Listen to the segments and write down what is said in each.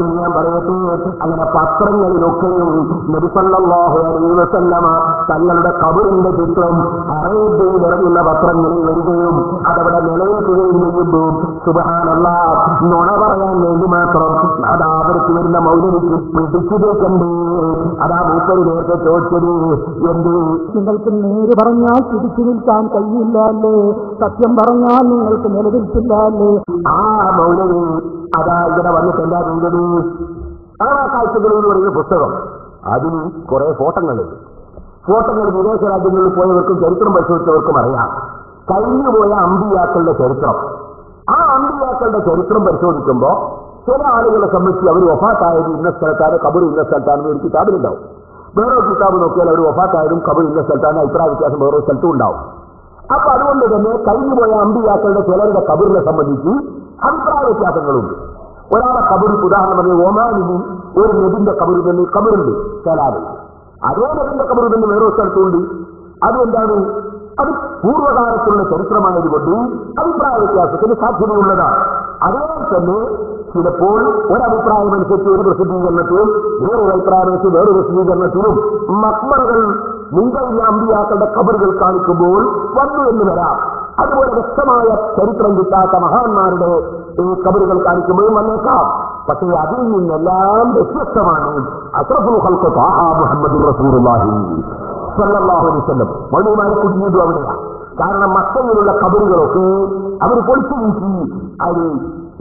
ഞാൻ പറയട്ടെ, അങ്ങനെ പത്രങ്ങളിലൊക്കെയും നബി സല്ലല്ലാഹു അലൈഹി വസല്ലമ തങ്ങളുടെ ഖബറിന്റെ ചിത്രം അറേബ്യയിൽ ഇറങ്ങുന്ന പത്രങ്ങളിൽ വരികയും അതവിടെ നിലനിൽക്കുകയും ചെയ്യുമ്പോൾ സുബ്ഹാനല്ലാഹ്, നുണ പറയാൻ വേണ്ടി മാത്രം അതാ അവർക്ക് വരുന്ന മൗലവിക്ക് പിടിച്ചിട്ടേക്കണ്ടേ. അതാ മൂപ്പര് നേരത്തെ ചോദിച്ചത്, എന്ത് നിങ്ങൾക്ക് നേര് പറഞ്ഞാൽ പിടിച്ചു നിൽക്കാൻ കഴിയില്ല അല്ലേ? സത്യം പറഞ്ഞാൽ നിങ്ങൾക്ക് നിലനിൽപ്പില്ല അല്ലേ? ആ മൗലവി അതാ ഇവിടെ വന്നിട്ട് എന്താ ചെയ്തത്? ആ കാഴ്ചകൾ എന്ന് പറയുന്ന പുസ്തകം, അതിൽ കുറെ ഫോട്ടോകൾ വിദേശ രാജ്യങ്ങളിൽ പോയവർക്കും ചരിത്രം പരിശോധിച്ചവർക്കും അറിയാം. കഴിഞ്ഞുപോയ അമ്പിയാക്കളുടെ ചരിത്രം, ആ അമ്പിയാക്കളുടെ ചരിത്രം പരിശോധിക്കുമ്പോൾ ചില ആളുകളെ സംബന്ധിച്ച് അവർ വഫാത്തായത് ഇന്ന സ്ഥലത്താണ്, ഖബർ ഇന്ന സ്ഥലത്താണെന്ന് ഒരു കിതാബിലുണ്ടാവും. വേറെ കിതാബ് നോക്കിയാൽ അവർ വഫാത്തായാലും ഖബർ ഇന്ന സ്ഥലത്താണ്, അഭിപ്രായ വ്യത്യാസം വേറെ സ്ഥലത്തും ഉണ്ടാവും. അപ്പൊ അതുകൊണ്ട് തന്നെ കഴിഞ്ഞുപോയ അമ്പിയാക്കളുടെ ചിലരുടെ ഖബറിനെ സംബന്ധിച്ച് അഭിപ്രായ വ്യത്യാസങ്ങളുണ്ട്. ഒരാളെ ഖബറിൽ ഉദാഹരണം പറഞ്ഞ ഒമാനിലും ഒരു നബിന്റെ ഖബറിൽ തന്നെ ഖബറുണ്ട് ചിലാറ്, അതേ നബിന്റെ ഖബറിൽ തന്നെ വേറെ സ്ഥലത്തുണ്ട്. അതുകൊണ്ടാണ് അത് പൂർവ്വകാലത്തുള്ള ചരിത്രമായതുകൊണ്ട് അഭിപ്രായ വ്യത്യാസത്തിന് സാധ്യതയുള്ളതാണ്. അതുപോലെ തന്നെ ചിലപ്പോൾ ഒരഭിപ്രായം അനുസരിച്ച് ഒരു പ്രസിദ്ധീകരണത്തിലും വേറൊരു അഭിപ്രായം വെച്ച് വേറൊരു പ്രസിദ്ധീകരണത്തിലും മക്ബറകൾ മുൻകഴിഞ്ഞ അമ്പിയാക്കളുടെ ഖബറുകൾ കാണിക്കുമ്പോൾ വന്നു എന്ന് വരാം. അതുപോലെ വ്യക്തമായ ചരിത്രം കിട്ടാത്ത മഹാന്മാരുടെ ഖബറുകൾ കാണിക്കുമ്പോഴും വന്നേക്കാം. പക്ഷേ അതിൽ നിന്നെല്ലാം വ്യത്യസ്തമാണ് അഷ്റഫുൽ ഖൽഖ് ത്വാഹ മുഹമ്മദുർ റസൂലുള്ളാഹി സ്വല്ലല്ലാഹു അലൈഹി വസല്ലം. മൗലവിമാരെ കുടുങ്ങിയത് അവിടെയാണ്. കാരണം മക്കയിലുള്ള ഖബറുകളൊക്കെ അവർ പൊളിച്ചു നീക്കി. അത്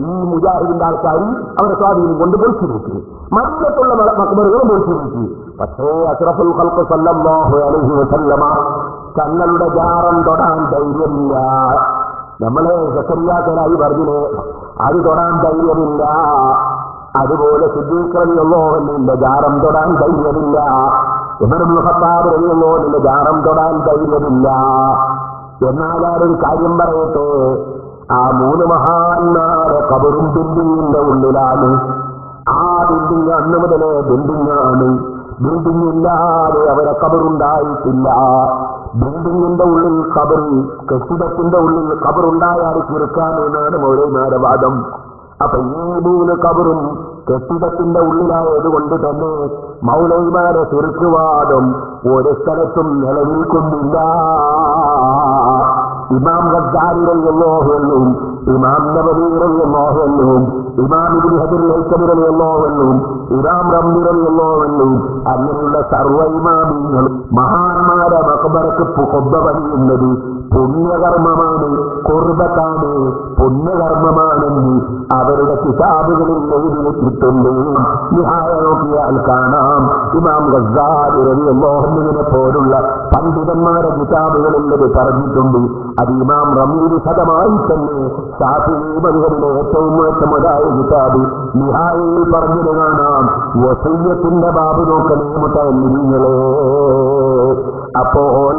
ഈ മുജാഹിദിന്റെ ആൾക്കാർ അവരുടെ സ്വാധീനം കൊണ്ട് പൊളിച്ചു നീക്കി. മദീനത്തുള്ള മക്ബറുകളും പൊളിച്ചു നീക്കി. പക്ഷേ അഷ്റഫുൽ ഖൽഖ് സ്വല്ലല്ലാഹു അലൈഹി വസല്ലമ തങ്ങളുടെ ജാറം തൊടാൻ ധൈര്യമില്ല. നമ്മളെ സക്കറിയാക്കലായി പറഞ്ഞില്ലേ, അത് തൊടാൻ ധൈര്യമില്ല. അതുപോലെ സിദ്ദീഖ് റളിയല്ലാഹു അൻഹുവിന്റെ ജാറം തൊടാൻ ധൈര്യമില്ല. ഉമർ ഇബ്നുൽ ഖത്താബ് റളിയല്ലാഹു അൻഹുവിന്റെ ജാറം തൊടാൻ ധൈര്യമില്ല. എന്നാൽ ആരൊരു കാര്യം പറയട്ടെ, ആ മൂന്ന് മഹാന്മാരെ ഖബറും ബിൽഡിങ്ങിന്റെ ഉള്ളിലാണ്. ആ ബിൽഡിങ് അന്ന് മുതലേ ബിൽഡിങ്ങാണ്. ബിൽഡിംഗ് ഇല്ലാതെ അവരെ ഖബറുണ്ടായിട്ടില്ല. ബിൽഡിങ്ങിന്റെ ഉള്ളിൽ ഖബർ, കെട്ടിടത്തിന്റെ ഉള്ളിൽ ഖബറുണ്ടായാൽ ചുരുക്കാമെന്നാണ് മൗലവിമാരുടെ വാദം. അപ്പൊ ഈ മൂന്ന് ഖബറും കെട്ടിടത്തിന്റെ ഉള്ളിലായതുകൊണ്ട് തന്നെ മൗലവിമാരുടെ ചുരുക്കുവാദം ഒരു സ്ഥലത്തും നിലനിൽക്കുന്നില്ല. ഇമാം ഗസ്സാലി റളിയല്ലാഹു അൻഹു, ഇമാം നബവി റളിയല്ലാഹു അൻഹു, ഇമാം ഇബ്നു ഹജർ അൽ-ഹൈതമി റളിയല്ലാഹു അൻഹു, ഇമാം റംലി റളിയല്ലാഹു അൻഹു, അങ്ങനെയുള്ള സർവ്വ ഇമാമിങ്ങൾ മഹാന്മാരെ മഖബറക്ക് ഖുബ്ബ പണിയുന്നത് പുണ്യകർമ്മമാണ്, ഖുർബത്താണ്, പുണ്യകർമ്മമാണെന്ന് അവരുടെ കിതാബുകളിൽ എഴുതി വെച്ചിട്ടുണ്ട്. നോക്കിയാൽ കാണാം ഇമാം ഗസ്സാലി റളിയല്ലാഹു അൻഹുവിനെ പോലുള്ള പണ്ഡിതന്മാരുടെ കിതാബുകളിൽ അത് പറഞ്ഞിട്ടുണ്ട്. അത് ഇമാം റംലി ശതമായി തന്നെ ശാഫിഈ മദ്ഹബിലെ ഏറ്റവും മോശമായ കിതാബ് നിഹായയിൽ പറഞ്ഞത് കാണാം. വസിയ്യത്തിന്റെ ബാബ് നോക്കണേ മുത്തഅല്ലിമീങ്ങളെ. അപ്പോൾ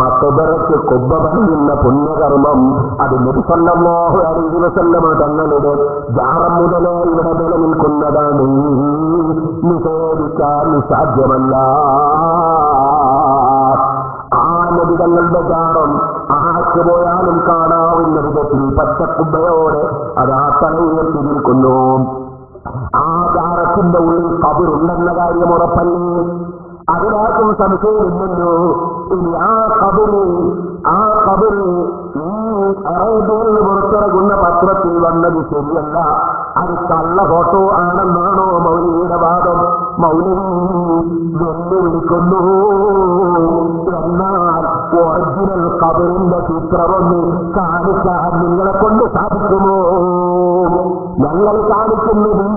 മഖബറക്ക് ഖുബ്ബ പണിയുന്ന പുണ്യകർമ്മം അത് നബി സല്ലല്ലാഹു അലൈഹി വസല്ലമ തങ്ങളുടെ ജാറം മുതലേ ഇവിടെ നിലനിൽക്കുന്നതാണ്. നിഷേധിക്കാൻ സാധ്യമല്ല. ആ നബി തങ്ങളുടെ ജാറം ആർക്ക് പോയാലും കാണാവുന്ന വിധത്തിൽ പച്ചക്കുബ്ബയോടെ അത് ആ തല ഉയർത്തി നിൽക്കുന്നു. ആ ജാറത്തിന്റെ ഉള്ളിൽ ഖബറുണ്ടെന്ന കാര്യം ഉറപ്പല്ലേ? അതിനാർക്കും സംശയമില്ലല്ലോ. ഇനി ആ ഖബറ് ഈ അറേബ്യയിൽ പുറത്തിറങ്ങുന്ന പത്രത്തിൽ വന്നത് ശരിയല്ല, അത് കള്ള ഫോട്ടോ ആണെന്നാണോ മൗലവിയുടെ വാദം? മൗലവി വെല്ലുവിളിക്കുന്നു. എന്നാൽ ഒറിജിനൽ ഖബറിന്റെ ചിത്രമൊന്ന് കാണിക്കാൻ നിങ്ങളെ കൊണ്ട് സാധിക്കുമോ? ഞങ്ങൾ കാണിക്കുന്നത്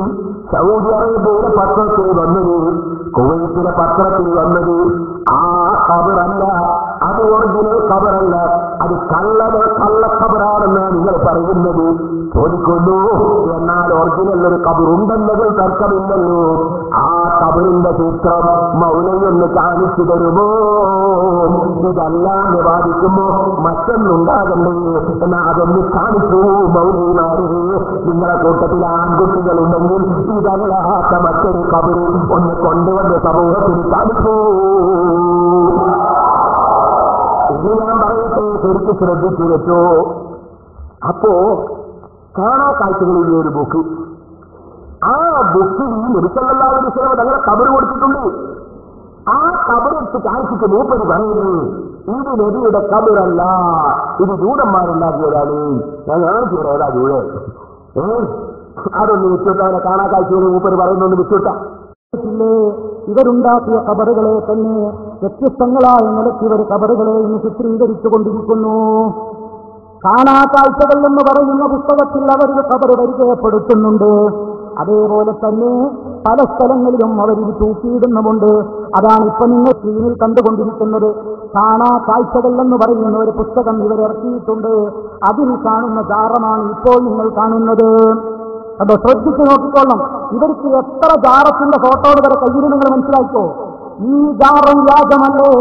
സൗദി അറേബ്യയിലെ പത്രത്തിൽ വന്നത്, കുവൈറ്റിലെ പത്രത്തിൽ വന്നത് ആ ഖബറല്ല, അത് ഒറിജിനൽ ഖബറല്ല, അത് കള്ള ഖബറാണെന്നാണ് നിങ്ങൾ പറയുന്നത്. ചോദിക്കുന്നു, എന്നാൽ ഒറിജിനൽ ഒരു ഖബറുണ്ടെന്നതിൽ തർക്കമില്ലല്ലോ. ആ ഖബറിന്റെ ചിത്രം മൗലവി ഒന്ന് കാണിച്ചു തരുമോ? ഇതല്ലാന്ന് വാദിക്കുമ്പോ മറ്റൊന്നുണ്ടാകണ്ടേ എന്നാ അതൊന്ന് കാണിച്ചു മൗലവിമാരെ. നിങ്ങളെ കൂട്ടത്തിൽ ആൺകുട്ടികളുണ്ടെങ്കിൽ ഇതല്ലാത്ത മറ്റൊരു ഖബറ് ഒന്ന് കൊണ്ടുവന്ന് സമൂഹത്തിന് കാണിച്ചു. ഇത് ഞാൻ പറയട്ടെ, ശരിക്കും ശ്രദ്ധിച്ചു വെച്ചോ. അപ്പോ കാണാ കാഴ്ചകളിൽ ഒരു ബുക്ക് ആ ബുക്കിൽ നബിസല്ലല്ലാഹു അലൈഹി വസല്ലം തങ്ങളെ ഖബർ കൊടുത്തിട്ടുണ്ട്. ആ ഖബറെടുത്ത് കാണിച്ചിട്ട് മൂപ്പര് പറയുന്നു, ഇത് നബിയുടെ ഖബറല്ല, ഇത് ജൂതന്മാരുണ്ടാക്കിയതാണ്. ഞാൻ കാണിച്ചു ഏതാ ജൂഴ അതൊന്ന് വിട്ടുവിട്ട, അവനെ കാണാൻ കാഴ്ച മൂപ്പര് പറയുന്നൊന്ന് വിട്ടുവിട്ട. ഇവരുണ്ടാക്കിയ ഖബറുകളെ തന്നെ വ്യത്യസ്തങ്ങളായ നിലയ്ക്ക് ഇവർ ഖബറുകളെ ഇന്ന് ചിത്രീകരിച്ചു കൊണ്ടിരിക്കുന്നു. കാണാക്കാഴ്ചകൾ എന്ന് പറയുന്ന പുസ്തകത്തിൽ അവരുടെ ഖബർ പരിചയപ്പെടുത്തുന്നുണ്ട്. അതേപോലെ തന്നെ പല സ്ഥലങ്ങളിലും അവരിത് തൂക്കിയിടുന്നുമുണ്ട്. അതാണ് ഇപ്പൊ നിങ്ങൾ സ്ക്രീനിൽ കണ്ടുകൊണ്ടിരിക്കുന്നത്. കാണാക്കാഴ്ചകൾ എന്ന് പറയുന്ന ഒരു പുസ്തകം ഇവരിറക്കിയിട്ടുണ്ട്. അതിൽ കാണുന്ന ജാറമാണ് ഇപ്പോൾ നിങ്ങൾ കാണുന്നത്. അതോ ശ്രദ്ധിച്ചു നോക്കിക്കൊള്ളണം. ഇവർക്ക് എത്ര ജാറത്തിന്റെ ഫോട്ടോ വരെ കയ്യിൽ നിങ്ങൾ മനസ്സിലാക്കോ? ഈ ജാറും വ്യാജമല്ലേ?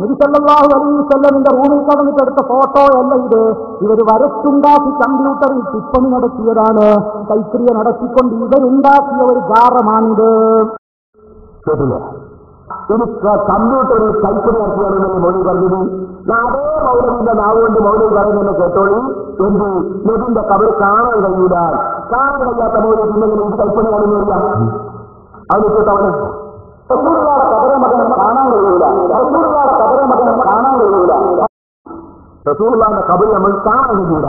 നബി സല്ലല്ലാഹു അലൈഹി വസല്ലമിന്റെ റൂമിൽ കടന്നിട്ടെടുത്ത ഫോട്ടോ അല്ല ഇത്. ഇവർ വരച്ചുണ്ടാക്കി കമ്പ്യൂട്ടറിൽ ടിപ്പണി നടത്തിയതാണ്. കൈക്രിയ നടത്തിക്കൊണ്ട് ഇവരുണ്ടാക്കിയ ഒരു ജാറമാണിത്. കമ്പ്യൂട്ടറിൽ കൈപ്പണി നടത്തിയാണെന്ന് മൗലവി പറഞ്ഞത്. അതേ മൗലവിന്റെ നാവുകൊണ്ട് മൗലവി പറയുന്നത് കേട്ടോളി. എന്ത് നബിന്റെ കബർ കാണാൻ കഴിയൂല. കാണാൻ കഴിയാത്ത മൗലവി പിന്നെങ്കിലും ഇത് കൈപ്പണി കാണുന്നില്ല. അത് കേട്ടവന് റസൂലുള്ളാഹിയുടെ ഖബറെ മകൻ കാണാൻ കഴിയൂല. റസൂലുള്ളാഹിയുടെ ഖബറെ മകൻ കാണാൻ കഴിയൂല. റസൂലുള്ളാഹിയുടെ ഖബർ നമ്മൾ കാണാൻ കഴിയൂല.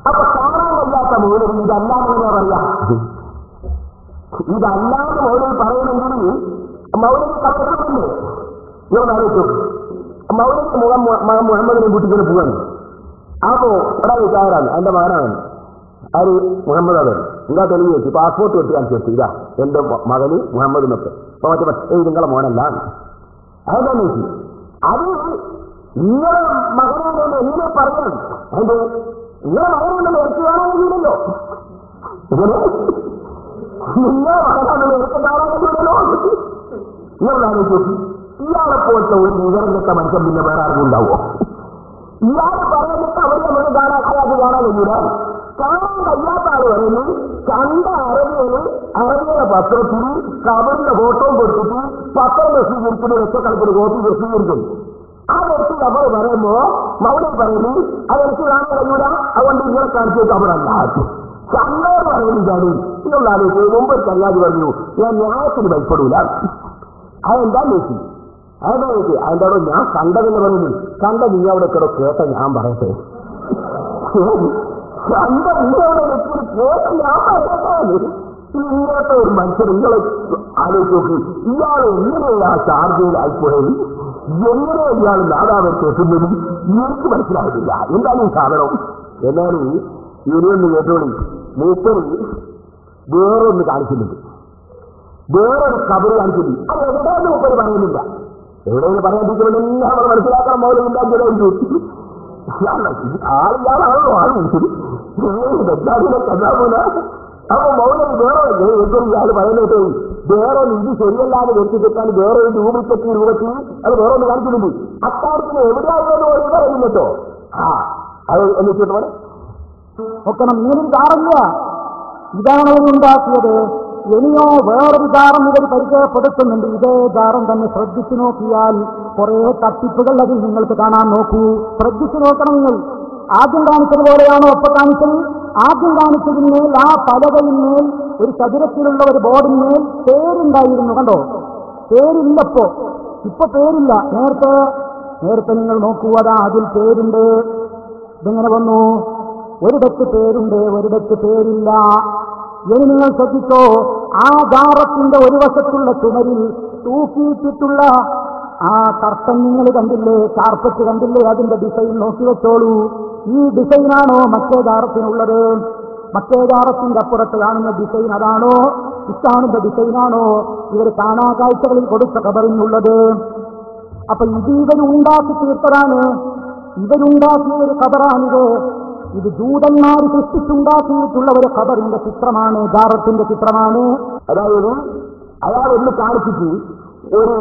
അപ്പൊ കാണാൻ കഴിയാത്ത മൗലവി ഇതല്ലാന്ന് പറയാ. ഇതല്ലാന്ന് മൗലവി പറയണമെങ്കിൽ മൗലവി കത്തിട്ടുണ്ട്. ഇവനാലോചിച്ചു മൗലവിക്ക് മകൻ മുഹമ്മദിനെ കൂട്ടിക്കൊണ്ട് പോവാണ്. അപ്പോ ഒരാൾ വിചാരാണ്, എന്റെ മകനാണ് അത് മുഹമ്മദ്. അവൻ എന്താ തെളിവ് വെച്ചു, പാസ്പോർട്ട് വെച്ച് കാണിച്ചു വെച്ചു, ഇതാ എന്റെ മകന് മുഹമ്മദ് എന്നൊക്കെ. അപ്പൊ മറ്റേ നിങ്ങളെ മോനല്ല അതെന്താന്ന് വെച്ചു. അത് നിങ്ങളെ മകനാണെന്ന് എങ്ങനെ പറയാൻ? അത് നിങ്ങളെ മകനുണ്ടെന്ന് എനിക്ക് കാണാനില്ലല്ലോ. നിങ്ങളെ മകനാണെന്ന് എനിക്ക് കാണാനില്ലല്ലോ. ഇയാളാലോചിച്ചു, ഇയാളെ പോലത്തെ ഒരു വിവരം കിട്ട മനുഷ്യൻ പിന്നെ വേറെ ആർക്കും ഉണ്ടാവോ? ഇയാളെ പറഞ്ഞിട്ട് അവർ നമുക്ക് കാണാൻ കഴിയൂല. കാണാൻ കഴിയാത്ത ആള് പറയുന്നു കണ്ട അറബിയുടെ പത്രത്തിൽ കബറിന്റെ ഫോട്ടോ കൊടുത്തിട്ട് പത്രം പ്രസിദ്ധീകരിക്കുന്ന ലക്ഷക്കണക്കിന് കോപ്പി പ്രസിദ്ധീകരിക്കുന്നു. ആ വ്യക്തി കബർ പറയുമ്പോ മൗലവി പറയുന്നു അതെനിക്ക് കാണാൻ കഴിയൂല, അതുകൊണ്ട് ഇങ്ങനെ കാണിച്ചു കബറല്ല. കണ്ണോട് പറയുന്നതാണ്. ഇതുള്ള ആലോചിച്ച് മുമ്പ് ചങ്ങാതി പറഞ്ഞു, ഞാൻ ന്യായത്തിന് ഭയപ്പെടൂല. അതെന്താ നോക്കി അതെന്താ നോക്കി അതിൻ്റെ ഞാൻ കണ്ടതെന്ന് പറയുന്നു. കണ്ട നീ അവിടെ കിടോ കേട്ട ഞാൻ പറയട്ടെ. കണ്ട നീ അവിടെ വെച്ചൊരു കേട്ട ഞാൻ പറയട്ടെ. ഇങ്ങനത്തെ ഒരു മനുഷ്യൻ നിങ്ങളെ ആലോചിച്ച് നോക്കി. ഇയാൾ എങ്ങനെയാ ചാർജയിലായിപ്പോയത്? എങ്ങനെ ഇയാൾ നാദാവർക്ക് എത്തുന്നത് എനിക്ക് മനസ്സിലാകുന്നില്ല. എന്താണ് ഈ സാധനം? എന്നാലും ഇനിയൊന്ന് കേട്ടോളി. മൂപ്പര് വേറൊന്ന് കാണിക്കുന്നുണ്ട്, വേറൊരു കബറ് കാണിക്കുന്നു. അത് എവിടെയെന്ന് മൂപ്പര് പറയുന്നില്ല. എവിടെയെന്ന് പറയാതിരിക്കുമെന്നെല്ലാം അവർ മനസ്സിലാക്കണം. മൗലവിണ്ടാക്കിയതായിരുന്നു ആളിയാളാണല്ലോ ആൾ വിളിച്ചത് ബദ്ദാദിനെ കണ്ടാകൂല. അപ്പൊ മൗലവി വേറെ ഇയാൾ പറയുന്നത് വേറൊന്ന് ഇത് ശരിയല്ലാതെ വെച്ചിട്ടാൽ വേറെ ഒരു രൂപത്തിൽ അത് വേറെ ഒന്ന് കാണിക്കുന്നുണ്ട്. അക്കാര്യത്തിന് എവിടെയാണെന്ന് പോലും പറയുന്നുണ്ടോ? അത് എന്നിട്ട് പോലെ നോക്കണം. ഇങ്ങനൊരു ജാറില്ല. ഇതാണ് അവരുണ്ടാക്കിയത്. ഇനിയോ വേറൊരു ജാറം ഇവർ പരിചയപ്പെടുത്തുന്നുണ്ട്. ഇതേ ജാറം തന്നെ ശ്രദ്ധിച്ചു നോക്കിയാൽ കുറെ തട്ടിപ്പുകൾ അതിൽ നിങ്ങൾക്ക് കാണാൻ നോക്കൂ. ശ്രദ്ധിച്ചു നോക്കണം നിങ്ങൾ. ആദ്യം കാണിച്ചതുപോലെയാണോ ഒപ്പം കാണിച്ചത്? ആദ്യം കാണിച്ചതിന്മേൽ ആ പലകയിന്മേൽ ഒരു ചതുരത്തിലുള്ള ഒരു ബോർഡിന്മേൽ പേരുണ്ടായിരുന്നു. കണ്ടോ? പേരില്ലപ്പോ. ഇപ്പൊ പേരില്ല. നേരത്തെ നിങ്ങൾ നോക്കൂ, അതാ അതിൽ പേരുണ്ട്. ഇതെങ്ങനെ വന്നു? ഒരിടത്ത് പേരുണ്ട്, ഒരിടത്ത് പേരില്ല. ഇനി നിങ്ങൾ ശ്രദ്ധിച്ചോ, ആ ജാറത്തിന്റെ ഒരു വശത്തുള്ള ചുമരിൽ തൂക്കിയിട്ടിട്ടുള്ള ആ കർട്ടൻ നിങ്ങൾ കണ്ടില്ലേ? കാർപ്പറ്റ് കണ്ടില്ലേ? അതിന്റെ ഡിസൈൻ നോക്കി വെച്ചോളൂ. ഈ ഡിസൈനാണോ മറ്റേ ജാറത്തിനുള്ളത്? മറ്റേ ജാറത്തിന്റെ അപ്പുറത്ത് കാണുന്ന ഡിസൈൻ അതാണോ? ഇക്കാണുന്ന ഡിസൈനാണോ ഇവർ കാണാകാഴ്ചകളിൽ കൊടുത്ത ഖബറിനുള്ളത്? അപ്പൊ ഇത് ഇവരുണ്ടാക്കി തീർത്തതാണ്. ഇവരുണ്ടാക്കിയ ഒരു ഖബറാണിത്. ഇത് ജൂതന്മാർ സൃഷ്ടിച്ചുണ്ടാക്കിയിട്ടുള്ള ഒരു ഖബറിന്റെ ചിത്രമാണ്, ജാറത്തിന്റെ ചിത്രമാണ്. അതായത് അയാൾ ഒന്ന് കാണിച്ചിട്ട് ഒരു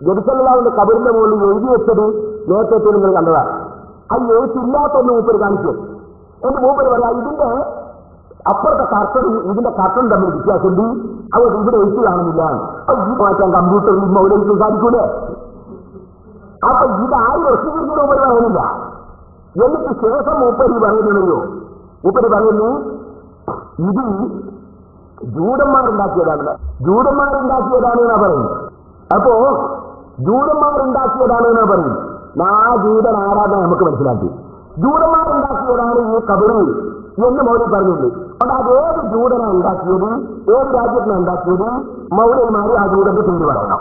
ജെറുസലേമിന്റെ ഖബറിന്റെ മുകളിൽ എഴുതി വെച്ചത് നേരത്തെ നിങ്ങൾ കണ്ടതാണ്. അത് എഴുത്തില്ലാത്തൊന്ന് മൂപ്പര് കാണിച്ചു. എന്റെ മൂപ്പര് പറയാം, ഇതിന്റെ അപ്പുറത്തെ കർട്ടൻ ഇതിന്റെ കർട്ടൻ തമ്മിൽ വ്യത്യാസമുണ്ട്, അവർ ഇവിടെ എഴുത്ത് കാണുന്നില്ല. അത് ഈ മാറ്റാൻ കമ്പ്യൂട്ടറിൽ മൗലവിക്ക് സാധിക്കൂലേ? അപ്പൊ ഇത് ആര് പ്രസിദ്ധീകരിക്കുന്ന മൂപ്പര് പറയുന്നില്ല. എന്നിട്ട് ശേഷം മൂപ്പര് പറയുന്നല്ലോ, മൂപ്പര് പറയുന്നു ഇത് ജൂതന്മാരുണ്ടാക്കിയതാണ് എന്നാ പറയും. അപ്പോ ജൂതന്മാരുണ്ടാക്കിയതാണ് എന്നാ പറയും. ആ ജൂതൻ ആരാധന നമുക്ക് മനസ്സിലാക്കി. ജൂതന്മാരുണ്ടാക്കിയതാണ് ഈ കബറ് എന്ന് മൗലവി പറഞ്ഞിട്ടുണ്ട്. അതുകൊണ്ട് അത് ഏത് ജൂതനാണ് ഉണ്ടാക്കിയത്, ഏത് രാജ്യത്തിനാണ് ഉണ്ടാക്കിയത്, മൗലവിമാര് ആ ജൂതന്റെ പേര് പറയണം.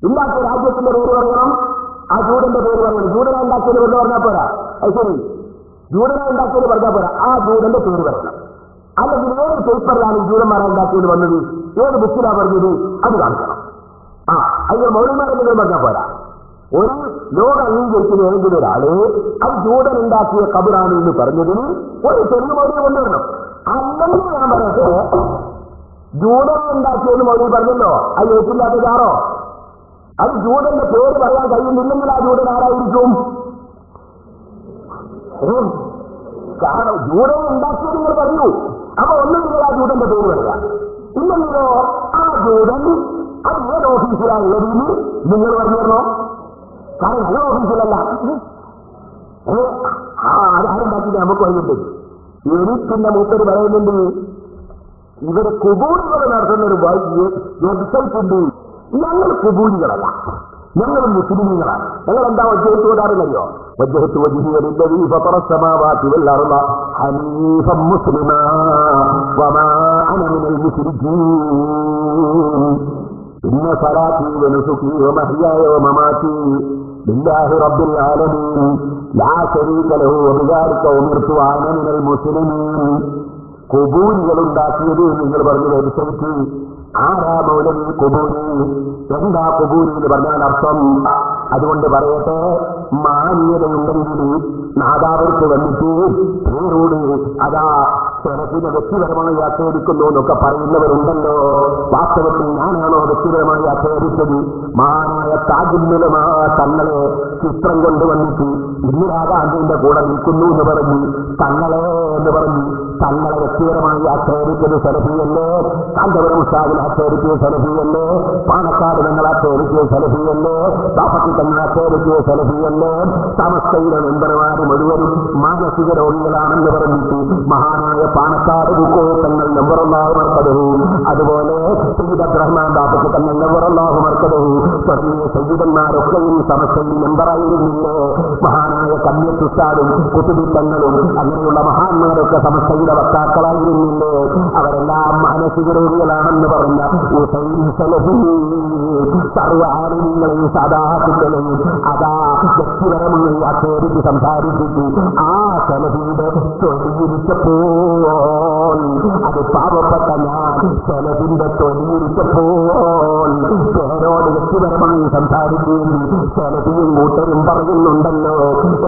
ഉണ്ടാക്കിയ രാജ്യത്തിന്റെ പേര് പറയണം, ആ ജൂതന്റെ പേര് പറയണം. ജൂതനെ ഉണ്ടാക്കിയത് എന്ന് പറഞ്ഞാൽ പോരാ. അത് ശരി, ജൂതനെ ഉണ്ടാക്കിയത് പറഞ്ഞാൽ പോരാ, ആ ജൂതന്റെ പേര് പറയണം. അല്ലെങ്കിൽ ഏത് പേപ്പറിലാണ് ഈ ജൂതന്മാരെ ഉണ്ടാക്കിയത് വന്നത്, ഏത് ബുക്കിലാണ് പറഞ്ഞത്, അത് കാണിക്കണം. അതിന് മൗലവിമാരെന്തെങ്കിലും പറഞ്ഞാൽ പോരാ. ഒരു ലോക അംഗീകരിക്കുന്ന ഏതെങ്കിലും ഒരാള് അത് ജൂതൻ ഉണ്ടാക്കിയ കബറാണ് എന്ന് പറഞ്ഞതിന് ഒരു തെളിവ് മൗലവി കൊണ്ടുവരണം. അല്ലെങ്കിൽ ഞാൻ പറയട്ടെ, ജൂതൻ ഉണ്ടാക്കിയെന്ന് മൗലവി പറഞ്ഞല്ലോ, അത് ഏറ്റില്ലാത്ത ചാറോ? അത് ജൂതന്റെ പേര് പറയാൻ കഴിയുന്നില്ലെങ്കിൽ ആ ജൂതൻ ആരായിരിക്കും? കാരണം ജൂതൻ ഉണ്ടാക്കിയത് നിങ്ങൾ പറഞ്ഞു. അപ്പൊ ഒന്നും നിങ്ങൾ ആ ജൂതന്റെ പേര് പറയാം. ഇല്ലെങ്കിലോ ആ ജൂതൻ അത് ഏത് ഓഫീസിലാണുള്ളതെന്ന് നിങ്ങൾ പറഞ്ഞോ. കാരണം നല്ല ഓഫീസിലല്ല, അതാരുണ്ടാക്കില്ല നമുക്ക് വൈകിട്ട്. എനിക്കെന്റെ മൂപ്പര് പറയുന്നുണ്ട്, ഇവര് കുബൂരികൾ നടത്തുന്ന ഒരു വെബ്സൈറ്റ് ഉണ്ട്. ഞങ്ങൾ കുബൂരികളല്ല, ഞങ്ങൾ മുസ്ലിങ്ങളാണ്. ഞങ്ങൾ എന്താ വജ്ജഹത്ത് ഓടാറില്ലയോ? വജ്ജഹത്ത് വജ്ഹിയല്ലദീ ഫതറ السماوات والأرض حنيفا مسلما وما أنا من المشركين إن صلاتي ونسكي ومحياي ومماتي لله رب العالمين لا شريك له وبذلك أمرت وأنا من المسلمين. കുബൂരികളുണ്ടാക്കിയത് നിങ്ങൾ പറഞ്ഞു വെബ്സൈറ്റ്. ആരാ മൗലവി കുബൂരി? എന്താ കുബൂരി എന്ന് പറഞ്ഞാൽ അർത്ഥം? അതുകൊണ്ട് പറയട്ടെ, മാന്യതയുണ്ടെങ്കിൽ നാദാവർക്ക് വന്നിട്ട് പേരോട് അതാ സെലഫിനെ വ്യക്തിപരമായി ആക്ഷേപിക്കുന്നു എന്നൊക്കെ പറയുന്നവരുണ്ടല്ലോ. വാസ്തവത്തിൽ ഞാനാണോ വ്യക്തിപരമായി ആക്ഷേപിച്ചത്? മഹാനായ താജുല്ലുലമാ തങ്ങളെ ചിത്രം കൊണ്ടുവന്നിട്ട് ഇന്ദിരാഗാന്ധിന്റെ കൂടെ നിൽക്കുന്നു എന്ന് പറഞ്ഞു, തങ്ങളെ എന്ന് പറഞ്ഞു. തങ്ങളെ വ്യക്തിപരമായി ആക്ഷേപിച്ചത് സെലഫിയല്ലേ? കാന്തപുരം ഉസ്താദിനെ ആക്ഷേപിച്ചത് സെലഫിയല്ലേ? പാണക്കാട് തങ്ങൾ ആക്ഷേപിച്ചത് സെലഫിയല്ലേ? താപത്തി തങ്ങൾ ആക്ഷേപിച്ചത് സെലഫിയല്ലേ? സമസ്തയിലെ മെമ്പർമാർ മുഴുവനും മാനസിക രോഗികളാണെന്ന് പറഞ്ഞിട്ട് മഹാനായ പാണക്കാട് തങ്ങൾ നമ്പറല്ലാഹു മർക്കദഹു, അതുപോലെ സയ്യിദ് അബ്ദുറഹ്മാൻ ബാപ്പക്ക് തങ്ങൾ നമ്പറല്ലാഹു മർക്കദഹു തുടങ്ങിയ സയ്യിദന്മാരൊക്കെയും സമസ്തയിൽ മെമ്പറായിരുന്നില്ലേ? മഹാനായ കമ്മിയത്ത് ഉസ്താദും കുത്തുബി തങ്ങളും അങ്ങനെയുള്ള മഹാന്മാരൊക്കെ സമസ്തയുടെ വക്താക്കളായിരുന്നില്ലേ? അവരെല്ലാം മാനസിക രോഗികളാണെന്ന് പറഞ്ഞ സർവ ആളുകളെയും സാധാരണങ്ങളെയും അതാ വ്യക്തിപരമായി ആക്ഷേപിച്ച് സംസാരിച്ചിട്ട് ആ സലഫിയുടെ തൊഴിലിരിച്ചപ്പോൾ, അത് പാവപ്പെട്ട ഞാൻ സലഫിന്റെ തൊഴിലിരിച്ചപ്പോൾ പേരോട് വ്യക്തിപരമായി സംസാരിക്കുകയും സലഫിയും കൂട്ടരും പറയുന്നുണ്ടല്ലോ.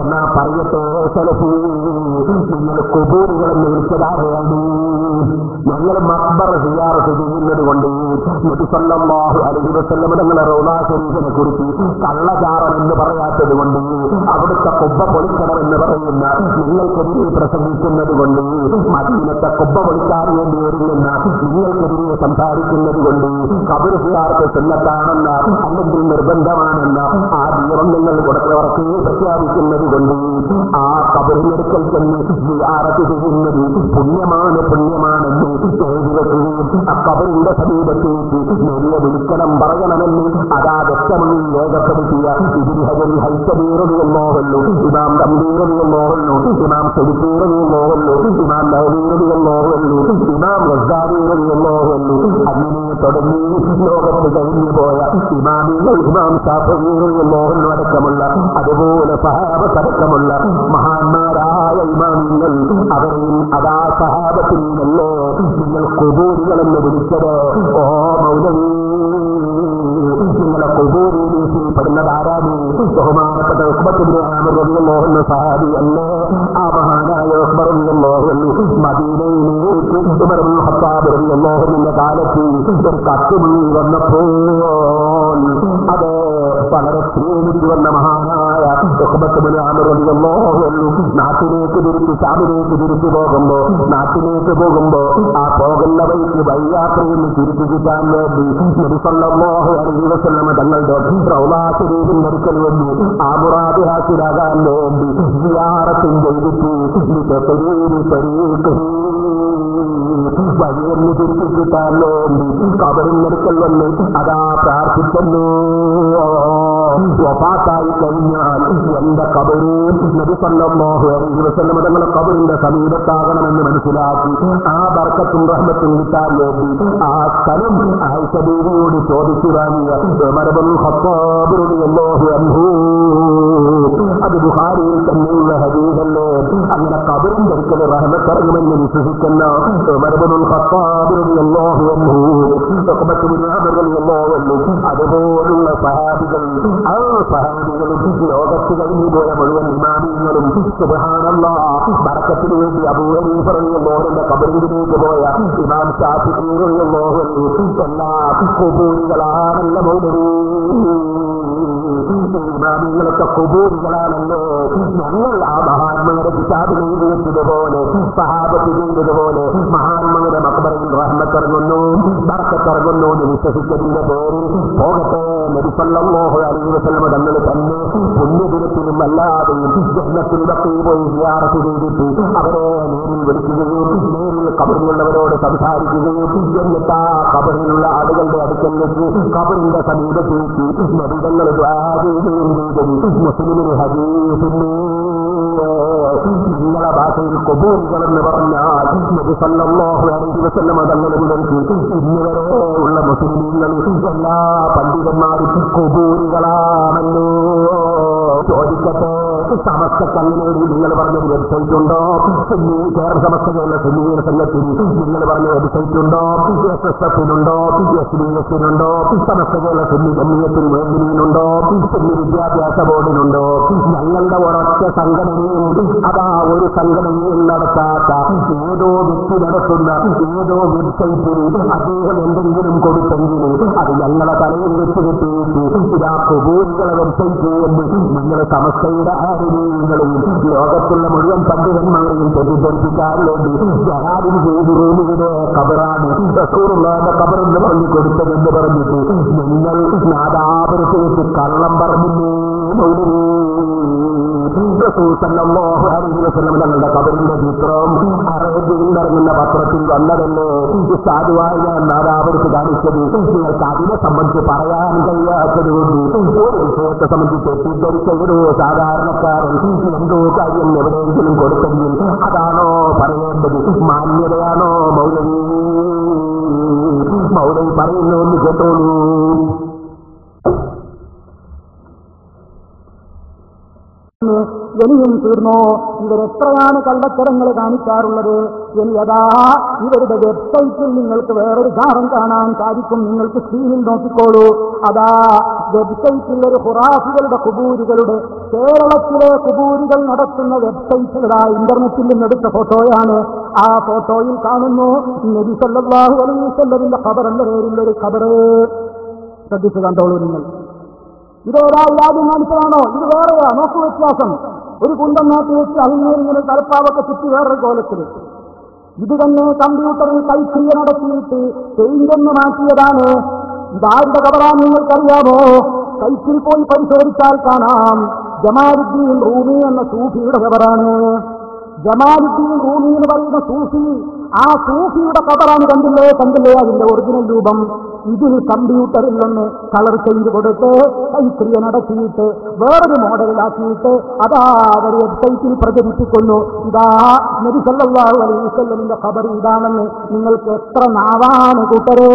എന്നാ പറയട്ടെ സലഫി, നിങ്ങൾ കുബൂറുകളെന്ന് വിളിച്ചതാരെയാണ്? ഞങ്ങൾ മക്ബറ സിയാറത്ത് ചെയ്യുന്നത് കൊണ്ട് നബി സല്ലല്ലാഹു അലൈഹി വസല്ലം തങ്ങളുടെ റൗളാ ശരീഫിനെ കുറിച്ച് കള്ളചാറൻ എന്ന് പറയാത്തത് കൊണ്ട്, അവിടുത്തെ കൊബ്ബ പൊളിക്കണം എന്ന് പറയുന്ന നിങ്ങൾക്കെതിരെ പ്രസംഗിക്കുന്നത് കൊണ്ട്, മദീനത്തെ കൊബ്ബ പൊളിക്കാൻ വേണ്ടി ഒരുങ്ങുന്ന നിങ്ങൾക്കെതിരെ സംസാരിക്കുന്നത് കൊണ്ട്, ഖബർ സിയാറത്ത് സുന്നത്താണെന്ന അല്ലെങ്കിൽ നിർബന്ധമാണെന്ന ആ ദീപം നിങ്ങൾ കൊടുത്തവർക്ക് പ്രഖ്യാപിക്കുന്നത് കൊണ്ട്, ആ ഖബറിനെടുക്കൽ ചെന്ന് സിയാറത്ത് ചെയ്യുന്നത് പുണ്യമാണെന്ന് എഴുതി വെക്കുകയും ആ ഖബറിന്റെ സമീപത്തേക്ക് നെല്ല് വിളിക്കണം പറയണമെന്ന് അതാ വ്യക്തമായി രേഖപ്പെടുത്തിയ ഇബ്നു ഹജർ ഹൈതമീറദിയല്ലാഹു, ഇമാം തംബീറദിയല്ലാഹു, ഇമാം സുബൈറദിയല്ലാഹു, ഇമാം നവവീറദിയല്ലാഹു, ഇമാം ഗസ്സാലിറദിയല്ലാഹു, അങ്ങനെ തുടങ്ങി ലോകത്ത് കഴിഞ്ഞു പോയ ഇമാമികൾ, ഇമാം ശാഫിഈറദിയല്ലാഹു അടക്കമുള്ള, അതുപോലെ സഹാബത്തടക്കമുള്ള മഹാന്മാരായ ഇമാമിങ്ങൾ, അവരെയും അതാ സഹാബത്തിൽ നിന്നല്ലോ നിങ്ങൾ കുബൂരികളെന്ന് വിളിച്ചത്. ഓ മൗലവി, നിങ്ങളെ കുബൂരിയിൽ പെടുന്നതാരാണ്? ബഹുമാനപ്പെട്ട ഉഖ്ബത്ത് ഇബ്നു ആമിർ റളിയല്ലാഹു അൻഹു സഹാബി അല്ലേ? ആ മഹാനായ ഉഖ്ബ റളിയല്ലാഹു അൻഹു മദീനയിലേക്ക് ഉമർ ഇബ്നുൽ ഖത്താബ് റളിയല്ലാഹു അൻഹുവിന്റെ കാലത്ത് ഒരു കത്ത് വന്നപ്പോൾ അത് വളരെ പ്രേമിച്ചു വന്ന മഹാനായ ഉഖ്ബത്ത് ഇബ്നു ആമിർ റളിയല്ലാഹു അൻഹു നാട്ടിലേക്ക് തിരിച്ചു പോകുമ്പോ ആ പോകുന്ന വഴിക്ക് വഴിയാത്രയിൽ തിരിച്ചു കിട്ടാൻ വേണ്ടി നബി സല്ലല്ലാഹു അലൈഹി വസല്ലം തങ്ങളുടെ റൗളാ ശരീഫിന്റെ അടുക്കൽ വന്നു ആ മുറാദ് ഹാസിലാകാൻ വേണ്ടി സിയാറത്തും ചെയ്തിട്ട് വഴിയെ ഒന്ന് തിരിച്ചു കിട്ടാൻ വേണ്ടി കബറിനടുക്കൽ വന്ന് അതാ പ്രാർത്ഥിക്കുന്നു. വഫാത്തായി കഴിഞ്ഞാൽ എന്റെ കബറ് നബി സല്ലല്ലാഹു അലൈഹി വസല്ലം തങ്ങളുടെ കബറിന്റെ സമീപത്താകണമെന്ന് മനസ്സിലാക്കി ആ ബർക്കത്തും റഹ്മത്തും കിട്ടാൻ വേണ്ടി ആ സ്ഥലം ആയിഷ ബീവിയോട് ചോദിച്ചു വാങ്ങിയ ഉമർ ഇബ്നുൽ ഖത്താബ് റളിയല്ലാഹു അൻഹു. അത് ബുഖാരിയിൽ തന്നെയുള്ള ഹദീസല്ലേ. അങ്ങനെ കബറിന്റെ അടുക്കൽ റഹ്മത്തിറങ്ങുമെന്ന് വിശ്വസിക്കുന്ന ഉമർ ഇബ്നുൽ ഖത്താബ് റളിയല്ലാഹു അൻഹു, ഉഖബത്ത് ബിൻ ആമിർ റളിയല്ലാഹു അൻഹു, അതുപോലുള്ള സഹാബികൾ, ആ സഹാബികളും ലോകത്ത് കഴിഞ്ഞു പോയ മുഴുവൻ ഇമാമിങ്ങളും സുബ്ഹാനല്ലാഹ് ബർക്കത്തിന് വേണ്ടി അബൂ ഹനീഫ റളിയല്ലാഹു അൻഹുവിന്റെ കബറിലേക്ക് പോയ ഇമാം ശാഫിഈ റളിയല്ലാഹു അൻഹു എല്ലാ ഖുബൂറുകളാണല്ല മൗലവി, ഇമാമിങ്ങളൊക്കെ ഖുബൂറുകളാണല്ലോ. ഞങ്ങൾ ആ മഹാന്മാരുടെ കിതാബ് എഴുതിയതുപോലെ സഹാബത്ത് ചെയ്തതുപോലെ മഹാന്മാരുടെ മഖ്ബറയിൽ റഹ്മത്തിറങ്ങുന്നു ബർക്കത്തിറങ്ങുന്നു എന്ന് വിശ്വസിച്ചതിന്റെ പേരിൽ പോകട്ടെ. നബി സല്ലല്ലാഹു അലൈഹി വസല്ലം തങ്ങൾ തന്നെ പുണ്യദിനത്തിലും അല്ലാതെയും ജന്നത്തിലൊക്കെ പോയി സിയാറത്ത് ചെയ്തിട്ട് അവരെ നേരിൽ വിളിക്കുകയും നേരിൽ ഖബറിലുള്ളവരോട് സംസാരിക്കുകയും എന്നിട്ട് ആ ഖബറിലുള്ള ആളുകളുടെ അടുക്കൽ വെച്ച് ഖബറിന്റെ സമീപത്തേക്ക് നബിതങ്ങൾ ദുആ ചെയ്യുകയും ചെയ്തത് മുസ്ലിമിന് ഹദീസിന്. നിങ്ങളെ ഭാഷയിൽ ഖുബൂറുകളെന്ന് പറഞ്ഞാൽ നബി സല്ലല്ലാഹു അലൈഹി വസല്ലം തങ്ങളിലേക്ക് ഇന്നുവരെ ഉള്ള മുസ്ലിമീങ്ങൾ എല്ലാ പണ്ഡിതന്മാരും ഖുബൂറുകളാണല്ലോ. ചോദിക്കട്ടെ, സമസ്തക്കങ്ങനെ നിങ്ങൾ പറഞ്ഞ വെബ്സൈറ്റ് ഉണ്ടോ? കേരള സമസ്തകളുടെ സുന്നീയ സംഘത്തിൽ നിങ്ങൾ പറഞ്ഞ വെബ്സൈറ്റ് ഉണ്ടോ? SSF-നുണ്ടോ? SBS-നുണ്ടോ? സമസ്തകളുടെ സുന്നി ജമിയത്തിൽ വേദിയിലുണ്ടോ? സുന്നി വിദ്യാഭ്യാസ ബോർഡിനുണ്ടോ? ഞങ്ങളുടെ ഒരൊറ്റ സംഘടനയും അതാ ഒരു സംഘടനയും നടത്താത്ത ഏതോ വ്യക്തി നടത്തുന്ന ഏതോ വെബ്സൈറ്റിൽ അദ്ദേഹം എന്തെങ്കിലും കൊടുത്തെങ്കിൽ അത് ഞങ്ങളെ തലയിൽ വെച്ച് കിട്ടിയിട്ട് ഇതാ ഖുബൂറുകളെ വെബ്സൈറ്റ് എന്ന് നിങ്ങൾ സമസ്തയുടെ ആരെയും ലോകത്തുള്ള മുഴുവൻ പണ്ഡിതന്മാരെയും തെറ്റിദ്ധരിപ്പിക്കാറുണ്ട്. ജഹാദിന് ചെയ്തു റൂമിയുടെ ഖബറാണ് റസൂലുള്ളാഹിന്റെ ഖബറെന്ന് പറഞ്ഞു കൊടുത്തതെന്ന് പറഞ്ഞിട്ട് നിങ്ങൾ നാദാപുരത്ത് വെച്ച് കള്ളം പറഞ്ഞില്ലേ? റസൂൽ സല്ലല്ലാഹു അലൈഹി വസല്ലം തങ്ങളുടെ ഖബറിന്റെ ചിത്രം അറബിയിൽ ഇറങ്ങുന്ന പത്രത്തിൽ വന്നതല്ലേ? സാധുവായി ഞാൻ നാദാപുരത്ത് കാണിച്ചത് നിങ്ങൾക്ക് അതിനെ സംബന്ധിച്ച് പറയാൻ കഴിയാത്തത് കൊണ്ട് ഒരു വിഷയത്തെ സംബന്ധിച്ച് തെറ്റിദ്ധരിച്ച ഒരു സാധാരണക്കാരൻ എന്തോ കാര്യം എവിടെയെങ്കിലും കൊടുത്തെങ്കിൽ അതാണോ പറയേണ്ടത്? മാന്യതയാണോ മൗലവി? മൗലവി പറയുന്നു എന്ന് കേട്ടോളൂ. ഇനിയും തീർന്നോ? ഇവരെത്രയാണ് കള്ളത്തരങ്ങൾ കാണിക്കാറുള്ളത്? ഇനി അതാ ഇവരുടെ വെബ്സൈറ്റിൽ നിങ്ങൾക്ക് വേറൊരു സാധനം കാണാൻ സാധിക്കും. നിങ്ങൾക്ക് സ്ക്രീനിൽ നോക്കിക്കോളൂ. അതാ വെബ്സൈറ്റിൽ ഒരു ഖുറാഫികളുടെ ഖുബൂരുകളുടെ കേരളത്തിലെ ഖുബൂരുകൾ നടത്തുന്ന വെബ്സൈറ്റുകളാ ഇന്റർനെറ്റിൽ നിന്നെടുത്ത ഫോട്ടോയാണ്. ആ ഫോട്ടോയിൽ കാണുന്നു നബി സല്ലല്ലാഹു അലൈഹി വസല്ലമിന്റെ ഖബർ എന്ന പേരിലൊരു ഖബർ. ശ്രദ്ധിച്ചു കണ്ടോളൂ നിങ്ങൾ. ഇതേതായി ആദ്യം കാണിച്ചതാണോ? ഇത് വേറെയാ. നോക്കു വ്യത്യാസം. ഒരു കുന്തം നാട്ടി വെച്ച് അതിനേരിങ്ങനെ തലപ്പാവൊക്കെ ചുറ്റി വേറൊരു കോലത്തിൽ. ഇത് തന്നെ കമ്പ്യൂട്ടറിൽ കൈക്രിയ നടത്തിയിട്ട് പെയിന്റൊന്ന് മാറ്റിയതാണ്. ഇതാരുടെ ഖബറാന്ന് നിങ്ങൾക്കറിയാമോ? സൈറ്റിൽ പോയി പരിശോധിച്ചാൽ കാണാം. ജമാലുദ്ദീൻ റൂമി എന്ന സൂഫിയുടെ ഖബറാണ്. ജമാലുദ്ദീൻ റൂമി എന്ന് പറയുന്ന സൂഫി, ആ സൂഫിയുടെ ഖബറാണ്. കണ്ടില്ലേ അതിന്റെ ഒറിജിനൽ രൂപം? ഇതിൽ കമ്പ്യൂട്ടറിൽ നിന്ന് കളർ ചെയ്ത് കൊടുത്ത് കൈക്രിയ നടത്തിയിട്ട് വേറൊരു മോഡലിലാക്കിയിട്ട് അതാ അവർ വെബ്സൈറ്റിൽ പ്രചരിപ്പിക്കുന്നു. ഇതാ നബി സല്ലല്ലാഹു അലൈഹി വസല്ലമിന്റെ ഖബർ ഇതാണെന്ന്. നിങ്ങൾക്ക് എത്ര നാവാണ് കൂട്ടരേ?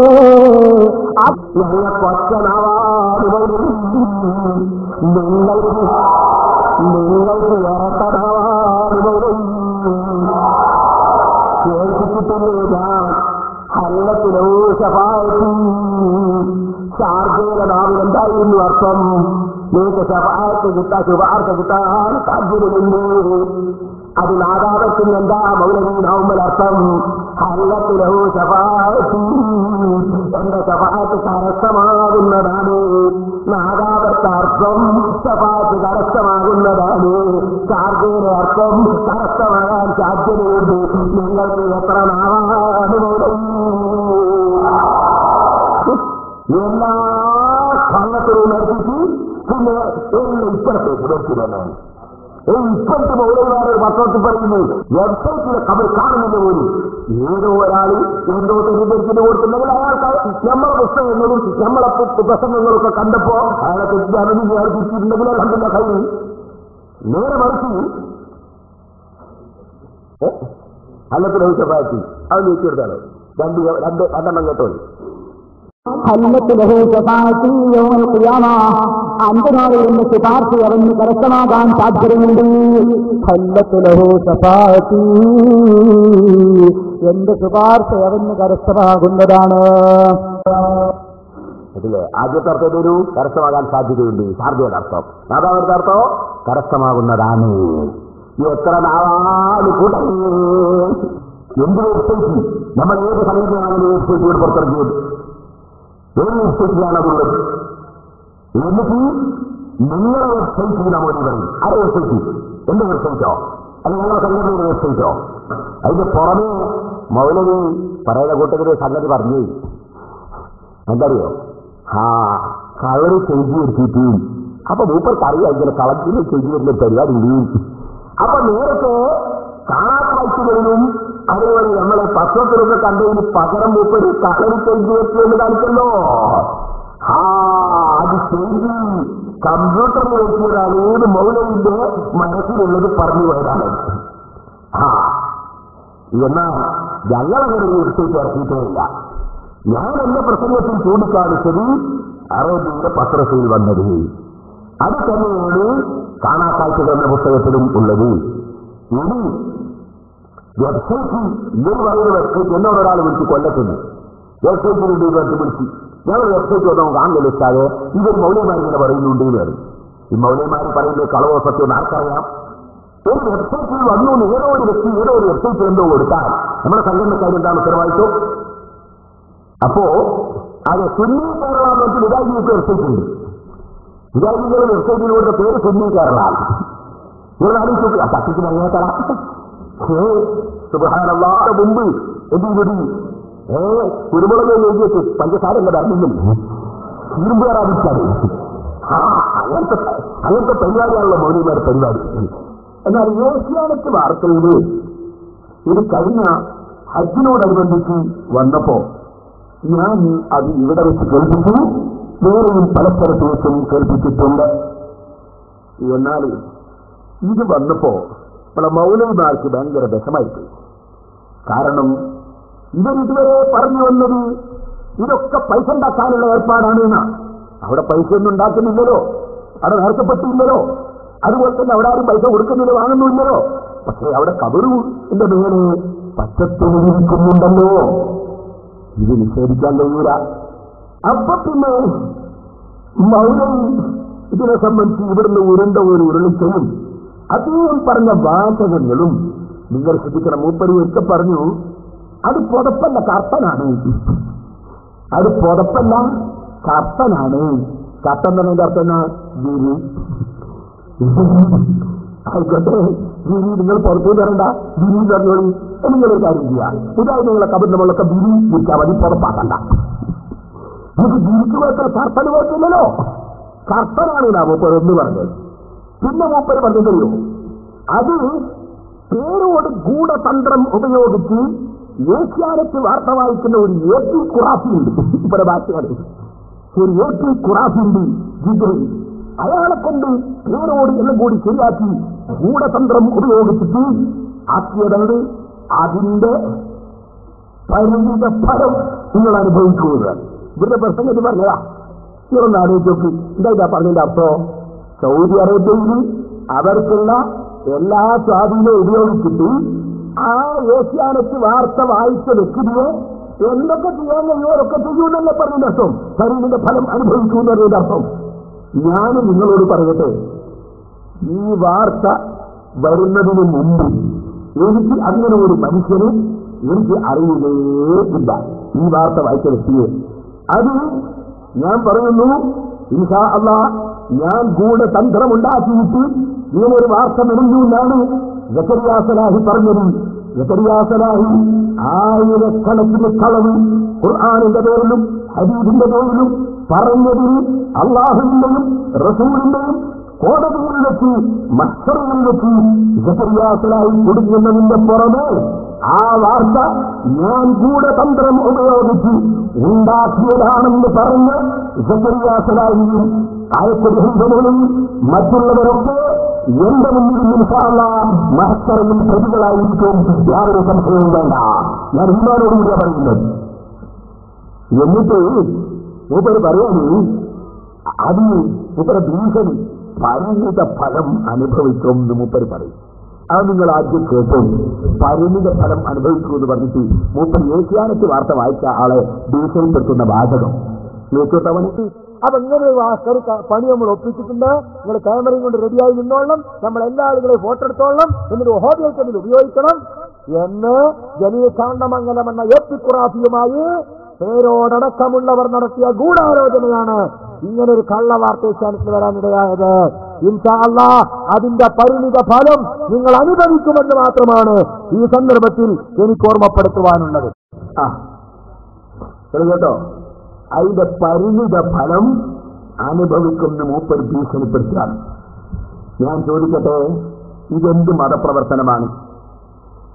ഷാർജയുടെ നാവിലെന്തായിരുന്നു അർത്ഥം? നിങ്ങൾക്ക് ശഫാഅത്ത് കിട്ടാൻ ശുപാർശ കിട്ടാൻ സാധ്യതയുണ്ട്. അത് നാദാപത്തിന് എന്താ മൗലവി നവമ്പൽ അർത്ഥം? ഹല്ലത്തിലഹു ശഫാഅത്ത്, എന്റെ ശഫാഅത്ത് കരസ്ഥമാകുന്നതാണ്. നാദാപത്തെ അർത്ഥം ശഫാഅത്ത് കരസ്ഥമാകുന്നതാണ്. ഷാർജയുടെ അർത്ഥം കരസ്ഥമാകാൻ സാധ്യതയുണ്ട്. നിങ്ങൾക്ക് എത്ര നാവാണ് മൗലവി? എല്ലാ കള്ളത്തിലും നടത്തിയിട്ട് പിന്നെ ഇപ്പോഴത്തെ പുലർത്തിലാണ് ഇപ്പോഴത്തെ മൗലവിമാരെ പത്രത്തിൽ പറയുന്നു വെബ്സൈറ്റിലെ കബർ കാണുന്നില്ല പോലും. ഏതോ ഒരാൾ എന്തോ തെറ്റിദ്ധരിച്ചിട്ട് കൊടുക്കുന്നെങ്കിൽ അയാൾക്ക് നമ്മളെ പുസ്തകങ്ങളും നമ്മളെ പ്രസംഗങ്ങളൊക്കെ കണ്ടപ്പോ അയാളെ തെറ്റിദ്ധാരണ തിരിച്ചിട്ടുണ്ടെങ്കിൽ കണ്ടില്ല കഴിഞ്ഞു. നേരെ മറിച്ച് അല്ലത്തിന് ശപാറ്റി അത് നീക്കിയെടുത്താണ് രണ്ടെണ്ണം കേട്ടോ. അന്തനാളിൽ നിന്ന് ശുപാർശ അവന് കരസ്ഥമാകാൻ സാധ്യതയുണ്ട്. എന്റെ ശുപാർശ അവന് കരസ്ഥമാകുന്നതാണ്. അതിലെ ആദ്യത്തെ അർത്ഥത്തിനൊരു കരസ്ഥമാകാൻ സാധ്യതയുണ്ട്. സാധ്യതയുടെ അർത്ഥം രണ്ടാമത്തെ അർത്ഥം കരസ്ഥമാകുന്നതാണ്. എത്ര നാളാണ് കൂട്ടം എന്ത് വെബ്സൈറ്റ് നമ്മൾ ഏത് സമയത്താണ് വെബ്സൈറ്റുകൾ പുറത്തിറക്കിയത്? ഏത് വെബ്സൈറ്റിലാണ് അതുള്ളത്? എന്നിട്ട് നിങ്ങളുടെ വെബ്സൈറ്റ് നമ്മൾ പറയും ആരുടെ വെബ്സൈറ്റ്? എന്റെ വെബ്സൈറ്റോ അത് ഞങ്ങളുടെ സംഘടനയുടെ വെബ്സൈറ്റോ? അതിന്റെ പുറമെ മൗലവി പറയുന്ന കൂട്ടത്തിൽ സംഗതി പറഞ്ഞു എന്തറിയോ? കളറ് ചെയ്തു വരുത്തിയിട്ട് അപ്പൊ മൂപ്പർക്കറിയാം ഇങ്ങനെ കളത്തിന് ചെയ്തു വരുന്ന പരിപാടി ഉണ്ട്. അപ്പൊ നേരത്തെ കാണാപ്പാഴ്ചകളിലും അതുപോലെ നമ്മളെ പത്രത്തിലൊക്കെ കണ്ടതിന് പകരം മൂപ്പര് കളറ് ചെയ്തു വരുത്തി എന്ന് കാണിച്ചല്ലോ. അത് ചെയ്ത് കമ്പ്യൂട്ടറിൽ വെച്ചതാണ്. ഏത് മൗലവിന്റെ മനസ്സിലുള്ളത് പറഞ്ഞു പോയതാണ്. എന്നാൽ ഞങ്ങളങ്ങനെ വെബ്സൈറ്റ് ഇറക്കിയിട്ടേയില്ല. ഞാൻ എന്റെ പ്രസംഗത്തിൽ ചൂണ്ടിക്കാണിച്ചത് അറേബ്യയുടെ പത്രത്തിൽ വന്നത് അത് തന്നെയാണ് കാണാക്കാഴ്ചകൾ എന്ന പുസ്തകത്തിലും ഉള്ളത്. ഇനി വെബ്സൈറ്റ് ഇവർ പറയുന്ന വെബ്സൈറ്റ് എന്നോട് ഒരാൾ വിളിച്ച് കൊല്ലത്തിന് വെബ്സൈറ്റിനുണ്ട് വിളിച്ച് ഞങ്ങൾ വെബ്സൈറ്റ് വന്നോ കാണുന്നില്ല ഇഷ്ടാതെ ഇവർ മൗലവിമാരിങ്ങനെ പറയുന്നുണ്ട് എന്ന് പറയും. ഈ മൗലവിമാർ പറയുന്നത് കളവോ സത്യം ആർക്കറിയാം? ഒരു വെബ്സൈറ്റിൽ വന്നു ഏതോ ഒരു വ്യക്തി ഏതോ ഒരു വെബ്സൈറ്റ് എന്തോ കൊടുത്താൽ നമ്മുടെ സംഘടനക്കാർ എന്താണ് ഉത്തരവാദിത്വം? അപ്പോ അത് സുന്നി കേരള എന്നൊക്കെ വിദായികൾക്ക് വെബ്സൈറ്റ് ഉണ്ട്. വിദായികളുടെ വെബ്സൈറ്റിലൂടെ പേര് സുന്നി കേരള. ഇവരുടെ ആലോചിച്ചു ആ സത്യത്തിന് അങ്ങേത്തറ സുബ്ഹാനല്ലാഹ് മുമ്പ് എന്തുകൂടി കുരുമുളക് എഴുതിയിട്ട് പഞ്ചസാര എന്റെ പറഞ്ഞില്ല ഇരുമ്പ് കയറാതിരിക്കാറ്. അങ്ങനത്തെ പരിപാടിയാണല്ലോ മൗലിമാരുടെ പരിപാടി. എന്നാൽ ഏഷ്യാനെറ്റ് വാർത്തയിൽ ഇത് കഴിഞ്ഞ ഹജ്ജിനോടനുബന്ധിച്ച് വന്നപ്പോ ഞാൻ അത് ഇവിടെ വെച്ച് കേൾപ്പിച്ചു. വേറെയും പല സ്ഥലത്ത് വെച്ചും കേൾപ്പിച്ചിട്ടുണ്ട്. എന്നാൽ ഇത് വന്നപ്പോ നമ്മളെ മൗലവിമാർക്ക് ഭയങ്കര വിഷമായിപ്പോയി. കാരണം ഇവരിതുവരെ പറഞ്ഞു വന്നത് ഇതൊക്കെ പൈസ ഉണ്ടാക്കാനുള്ള ഏർപ്പാടാണ് എന്നാണ്. അവിടെ പൈസ ഒന്നും ഉണ്ടാക്കുന്നില്ലല്ലോ, അവിടെ നേർക്കപ്പെട്ടില്ലല്ലോ, അതുപോലെ തന്നെ അവിടെ ആരും പൈസ കൊടുക്കുന്നില്ല വാങ്ങുന്നില്ലല്ലോ. പക്ഷെ അവിടെ കബറിന്റെ മേലെ പച്ചത്തുണിയിരിക്കുന്നുണ്ടല്ലോ. ഇത് നിഷേധിക്കാൻ കഴിയൂല. അപ്പൊ പിന്നെ മൗലവി ഇതിനെ സംബന്ധിച്ച് ഇവിടുന്ന് ഉരുണ്ട ഒരു ഉരുളിച്ചയും അദ്ദേഹം പറഞ്ഞ വാചകങ്ങളും നിങ്ങൾ ശ്രദ്ധിക്കണം. മൂപ്പര് ഒക്കെ പറഞ്ഞു അത് പുതപ്പല്ല കർത്തനാണ്, അത് പുതപ്പല്ല കർത്തനാണ്. കർത്തൻ തന്നെ കർത്തന ഗിരി ആയിക്കോട്ടെ, ഗിരി നിങ്ങൾ പുറത്തു തരണ്ട, ഗിരി തന്നോളി. നിങ്ങളൊരു കാര്യം ചെയ്യാം, ഇതായത് നിങ്ങളെ കബറിന്റെ മുകളിലൊക്കെ ഗിരി വിൽക്കാൻ മതി, പുറപ്പാക്കണ്ട. നമുക്ക് ഗിരിക്ക് പോയത്ര കർത്തന് പോയിട്ടില്ലല്ലോ, കർത്തനാണ് നാ മൂപ്പർ എന്ന് പറഞ്ഞത്. പിന്നെ മൂപ്പര് പറഞ്ഞതല്ലോ അത് പേരോട് ഗൂഢതന്ത്രം ഉപയോഗിച്ച് ഏഷ്യാനെറ്റ് വാർത്ത വായിക്കുന്ന ഒരു ഏറ്റി ഖുറാഫിയുണ്ട്. ഇവരുടെ ഭാഷയാണ് ഒരു ഏറ്റി ഖുറാഫിയുണ്ട് ജിദ്ദയിൽ. അയാളെ കൊണ്ട് പേരോട് എല്ലാം കൂടി ശരിയാക്കി ഗൂഢതന്ത്രം ഉപയോഗിച്ചിട്ട് ആക്കിയതുണ്ട്. അതിന്റെ പരിമിത ഫലം നിങ്ങൾ അനുഭവിക്കുന്നത്. ഇവരുടെ പ്രസംഗത്തിൽ പറഞ്ഞതാ. ഇവരൊന്ന് ആലോചിച്ച് നോക്കി, എന്താ പറഞ്ഞതിന്റെ അർത്ഥം? സൗദി അറേബ്യയിൽ അവർക്കുള്ള എല്ലാ സ്വാധീനവും ഉപയോഗിച്ചിട്ട് ആ ഏഷ്യാനെറ്റ് വാർത്ത വായിച്ച വ്യക്തിയെ എന്തൊക്കെ ചെയ്യാൻ കഴിയുമൊക്കെ ചെയ്യുമെന്നല്ല പറഞ്ഞതിന്റെ അർത്ഥം. പരിമിത ഫലം അനുഭവിച്ചു എന്നതിന്റെ അർത്ഥം. ഞാൻ നിങ്ങളോട് പറയട്ടെ, ഈ വാർത്ത വരുന്നതിന് മുമ്പ് എനിക്ക് അങ്ങനെ ഒരു മനുഷ്യന് എനിക്ക് അറിയുകയേ ഇല്ല. ഈ വാർത്ത വായിച്ച വ്യക്തിയെ അത് ഞാൻ പറയുന്നു, ഇൻഷാ അല്ലാഹ് ഞാൻ ഗൂഢതന്ത്രമുണ്ടാക്കിയിട്ട് ഇങ്ങനൊരു വാർത്ത മെനഞ്ഞു എന്നാണ് സക്കറിയാ സലാഹി പറഞ്ഞത്. സക്കറിയാ സലാഹി ആയിരക്കണക്കിന് കളവ് ഖുർആനിന്റെ പേരിലും ഹദീസിന്റെ പേരിലും പറഞ്ഞതിന് അള്ളാഹുവിന്റെയും റസൂലിന്റെയും കോടതിയിൽ വെച്ച് മസ്തറിയിൽ വെച്ച് സക്കരിയാസലായി കുടുങ്ങുന്നതിന്റെ പുറമെ ആ വാർത്ത ഞാൻ ഗൂഢതന്ത്രം ഉപയോഗിച്ച് ഉണ്ടാക്കിയതാണെന്ന് പറഞ്ഞ് സക്കരിയാസലായും ആയത്തുകളും മറ്റുള്ളവരൊക്കെ എന്റെ മുന്നിൽ മഹത്തറയിൽ പ്രതികളായിരിക്കും. യാതൊരു സംശയവും വേണ്ട. ഞാൻ ഇമാനോടുകൂടിയ പറയുന്നത്. എന്നിട്ട് മൂപ്പര് പറയാന് അത് മൂപ്പര ഭീഷണി പരിണിത ഫലം അനുഭവിക്കുമെന്ന് മൂപ്പര് പറയും. അത് നിങ്ങൾ ആദ്യം കേട്ടു. പരിണിത ഫലം അനുഭവിക്കുമെന്ന് പറഞ്ഞിട്ട് മൂപ്പർ ഏഷ്യാനെറ്റ് വാർത്ത വായിച്ച ആളെ ഭീഷണിപ്പെടുത്തുന്ന വാചകം കേട്ടവനിട്ട്. അപ്പൊ ഇങ്ങനെ പണി നമ്മൾ ഒപ്പിച്ചിട്ടുണ്ട്. നിങ്ങൾ ക്യാമറയും കൊണ്ട് റെഡിയായി നിന്നോളണം, നമ്മൾ എല്ലാ ആളുകളെയും ഫോട്ടോ എടുത്തോളണം, എന്നിട്ട് ഹോബിയായിട്ട് ഉപയോഗിക്കണം എന്ന് ജനീയ ചാണ്ടമംഗലം എന്ന എപ്പിക്കുറാഫിയുമായി പേരോടക്കമുള്ളവർ നടത്തിയ ഗൂഢാലോചനയാണ് ഇങ്ങനൊരു കള്ളവാർത്ത ഏഷ്യാനെറ്റിൽ വരാനിടയായത്. ഇൻഷാ അല്ലാഹ് അതിന്റെ പരിണിത ഫലം നിങ്ങൾ അനുഭവിക്കുമെന്ന് മാത്രമാണ് ഈ സന്ദർഭത്തിൽ എനിക്ക് ഓർമ്മപ്പെടുത്തുവാനുള്ളത്. കേട്ടോ, അതിന്റെ പരിണിത ഫലം അനുഭവിക്കുന്ന മൂപ്പർ ഭീഷണിപ്പെടുത്തിയാണ്. ഞാൻ ചോദിക്കട്ടെ, ഇതെന്ത് മതപ്രവർത്തനമാണ്?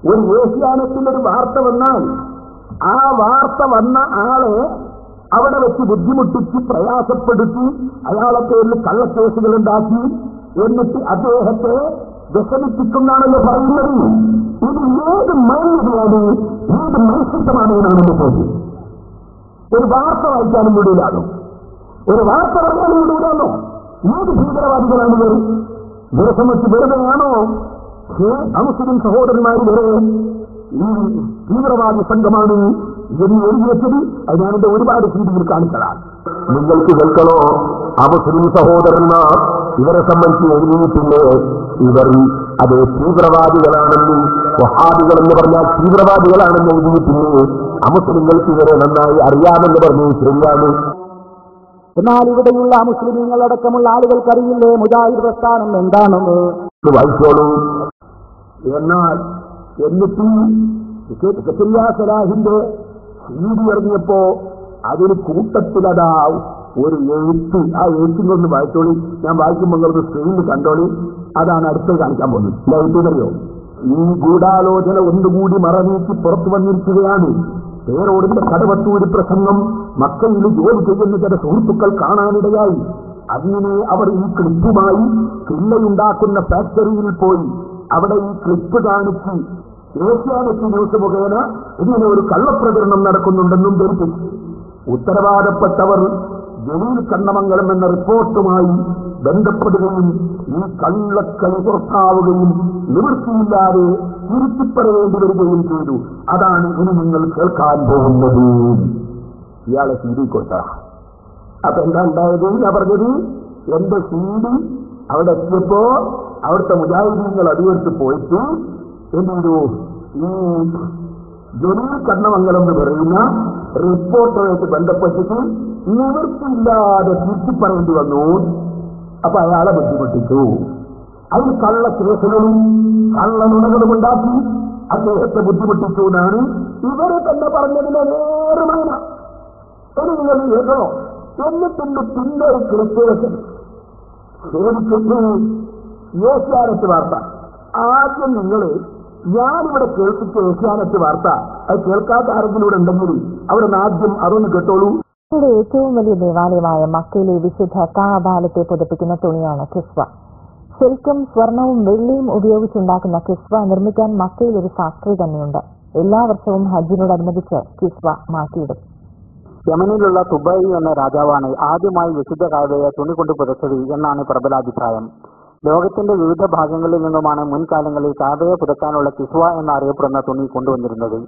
ഒരു ഏഷ്യാനെറ്റിലൊരു വാർത്ത വന്നാൽ ആ വാർത്ത വന്ന ആളെ അവിടെ വെച്ച് ബുദ്ധിമുട്ടിച്ച് പ്രയാസപ്പെടുത്തി അയാളെ പേരിൽ കള്ളക്കേസുകൾ ഉണ്ടാക്കി എന്നിട്ട് അദ്ദേഹത്തെ വിഷമിപ്പിക്കുന്നാണല്ലോ പറയുന്നത്. ഇത് ഏത് മാന്യതയാണ്, ഏത് മനുഷ്യത്വമാണ് എന്നാണെന്ന് ചോദിച്ചു. ഒരു വാർത്ത വായിക്കാനും വിടൂലാണോ? ഒരു വാർത്ത പറയാനും വിടൂലാണോ? ഏത് ഭീകരവാദികളാണ് ഇവർ? ദിവസം വെച്ച് വെറുതെയാണോ അമുസ്ലിം സഹോദരന്മാർ വരെ ഈ തീവ്രവാദി സംഘമാണ് എന്ന് എഴുതിവെച്ചത്? അത് ഞാനെന്റെ ഒരുപാട് സീറ്റുകൾ കാണിച്ചതാണ്. നിങ്ങൾക്ക് കേൾക്കണോ? അമുസ്ലിം സഹോദരന്മാർ ഇവരെ സംബന്ധിച്ച് എഴുതിയിട്ടില്ലേ? ഇവർ അത് തീവ്രവാദികളാണെന്ന്, വഹാബികളെന്ന് പറഞ്ഞാൽ തീവ്രവാദികളാണെന്ന് എഴുതിയിട്ടില്ലേ? അമുസ്ലിങ്ങൾക്ക് ഇവരെ നന്നായി അറിയാമെന്ന് പറഞ്ഞു. ശരിയാണ്. എന്നാൽ ഇവിടെയുള്ള മുസ്ലിമീങ്ങളടക്കമുള്ള ആളുകൾക്കറിയില്ലേ മുജാഹിദ് പ്രസ്ഥാനം എന്താണെന്ന്? വായിച്ചോളൂ. എന്നാൽ എന്നിട്ട് സലാഹിന്റെ സീഡി ഇറങ്ങിയപ്പോ അതിന് കൂട്ടത്തിലതാ ഒരു എഴുത്ത്. ആ എഴുത്തിനൊന്ന് വായിച്ചോളി. ഞാൻ വായിക്കുമ്പോൾ നിങ്ങളൊന്ന് സ്ക്രീനിൽ കണ്ടോളി. അതാണ് അടുത്ത് കാണിക്കാൻ പോകുന്നത്. എഴുത്തുന്നറിയോ? ഈ ഗൂഢാലോചന ഒന്നുകൂടി മറനീക്കി പുറത്തു വന്നിരിക്കുകയാണ്. പേരോടിന്റെ കടവത്തൂരി പ്രസംഗം മക്കയിൽ ജോലി ചെയ്യുന്ന ചില സുഹൃത്തുക്കൾ കാണാനിടയായി. അങ്ങനെ അവർ ഈ ക്ലിപ്പുമായി കില്ലയുണ്ടാക്കുന്ന ഫാക്ടറിയിൽ പോയി അവിടെ ഈ ക്ലിപ്പ് കാണിച്ച് ഏഷ്യാനെറ്റ് ന്യൂസ് മുഖേന ഇതിനെ ഒരു കള്ളപ്രചരണം നടക്കുന്നുണ്ടെന്നും ധരിപ്പിച്ചു. ഉത്തരവാദപ്പെട്ടവർ ജലീൽ കണ്ണമംഗലം എന്ന റിപ്പോർട്ടുമായി ബന്ധപ്പെടുകയും ഈ കള്ളക്കളി പുറത്താവുകയും നിവൃത്തിയില്ലാതെ തിരുത്തിപ്പറയേണ്ടി വരികയും ചെയ്തു. അതാണ് ഇനി നിങ്ങൾ കേൾക്കാൻ പോകുന്നത്. ഇയാളെ സീഡി കൊടുത്ത അപ്പൊ എന്താ ഉണ്ടായത്? ഞാൻ പറഞ്ഞത്, എന്റെ സീഡി അവിടെ എത്തിയപ്പോ അവിടുത്തെ മുജാഹിദീങ്ങൾ അടിയെടുത്ത് പോയിട്ട് എന്ത് ചെയ്തു? ഈ ജലീൽ കണ്ണമംഗലം എന്ന് പറയുന്ന റിപ്പോർട്ടറുമായിട്ട് ബന്ധപ്പെട്ടിട്ട് നിവൃത്തിയില്ലാതെ തിരുത്തിപ്പറയേണ്ടി വന്നു. അപ്പൊ അയാളെ ബുദ്ധിമുട്ടിച്ചു. അതിൽ കള്ള കേസുകളും കള്ളനുണകളും ഉണ്ടാക്കി അദ്ദേഹത്തെ ബുദ്ധിമുട്ടിച്ചു എന്നാണ് ഇവരെ തന്നെ പറഞ്ഞതിന്റെ നേരമാണ്. ഒരു നിങ്ങൾ കേൾക്കണോ? എന്നിട്ടുണ്ട് പിന്നെ ഒരു ക്രിസ്തുവശം ചോദിച്ചിട്ട് ഏഷ്യാനെറ്റ് വാർത്ത. ആദ്യം നിങ്ങൾ ഞാനിവിടെ കേൾപ്പിച്ച ഏഷ്യാനെറ്റ് വാർത്ത അത് കേൾക്കാത്ത ആരെങ്കിലും ഇവിടെ ഉണ്ടെങ്കിൽ അവിടെ ആദ്യം അതൊന്ന് കേട്ടോളൂ. ഇവിടെ ഏറ്റവും വലിയ ദേവാലയമായ മക്കയിലെ വിശുദ്ധ കാബാലത്തെ പുതപ്പിക്കുന്ന തുണിയാണ് കിസ്വ. ശരിക്കും സ്വർണവും വെള്ളിയും ഉപയോഗിച്ചുണ്ടാക്കുന്ന കിസ്വ നിർമ്മിക്കാൻ മക്കയിൽ ഒരു ഫാക്ടറി തന്നെയുണ്ട്. എല്ലാ വർഷവും ഹജ്ജിനോടനുബന്ധിച്ച് കിസ്വ മാറ്റിയിടും. യമനിലുള്ള തുബൈ എന്ന രാജാവാണ് ആദ്യമായി വിശുദ്ധ കാബയെ തുണി കൊണ്ട് പുതച്ചത് എന്നാണ് പ്രബലാഭിപ്രായം. ലോകത്തിന്റെ വിവിധ ഭാഗങ്ങളിൽ നിന്നുമാണ് മുൻകാലങ്ങളിൽ കാബയെ പുതക്കാനുള്ള കിസ്വ എന്നറിയപ്പെടുന്ന തുണി കൊണ്ടുവന്നിരുന്നത്.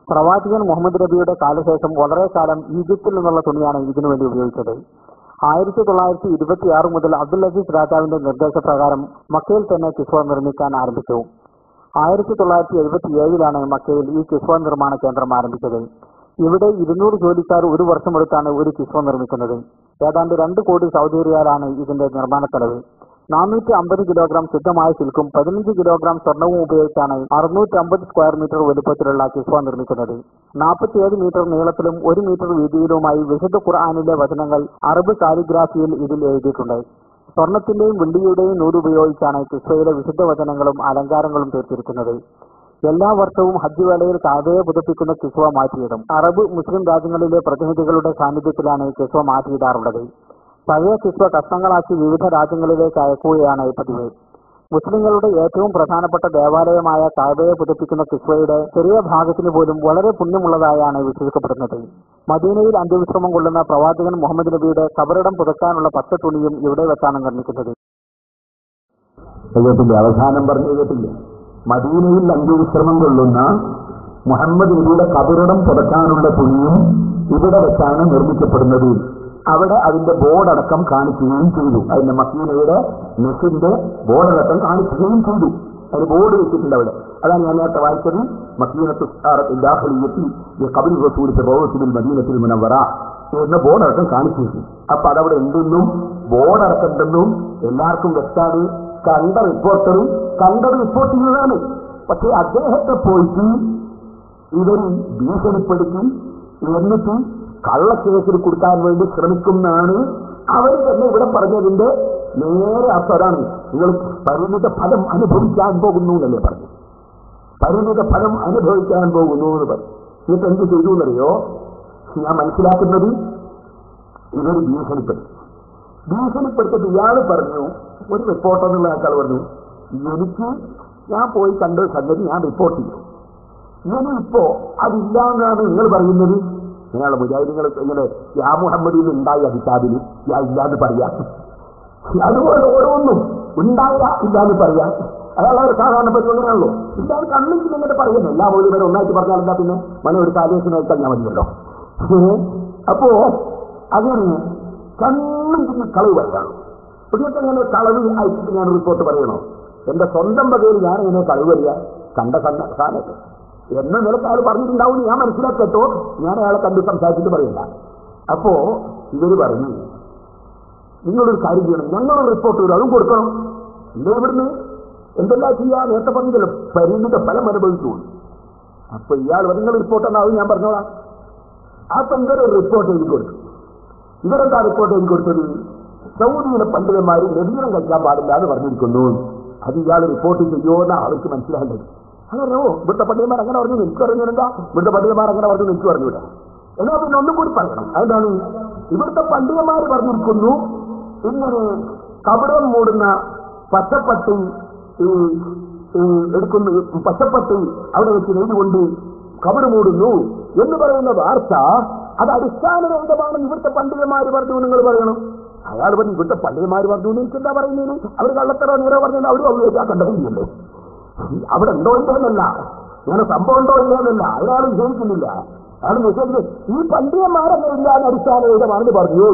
പ്രവാചകൻ മുഹമ്മദ് നബിയുടെ കാലശേഷം വളരെ കാലം ഈജിപ്തിൽ നിന്നുള്ള തുണിയാണ് ഇതിനുവേണ്ടി ഉപയോഗിച്ചത്. 1926 മുതൽ അബ്ദുൽ അസീസ് രാജാവിന്റെ നിർദ്ദേശപ്രകാരം മക്കയിൽ തന്നെ കിസ്വ നിർമ്മിക്കാൻ ആരംഭിച്ചു. 1977 മക്കയിൽ ഈ കിസ്വ നിർമ്മാണ കേന്ദ്രം ആരംഭിച്ചത്. ഇവിടെ 200 ജോലിക്കാർ ഒരു വർഷമെടുത്താണ് ഒരു കിസ്വ നിർമ്മിക്കുന്നത്. ഏതാണ്ട് 2 കോടി സൗദി റിയാലാണ് ഇതിന്റെ നിർമ്മാണ ചെലവ്. 450 കിലോഗ്രാം ശുദ്ധമായ സിൽക്കും 15 കിലോഗ്രാം സ്വർണവും ഉപയോഗിച്ചാണ് 650 സ്ക്വയർ മീറ്റർ വലുപ്പത്തിലുള്ള കിസ്വ നിർമ്മിക്കുന്നത്. 47 മീറ്റർ നീളത്തിലും 1 മീറ്റർ വീതിയിലുമായി വിശുദ്ധ ഖുർആനിലെ വചനങ്ങൾ അറബ് കാലിഗ്രാഫിയിൽ ഇതിൽ എഴുതിയിട്ടുണ്ട്. സ്വർണത്തിന്റെയും വെള്ളിയുടെയും നൂലുപയോഗിച്ചാണ് കിസ്വയിലെ വിശുദ്ധ വചനങ്ങളും അലങ്കാരങ്ങളും തീർത്തിരിക്കുന്നത്. എല്ലാ വർഷവും ഹജ്ജ് വേളയിൽ കാബയെ പുതുപ്പിക്കുന്ന കിസ്വ മാറ്റിയിടും. അറബ് മുസ്ലിം രാജ്യങ്ങളിലെ പ്രതിനിധികളുടെ സാന്നിധ്യത്തിലാണ് കിസ്വ മാറ്റിയിടാറുള്ളത്. പഴയ കിസ്വ കഷ്ണങ്ങളാക്കി വിവിധ രാജ്യങ്ങളിലേക്ക് അയക്കുകയാണ് പതിവ്. മുസ്ലിങ്ങളുടെ ഏറ്റവും പ്രധാനപ്പെട്ട ദേവാലയമായ കാബയെ പുതുപ്പിക്കുന്ന കിസ്വയുടെ ചെറിയ ഭാഗത്തിന് പോലും വളരെ പുണ്യമുള്ളതായാണ് വിശ്വസിക്കപ്പെടുന്നത്. മദീനയിൽ അന്ത്യവിശ്രമം കൊള്ളുന്ന പ്രവാചകൻ മുഹമ്മദ് നബിയുടെ കബറിടം പുതുക്കാനുള്ള പച്ച തുണിയും ഇവിടെ വെച്ചാണ് നിർമ്മിക്കുന്നത്. അവസാനം പറഞ്ഞിട്ടില്ല, മദീനയിൽ അന്ത്യവിശ്രമം കൊള്ളുന്ന മുഹമ്മദ് നബിയുടെ കബറിടം പുതുക്കാനുള്ള തുണിയും ഇവിടെ വെച്ചാണ് നിർമ്മിക്കപ്പെടുന്നത്. അവിടെ അതിന്റെ ബോർഡടക്കം കാണിക്കുകയും ചെയ്തു. അതിന്റെ മദീനയുടെ മെസ്സിന്റെ ബോർഡടക്കം കാണിക്കുകയും ചെയ്തു. അതിന് ബോർഡ് വെച്ചിട്ടുണ്ട് അവിടെ. അതാണ് ഞാൻ നേരത്തെ വായിച്ചത്. മദീനത്തു ഖബറി റസൂലിന്റെ ബൗറത്തിൽ മദീനത്തിൽ മുനവ്വറ എന്ന ബോർഡടക്കം കാണിച്ചു. അപ്പൊ അതവിടെ എന്തെന്നും ബോർഡടക്കം ഉണ്ടെന്നും എല്ലാവർക്കും വ്യക്തമാണ്. കണ്ടത് റിപ്പോർട്ട് ചെയ്യുന്നതാണ്. പക്ഷെ അദ്ദേഹത്തെ പോയിട്ട് ഇവർ ഭീഷണിപ്പെടുത്തി എന്നിട്ട് കള്ളക്കേസിൽ കൊടുക്കാൻ വേണ്ടി ശ്രമിക്കുന്നതാണ് അവർ തന്നെ ഇവിടെ പറഞ്ഞതിന്റെ നേരെ അർത്ഥമാണ്. നിങ്ങൾ പരിണിത ഫലം അനുഭവിക്കാൻ പോകുന്നു എന്നല്ലേ പറഞ്ഞു. പരിണിത ഫലം അനുഭവിക്കാൻ പോകുന്നു എന്ന് പറഞ്ഞു. എന്നിട്ട് എന്ത് ചെയ്തു എന്നറിയോ? ഞാൻ മനസ്സിലാക്കുന്നത് ഇവർ ഭീഷണിപ്പെടുത്തിട്ട് ഇയാൾ പറഞ്ഞു, ഒരു റിപ്പോർട്ടർ എന്നുള്ള ആൾക്കാൾ പറഞ്ഞു, എനിക്ക് ഞാൻ പോയി കണ്ട സംഗതി ഞാൻ റിപ്പോർട്ട് ചെയ്യും. ഇനിയിപ്പോ അതില്ലാന്നാണ് നിങ്ങൾ പറയുന്നത്. നിങ്ങളുടെ മുജാഹിദീങ്ങൾ ഇങ്ങനെ യാ മുഹമ്മദിൽ ഉണ്ടായ കിതാബിൽ യാ ഇല്ലാന്ന് പറയാം. അതുപോലെ ഓരോന്നും ഉണ്ടായ ഇല്ലാന്ന് പറയാം. അയാൾ ഒരു സാധാരണ പരിപാടിയാണല്ലോ. ഇല്ലാതെ കണ്ണിക്ക് നിങ്ങളുടെ പറയുന്നു. എല്ലാ പോലും വരെ ഒന്നായിട്ട് പറഞ്ഞാൽ പിന്നെ മന ഒരു സാധ്യതയായി കഴിഞ്ഞാൽ മതിയല്ലോ. അപ്പോ അതിന് കണ്ണിന് കളവ് വരാണ്. ഇതൊക്കെ ഇങ്ങനെ കളവ് അയച്ചിട്ട് ഞാൻ റിപ്പോർട്ട് പറയണോ? എന്റെ സ്വന്തം വകയിൽ ഞാൻ ഇങ്ങനെ കളവ് വരിക കണ്ട സാധനത്ത് എന്ന നിലക്ക് അയാൾ പറഞ്ഞിട്ടുണ്ടാവും. ഞാൻ മനസ്സിലാക്കട്ടോ, ഞാൻ അയാളെ കണ്ട് സംസാരിച്ചിട്ട് പറയില്ല. അപ്പോ ഇവര് പറഞ്ഞു, നിങ്ങളൊരു കാര്യം ചെയ്യണം, ഞങ്ങളൊരു റിപ്പോർട്ട് വരും, അതും കൊടുക്കണം. ഇല്ല ഇവിടുന്ന് എന്തെല്ലാം ചെയ്യാ? നേരത്തെ പറഞ്ഞല്ലോ, പരിണിത ഫലം അനുഭവിച്ചു. അപ്പൊ ഇയാൾ നിങ്ങൾ റിപ്പോർട്ട് എന്നാവും ഞാൻ പറഞ്ഞോളാം. അപ്പൊ ഇവരൊരു റിപ്പോർട്ട് എഴുതി കൊടുത്തു. ഇവരെന്താ റിപ്പോർട്ട് എഴുതി കൊടുത്തത്? സൗദിയിലെ പണ്ഡിതന്മാർ രവീണം കഴിക്കാൻ പാടില്ല എന്ന് പറഞ്ഞിരിക്കുന്നു. അത് ഇയാൾ റിപ്പോർട്ട് ചെയ്യുമോന്നാ അവർക്ക് മനസ്സിലാകേണ്ടത്. അങ്ങനെയോ ഇവിടുത്തെ പണ്ഡിതന്മാർ അങ്ങനെ പറഞ്ഞു എനിക്ക് പറഞ്ഞിരുന്നാ ഇവിടുത്തെ പണ്ഡിതന്മാർ അങ്ങനെ പറഞ്ഞു എനിക്ക് പറഞ്ഞില്ല. എന്നാൽ പിന്നെ ഒന്നും കൂടി പറയണം. അതെന്താണ്? ഇവിടുത്തെ പണ്ഡിതന്മാർ പറഞ്ഞിരിക്കുന്നു, ഇങ്ങനെ കബറം മൂടുന്ന പച്ചപ്പട്ടി എടുക്കുന്നു, പച്ചപ്പട്ടി അവിടെ വെച്ച് നെയ്തുകൊണ്ട് കബറ് മൂടുന്നു എന്ന് പറയുന്ന വാർത്ത അത് അടിസ്ഥാനരഹിതമാണെന്ന് ഇവിടുത്തെ പണ്ഡിതന്മാർ പറഞ്ഞു നിങ്ങൾ പറയണം. അയാൾ പറഞ്ഞു ഇവിടുത്തെ പണ്ഡിതന്മാർ പറഞ്ഞു എനിക്ക് എന്താ പറയുന്നതിന്? അവർ കള്ളത്തറ നേരെ പറഞ്ഞാൽ അവരും അവര് കണ്ടതില്ലല്ലോ. അവിടെ ഉണ്ടോ ഇല്ലെന്നല്ല, അങ്ങനെ സംഭവം ഉണ്ടോ ഇല്ലെന്നല്ല, അയാൾ വിശ്വസിക്കുന്നില്ല. അയാൾ വിശ്വസിക്കുന്നത് ഈ പണ്ഡിതന്മാരങ്ങനെ ഇല്ലാതെ അടിസ്ഥാനരഹിതമാണെന്ന് പറഞ്ഞു.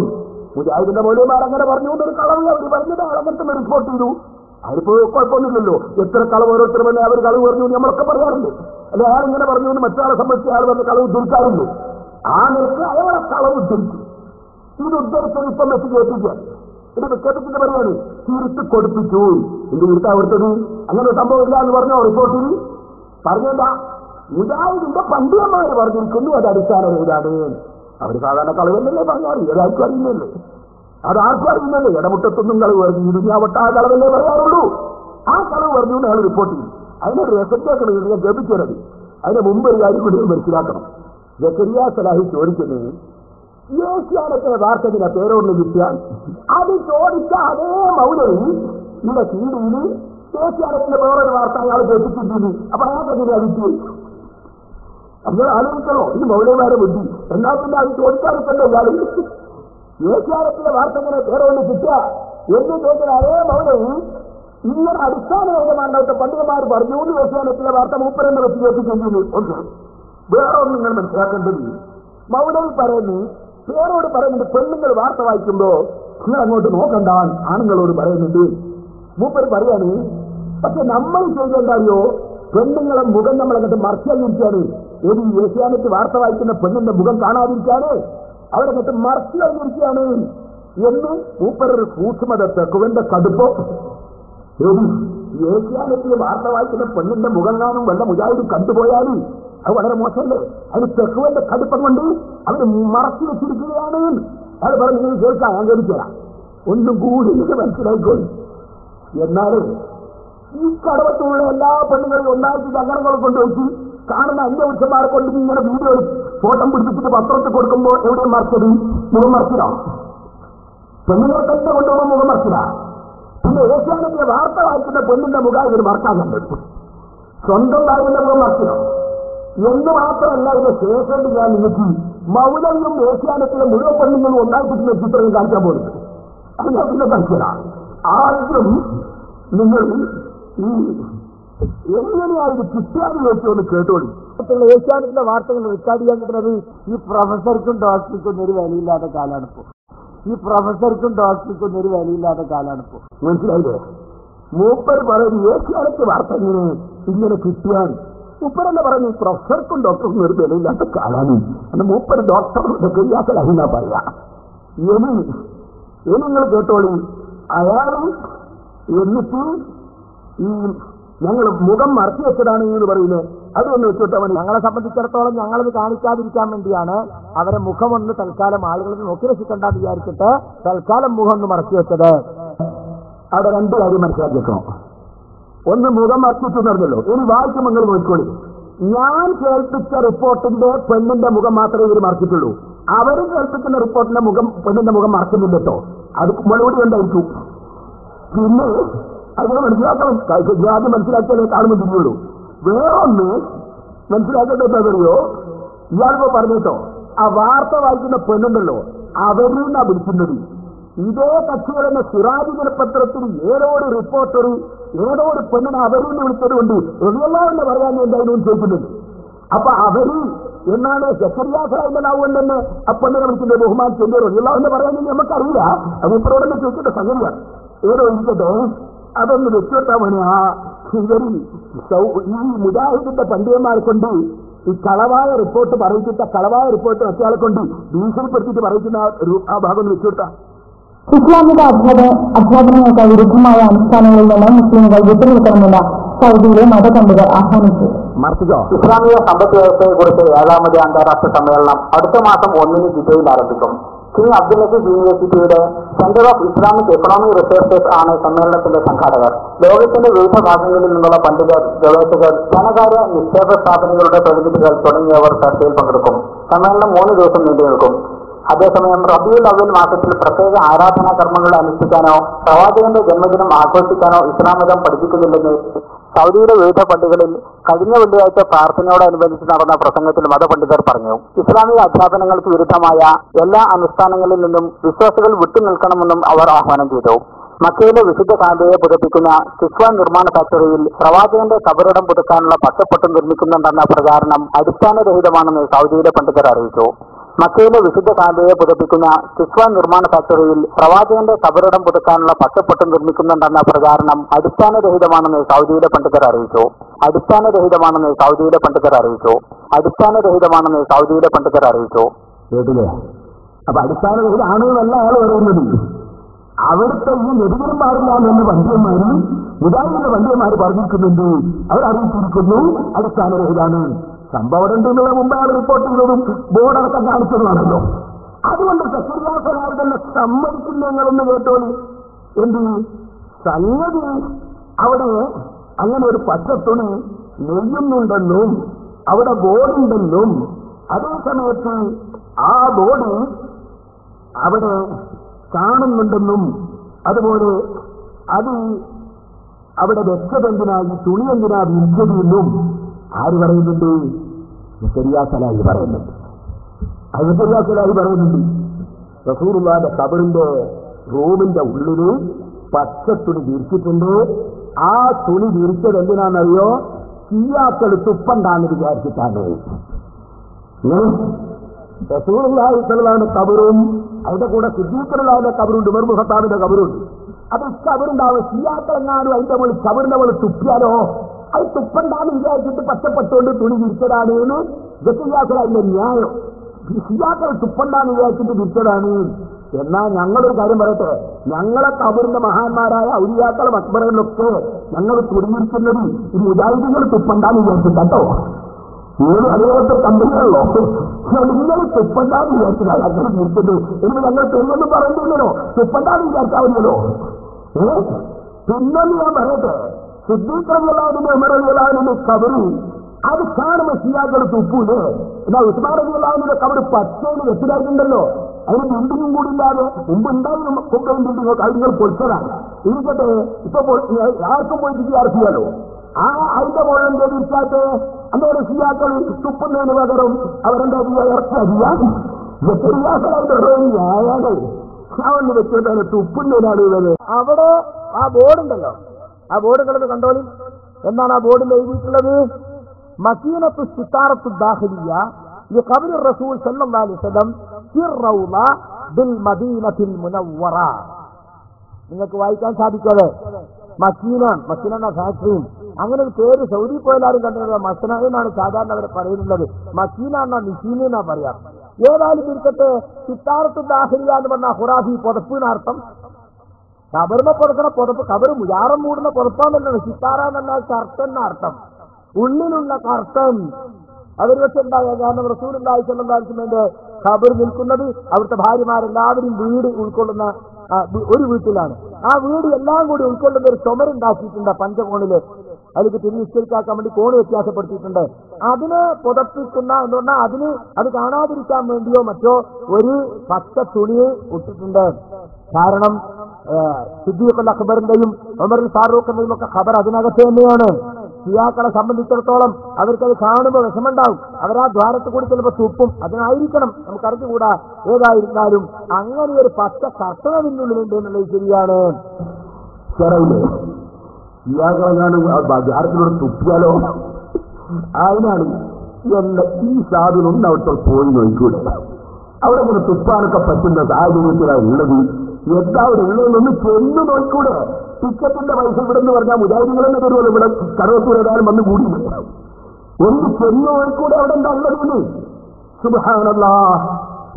മുജാഹിദിന്റെ മൗലവിമാരങ്ങനെ പറഞ്ഞു എന്നൊരു കളവ് അവർ പറഞ്ഞത് അളങ്ങത്തെ റിപ്പോർട്ട് ചെയ്തു. അവരിപ്പോ കുഴപ്പമൊന്നുമില്ലല്ലോ. എത്ര കളവ് ഓരോരുത്തരും തന്നെ അവർ കളവ് പറഞ്ഞു നമ്മളൊക്കെ പറയാറുണ്ട്. അല്ലെ ആളിങ്ങനെ പറഞ്ഞു എന്ന് മറ്റൊരാളെ സംബന്ധിച്ച് അയാൾ പറഞ്ഞ കളവ് ഉദ്ധരിക്കാറുണ്ട്. ആ നിലക്ക് അയാളെ കളവ് ഉദ്ധരിച്ചു. ഇത് ഉദ്ധരിച്ചത് ഇപ്പം വെച്ച് കേൾപ്പിക്കുക. ഇത് കേൾപ്പിച്ചിട്ട് പറയാണ് തിരുത്തി കൊടുപ്പിച്ചു. ഇത് ഇരുത്താ കൊടുത്തത് അങ്ങനെ സംഭവം ഇല്ല എന്ന് പറഞ്ഞോ റിപ്പോർട്ടിൽ പറഞ്ഞല്ല. മുജാഹിദിന്റെ പണ്ഡിതന്മാർ പറഞ്ഞിരിക്കുന്നു അത് അടിസ്ഥാനരഹിതാണ്. അവർ സാധാരണ കളവല്ലേ പറഞ്ഞാറ്, ഏതാർക്കും അറിയുന്നല്ലേ, അതാർക്കും അറിയുന്നല്ലേ. ഇടമുട്ടത്തൊന്നും കളവ് പറഞ്ഞു ഇരുന്നാവട്ട ആ കളവല്ലേ പറയാറുള്ളൂ. ആ കളവ് പറഞ്ഞു അയാൾ റിപ്പോർട്ട് ചെയ്യും. അതിനൊരു രസത്തേക്കാണ് ഞാൻ കേൾപ്പിച്ചത്. അതിന് മുമ്പ് ഒരു കാര്യം കൂടി മനസ്സിലാക്കണം. ജക്കരിയ സലാഹി ചോദിക്കുന്നത് ഏഷ്യാനത്തെ വാർത്തകിനെ പേരോട് കിട്ടിയാൽ അത് ചോദിച്ച അതേ മൗലവി ഇവിടെ സീഡിയിൽ ഏഷ്യാനത്തിന്റെ വേറൊരു വാർത്ത അയാൾ കേൾപ്പിച്ചിട്ടുണ്ട്. അപ്പൊ അയാൾക്കെങ്ങനെ അടിച്ചു അപ്പോൾ ആലോചിക്കണോ? ഇത് മൗലവിമാരെ ബുദ്ധി. എന്നാൽ പിന്നെ അത് ചോദിക്കാതിരിക്കണ്ടോ ഇയാൾ? ഏഷ്യാനത്തിന്റെ വാർത്തകിനെ പേരോട് കിട്ടുക എന്ന് ചോദിച്ചാൽ അതേ മൗലവി ഇങ്ങനെ അടിസ്ഥാനമായിട്ട് പണ്ഡിതന്മാർ പറഞ്ഞു എന്ന് ഏഷ്യാനത്തിലെ വാർത്ത മൂപ്പരെന്നെ വെച്ച് കേൾപ്പിച്ചിട്ടുണ്ട്. ഒന്ന് വേറെ ഒന്നും നിങ്ങൾ മനസ്സിലാക്കേണ്ടത്, മൗലവി പറയുന്നു പേരോട് പറയുന്നുണ്ട് പെണ്ണുങ്ങൾ വാർത്ത വായിക്കുമ്പോ നിങ്ങൾ അങ്ങോട്ട് നോക്കണ്ട ആണുങ്ങളോട് പറയുന്നുണ്ട്. മൂപ്പര് പറയാണ് പക്ഷെ നമ്മൾ ചെയ്യേണ്ടറിയോ, പെണ്ണുങ്ങളെ മുഖം നമ്മളങ്ങോട്ട് മറച്ചിരിക്കാണ്. ഏത് ഏഷ്യാനെറ്റ് വാർത്ത വായിക്കുന്ന പെണ്ണിന്റെ മുഖം കാണാതിരിക്കാണ്, അവിടെ അങ്ങോട്ട് മറച്ചിരിക്കുകയാണ് എന്ന് മൂപ്പരൊരു സൂക്ഷ്മത തെക്കുവന്റെ കടുപ്പോ. ഏഷ്യാനെറ്റിൽ വാർത്ത വായിക്കുന്ന പെണ്ണിന്റെ മുഖം കാണും വല്ല മുജാഹിദ് കണ്ടുപോയാലും അത് വളരെ മോശമല്ലേ? അതിന് തെക്കുവന്റെ കടുപ്പം കൊണ്ട് അവര് മറച്ചു വെച്ചിരിക്കുകയാണ്. അത് പറഞ്ഞു കേൾക്കാം, ഞാൻ കേൾക്കാം. ഒന്നും കൂടി മനസ്സിലായിക്കോളി. എന്നാലും ഈ കടവത്തുള്ള എല്ലാ പെണ്ണുങ്ങളും ഒന്നാഴ്ച ചങ്ങനങ്ങൾ കൊണ്ടുവച്ച് കാണുന്ന അന്യപുരുഷന്മാരെ കൊണ്ട് ഇങ്ങനെ വീഡിയോ ഫോട്ടം പിടിപ്പിച്ചിട്ട് പത്രത്തിൽ കൊടുക്കുമ്പോൾ എവിടെയും മറിച്ചത് മുഖം മറിച്ചിടാ. പെണ്ണുങ്ങളെ തന്നെ കൊണ്ടുപോകുമ്പോൾ മുഖം മറിച്ചിടാ. പിന്നെ ഏഷ്യാനെറ്റിലെ വാർത്ത വായിക്കുന്ന പെണ്ണിന്റെ മുഖം ഇവർ മറക്കാൻ കണ്ടു. സ്വന്തം കാര്യത്തിന്റെ മുഖം മറിച്ചിടാം എന്ന് മാത്രമല്ല, ഇതിന്റെ ശേഷം ഞാൻ നിങ്ങൾക്ക് മൗലവിയും ഏഷ്യാനെറ്റിലെ മുഴുവൻ പെണ്ണുങ്ങളും ഒന്നായിട്ട് ചിത്രങ്ങൾ കാണിക്കാൻ പോകുന്നത്. അത് ഞാൻ പിന്നെ കാണിച്ചതാ. ആദ്യം നിങ്ങൾ ഈ എങ്ങനെയായത് കിട്ടിയാന്ന് ചോദിച്ചൊന്ന് കേട്ടോളി. ഏഷ്യാനെറ്റിലെ വാർത്തകൾ റെക്കോർഡ് ചെയ്യാൻ കിട്ടുന്നത് ഈ പ്രൊഫസർക്കും ഡോക്ടർക്കും ഒരു വിലയില്ലാത്ത കാലാണ് ഇപ്പോൾ. ഈ പ്രൊഫസർക്കും ഡോക്ടർക്കും ഒരു വിലയില്ലാത്ത കാലാണ് ഇപ്പോൾ. മനസ്സിലായില്ലേ? മൂപ്പര് പറയുന്നത് ഏഷ്യാനെറ്റ് വാർത്ത ഇങ്ങനെ കിട്ടിയാൽ മൂപ്പരെന്നെ പറഞ്ഞു പ്രൊഫസർക്കും ഡോക്ടർക്കും ഒരു വിലയില്ലാത്ത കാലാണ്. അന്ന് മൂപ്പര് ഡോക്ടറുടെ കയ്യാക്കലഹിന്നാ പറയാ. ഇനി നിങ്ങൾ കേട്ടോളി. അയാളും എന്നിട്ട് ഈ ഞങ്ങൾ മുഖം മറച്ചു വെച്ചതാണ് എന്ന് പറയുന്നത്. അതൊന്ന് വെച്ചിട്ട് അവൻ ഞങ്ങളെ സംബന്ധിച്ചിടത്തോളം ഞങ്ങളത് കാണിക്കാതിരിക്കാൻ വേണ്ടിയാണ് അവരെ മുഖമൊന്ന് തൽക്കാലം ആളുകൾ നോക്കി രക്ഷിക്കണ്ടെന്ന് വിചാരിച്ചിട്ട് തൽക്കാലം മുഖം ഒന്ന് മറച്ചു വെച്ചത്. അവിടെ രണ്ട് കാര്യം മനസ്സിലാക്കിയേക്കണം. ഒന്ന് മുഖം മറച്ചു നടന്നല്ലോ. ഇനി വായിക്കും നിങ്ങൾ നോക്കിക്കോളി. ഞാൻ കേൾപ്പിച്ച റിപ്പോർട്ടിന്റെ പെണ്ണിന്റെ മുഖം മാത്രമേ ഇവർ മറച്ചിട്ടുള്ളൂ. അവരും കേൾപ്പിക്കുന്ന റിപ്പോർട്ടിന്റെ മുഖം പെണ്ണിന്റെ മുഖം മറക്കുന്നില്ല കേട്ടോ. അത് മറുപടി ഉണ്ടായിരിക്കും. പിന്നെ അതിനെ മനസ്സിലാക്കണം. ആദ്യം മനസ്സിലാക്കിയാലേ കാണുമ്പോൾ തിരിയുള്ളൂ. വേറൊന്ന് മനസ്സിലാക്കേണ്ട എന്താ ഇയാളിപ്പോ പറഞ്ഞിട്ടോ, ആ വാർത്ത വായിക്കുന്ന പെണ്ണുണ്ടല്ലോ അവരിന്നാ വിളിക്കുന്നത്. ഇതേ കക്ഷികൾ തന്നെ സിറാജ് ദിനപത്രത്തിൽ ഏതോ ഒരു റിപ്പോർട്ടർ ഏതോ ഒരു പെണ്ണിനെ അവരിന്ന് വിളിച്ചത് കൊണ്ട് എന്ന് പറയാൻ വേണ്ടി അതിനൊന്നും ചോദിക്കുന്നുണ്ട്. അപ്പൊ അവര് എന്നാണ് സെക്രട്ടറിയാസാറിന്റെ നാവുകൊണ്ട് തന്നെ ആ പെണ്ണിനെ വിളിക്കുന്നത് ബഹുമാനിച്ചെന്തോ എന്ന് പറയാൻ വേണ്ടി നമുക്കറിയില്ല. അത് ഇപ്പറോടെ ചോദിച്ചിട്ട് സംഗതിയാണ്. ഏതോ ഇരിക്കട്ടെ, അതൊന്ന് വെച്ചോട്ടാ മതി. ആ ഇവർ ഈ മുജാഹിദിന്റെ പണ്ഡിതന്മാരെ കൊണ്ട് ഈ കളവായ റിപ്പോർട്ട് പറയിച്ചിട്ട കളവായ റിപ്പോർട്ട് മറ്റയാളെ കൊണ്ട് ഭീഷണിപ്പെടുത്തിയിട്ട് പറയിക്കുന്ന ആ ഭാഗം ഒന്ന് വെച്ചോട്ടാ. ഇസ്ലാമിക അധ്യാപനങ്ങൾക്ക് വിരുദ്ധമായ അനുഷ്ഠാനങ്ങളിൽ നിന്ന് മുസ്ലിംകൾ വിട്ടുനിൽക്കണമെന്ന് സൗദിയിലെ മതപണ്ഡിതർ ആഹ്വാനിച്ചു. ഇസ്ലാമിക സമ്പദ് വ്യവസ്ഥയെ കുറിച്ച് 7ാമത് അന്താരാഷ്ട്ര സമ്മേളനം അടുത്ത മാസം 1-ന് ജിദ്ദയിൽ ആരംഭിക്കും. കിങ് അബ്ദുൽ അസീസ് യൂണിവേഴ്സിറ്റിയുടെ centre of Islamic economic researchers ആണ് സമ്മേളനത്തിന്റെ സംഘാടകർ. ലോകത്തിന്റെ വിവിധ ഭാഗങ്ങളിൽ നിന്നുള്ള പണ്ഡിതർ, ഗവേഷകർ, ധനകാര്യ നിക്ഷേപ സ്ഥാപനങ്ങളുടെ പ്രതിനിധികൾ തുടങ്ങിയവർ ചർച്ചയിൽ പങ്കെടുക്കും. സമ്മേളനം 3 ദിവസം നീണ്ടു നിൽക്കും. അതേസമയം റബീഉൽ അവ്വൽ മാസത്തിൽ പ്രത്യേക ആരാധനാ കർമ്മങ്ങൾ അനുഷ്ഠിക്കാനോ പ്രവാചകന്റെ ജന്മദിനം ആഘോഷിക്കാനോ ഇസ്ലാം മതം പഠിപ്പിക്കുന്നില്ലെന്ന് സൗദിയിലെ വിവിധ പള്ളികളിൽ കഴിഞ്ഞ വെള്ളിയാഴ്ച പ്രാർത്ഥനയോടനുബന്ധിച്ച് നടന്ന പ്രസംഗത്തിൽ മതപണ്ഡിതർ പറഞ്ഞു. ഇസ്ലാമിക അധ്യാപനങ്ങൾക്ക് വിരുദ്ധമായ എല്ലാ അനുഷ്ഠാനങ്ങളിൽ നിന്നും വിശ്വാസികൾ വിട്ടുനിൽക്കണമെന്നും അവർ ആഹ്വാനം ചെയ്തു. മക്കയിലെ വിശുദ്ധ കാബയെ പുതപ്പിക്കുന്ന സിസ്വാൻ നിർമ്മാണ ഫാക്ടറിയിൽ പ്രവാചകന്റെ കബറിടം പുതുക്കാനുള്ള പച്ചപ്പൊട്ട് നിർമ്മിക്കുന്നുണ്ടെന്ന പ്രചാരണം അടിസ്ഥാനരഹിതമാണെന്ന് സൗദിയിലെ പണ്ഡിതർ അറിയിച്ചു. മക്കയിലെ വിശുദ്ധ കാബയെ പുതപ്പിക്കുന്ന സിസ്വാൻ നിർമ്മാണ ഫാക്ടറിയിൽ പ്രവാചകന്റെ കബറിടം പുതുക്കാനുള്ള പച്ചപ്പൊട്ട് നിർമ്മിക്കുന്നുണ്ടെന്ന പ്രചാരണം അടിസ്ഥാനരഹിതമാണെന്ന് സൗദിയിലെ പണ്ഡിതർ അറിയിച്ചു. കേട്ടില്ലേ? അപ്പൊ അടിസ്ഥാനരഹിതമാണെന്നല്ല അയാൾ പറയുന്നത്. അവിടുത്തെ ഈ നെടുകിലും പാടില്ല എന്ന് പണ്ഡിതന്മാര് മുജാഹിദിന്റെ പണ്ഡിതന്മാർ പറഞ്ഞിരിക്കുന്നുണ്ട്. അവരറിയിച്ചിരിക്കുന്നു അടിസ്ഥാനരഹിതാണ്. സംഭവം ഉണ്ടെന്നുള്ള മുമ്പ് അയാൾ റിപ്പോർട്ട് ചെയ്തതും ബോർഡടക്കം കാണിച്ചതാണല്ലോ. അതുകൊണ്ട് സെക്രട്ടറിയാൽ തന്നെ സമ്മതിക്കുന്നങ്ങളൊന്ന് കേട്ടോളൂ. എന്ത് സംഗതി അവിടെ അങ്ങനെ ഒരു പച്ചത്തുണി നെയ്യുന്നുണ്ടെന്നും അവിടെ ബോർഡുണ്ടെന്നും അതേ സമയത്ത് ആ ബോർഡ് അവിടെ കാണുന്നുണ്ടെന്നും അതുപോലെ അത് അവിടെ വെച്ചതെന്തിനായി തുണി എന്തിനാ വിൽച്ചതെന്നും ആര് പറയുന്നുണ്ട്? സലാഹി പറയുന്നുണ്ട്. സലാഹി പറയുന്നുണ്ട്. റസൂലുള്ളാഹിന്റെ ഖബറിന്റെ റൂമിന്റെ ഉള്ളില് പച്ചത്തുണി വിരിച്ചിട്ടുണ്ട്. ആ തുണി വിരിച്ചത് എന്തിനാണെന്നറിയോ? ഷിയാക്കൾ തുപ്പണ്ടാന്ന് വിചാരിച്ചിട്ടാണ്. റസൂലുള്ളാഹി സ്വല്ലല്ലാഹു ഖബറും അതിന്റെ കൂടെ സിദ്ദീഖുള്ളാഹിന്റെ ഖബറുണ്ട്, ഉമർ ഇബ്നു ഖത്താബിന്റെ ഖബറുണ്ട്. അത് ഖബറുണ്ടാവും. ഷിയാക്കളെങ്ങാനും അതിന്റെ മുകളിൽ ഖബറിന്റെ മുകളിൽ തുപ്പിയാലോ അത് തുപ്പണ്ടാന്ന് വിചാരിച്ചിട്ട് പച്ചപ്പെട്ടുകൊണ്ട് തുണി വിരിച്ചതാണ് എന്ന് ജക്കിയാക്കളതിന്റെ ന്യായം. ഷിയാക്കൾ തുപ്പണ്ടാന്ന് വിചാരിച്ചിട്ട് വിരിച്ചതാണ്. എന്നാൽ ഞങ്ങളൊരു കാര്യം പറയട്ടെ, ഞങ്ങളെ ഖബറിന്റെ മഹാന്മാരായ ഔലിയാക്കളും അക്ബറുകളിലൊക്കെ ഞങ്ങൾ തുണിയിരിക്കുന്നത് ഈ മുജാഹിദുകൾ തുപ്പണ്ടാന്ന് വിചാരിച്ചിട്ടോ. നിങ്ങൾ അതുപോലത്തെ കമ്പനികളോ നിങ്ങൾ തുപ്പണ്ടാന്ന് വിചാരിച്ചതാണ് അങ്ങനെ നിർത്തുന്നു. എനിക്ക് ഞങ്ങൾ തെരുവൊന്നും പറയുന്നില്ലല്ലോ, തുപ്പണ്ടാന്ന് വിചാരിച്ചാവുന്നല്ലോ. പിന്നൊന്ന് ഞാൻ പറയട്ടെ, സിദ്ദീഖ്റളിയല്ലാഹുവിന്റെ ഉമർ കബറി അത് കാണുമ്പോ ഷിയാക്കൾ തുപ്പൂലേ. എന്നാൽ ഉസ്മാൻ റളിയല്ലാഹുവിന്റെ കബറ് പച്ചയിൽ വെച്ചിട്ടുണ്ടല്ലോ, അതിന് ബിൽഡിങ്ങും കൂടി ഇല്ലാതെ മുമ്പ് ഉണ്ടായിരുന്ന കൊക്കയും ബിൽഡിങ്ങോ കാര്യങ്ങൾ പൊളിച്ചതാണ്. ഇരിക്കട്ടെ, ഇപ്പൊ ആർക്കും പോയിട്ട് ചെയ്യാറിയാലോ. ആ അതിന്റെ മുകളിൽ തിരിച്ചാട്ടെ അന്നേരം ഷിയാക്കൾ തുപ്പുന്നതിന് പകരം അവരെന്താ ഇറച്ചറിയാൻ ന്യായങ്ങൾ അവന്ന് വെച്ചിട്ടാണ് തുപ്പുന്നതിനാണ് ഉള്ളത്. അവിടെ ആ ബോർഡുണ്ടല്ലോ, ആ ബോർഡ് കിടന്ന് കണ്ടോളി. എന്താണ് ആ ബോർഡിൽ എഴുതിയിട്ടുള്ളത്? മക്കീനത്തു സിത്താറത്തു ദാഖിലിയ ലിഖബ്രി റസൂൽ സല്ലല്ലാഹു അലൈഹി വസല്ലം ഫി റൗള ബിൽ മദീനത്തിൽ മുനവ്വറ. നിങ്ങൾക്ക് വായിക്കാൻ സാധിക്കാതെ മക്കീന എന്ന ഫാക്ടറിയും അങ്ങനെ ഒരു പേര് സൗദി പോയാലും കണ്ടത് മസ്ന എന്നാണ് സാധാരണ അവർ പറയുന്നത്. മക്കീന എന്ന മിഷീന എന്നാ പറയാം. ഏതായാലും ഇരിക്കട്ടെ, സിത്താറത്തു ദാഖിലിയ എന്ന് പറഞ്ഞ ഖുറാഫി പുതപ്പിനർത്ഥം കബറിനെ പുറക്കണ പുതപ്പ്, കബറ് മുയാറം മൂടുന്ന പുറപ്പാന്നല്ലോ. സിത്താറ എന്നാൽ കർട്ടൻ എന്ന അർത്ഥം, ഉള്ളിലുള്ള കർട്ടൻ. അവർ വെച്ചുണ്ടായ കാരണം റസൂലുള്ളാഹി സ്വല്ലല്ലാഹു അലൈഹി വസല്ലമയുടെ ഖബർ നിൽക്കുന്നത് അവിടുത്തെ ഭാര്യമാരെല്ലാവരും വീട് ഉൾക്കൊള്ളുന്ന ഒരു വീട്ടിലാണ്. ആ വീട് എല്ലാം കൂടി ഉൾക്കൊള്ളുന്ന ഒരു ചുമരുണ്ടാക്കിയിട്ടുണ്ട് പഞ്ചകോണില്. അതിലേക്ക് തിരിനിശ്ചയിക്കാൻ വേണ്ടി കോണ് വ്യത്യാസപ്പെടുത്തിയിട്ടുണ്ട്. അതിനെ പുതപ്പിക്കുന്ന എന്ന് പറഞ്ഞാൽ അത് കാണാതിരിക്കാൻ വേണ്ടിയോ മറ്റോ ഒരു പച്ച തുണിയെ ഇട്ടിട്ടുണ്ട്. കാരണം സിദ്ദീഖുൽ അക്ബറിന്റെയും ഉമറുൽ ഫാറൂഖിന്റെയും ഒക്കെ ഖബർ അതിനകത്ത് തന്നെയാണ്. ഷിയാക്കളെ സംബന്ധിച്ചിടത്തോളം അവർക്കത് കാണുമ്പോൾ വിഷമുണ്ടാവും. അവരാ ദ്വാരത്ത് കൂടി ചിലപ്പോൾ തുപ്പും. അതിനായിരിക്കണം, നമുക്കറിഞ്ഞുകൂടാ. ഏതായിരുന്നാലും അങ്ങനെ ഒരു പച്ച കർത്തവ്യത്തിനുള്ളിലുണ്ട് എന്നുള്ളത് ശരിയാണ്. ഷിയാക്കളെങ്ങാണ് ദ്വാരത്തിലൂടെ തുപ്പിയാലോ? അതിനാണ് എന്റെ ഈ സാധനം അവിടുത്തെ പോയി നോക്കൂടെ. അവിടെ ഇങ്ങനെ തുപ്പാനൊക്കെ പറ്റുന്ന സാഹചര്യത്തിലാണ് ഉള്ളത്. എല്ലാവരും ഉള്ളതൊന്ന് ചെന്ന് നോക്കൂടെ. ടിക്കറ്റിന്റെ പൈസ ഇവിടെ എന്ന് പറഞ്ഞാൽ മുജാഹിദുകളെന്നെ തരുമല്ലോ. ഇവിടെ കടവത്തൂർ ഏതായാലും വന്ന് കൂടി ഒന്ന് ചെന്ന് നോക്കൂടെ അവിടെ എന്താ ഉള്ളതെന്ന്. സുബ്ഹാനല്ലാഹ്,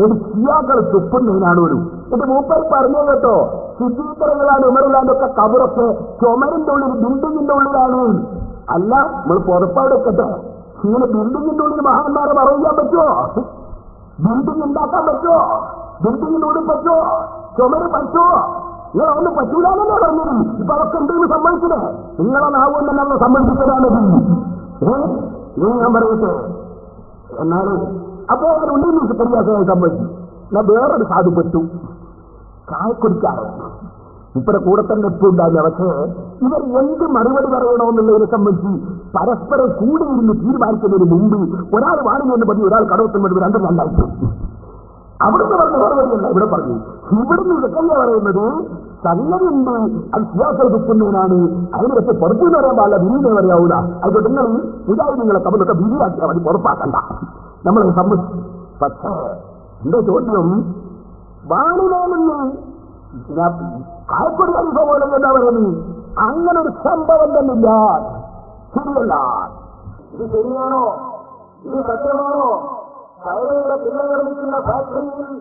ഒരു ഷിയാക്കൾ തുപ്പുന്നതിനാണ് ഒരു എന്റെ മൂപ്പർ പറഞ്ഞു കേട്ടോ. സിദ്ദീഖുകളാണ് ഉമറുള്ളാന്റെ കബറൊക്കെ ചുമരിന്റെ ഉള്ളിൽ ബിൽഡിങ്ങിന്റെ ഉള്ളിലാണ്. അല്ല, നമ്മൾ പുറപ്പാട് വെക്കട്ടെ. ഇങ്ങനെ ബിൽഡിങ്ങിന്റെ ഉള്ളിൽ മഹാന്മാരെ പറയാൻ പറ്റുമോ? ബിൽഡിംഗ് ഉണ്ടാക്കാൻ പറ്റുമോ? ബിൽഡിങ്ങിനുള്ളിൽ പറ്റുമോ? ചുമര് പറ്റുമോ? നിങ്ങൾ ഒന്ന് പറ്റൂലാന്നല്ലേ പറഞ്ഞത്. ഇപ്പൊ അതൊക്കെ എന്തെങ്കിലും സമ്മതിച്ചത് നിങ്ങളെ നാവും തന്നെ സമ്മതിച്ചതാണ്. ഞാൻ പറയട്ടെ, എന്നാലും അപ്പോ അവരുണ്ടെങ്കിൽ പരിഹാസമായി സമ്മതിച്ചു. ഞാൻ വേറൊരു സാധു പറ്റു ചായ കുടിക്കാറ് ഇപ്പടെ കൂടെ തന്നെ എത്തുണ്ടാവില്ല. പക്ഷേ ഇവർ എന്ത് മറുപടി പറയണമെന്നുള്ളതിനെ സംബന്ധിച്ച് പരസ്പരം കൂടിയിരുന്ന് തീരുമാനിക്കുന്നതിന് മുമ്പ് ഒരാൾ വാണിജ്യം പറഞ്ഞ് ഒരാൾ കടവത്തുമ്പോൾ രണ്ടും രണ്ടായിട്ട് അവിടുന്ന് പറഞ്ഞ മറുപടിയല്ല ഇവിടെ പറഞ്ഞു. ഇവിടുന്ന് ഇതൊക്കെയല്ല പറയുന്നത്. സംഗതിയുണ്ട്, അത് സിയാസൽ തുപ്പുന്നതിനാണ്. അതിന് പക്ഷെ പുറത്തുനിന്ന് പറയാൻ പാടില്ല, ബിരിയെ പറയാവൂല. അതുകൊണ്ട് നിങ്ങൾ ഇതായി നിങ്ങളെ കബലൊക്കെ ബിരിയാക്കിയാൽ മതി, പുറപ്പാക്കണ്ട. നമ്മളെ സമ്മതിച്ചു. പക്ഷേ എന്റെ ചോദ്യം, വാണിനാമെന്ന് കായക്കൊടി അനുഭവം എന്താ പറയുന്നത്? അങ്ങനെ ഒരു സംഭവം തന്നില്ല. ശരിയല്ല. ഇത് ശരിയാണോ? ഇത് സത്യമാണോ? കയറുകളുടെ പിള്ളേർ നിർമ്മിക്കുന്ന ഫാക്ടറിയിൽ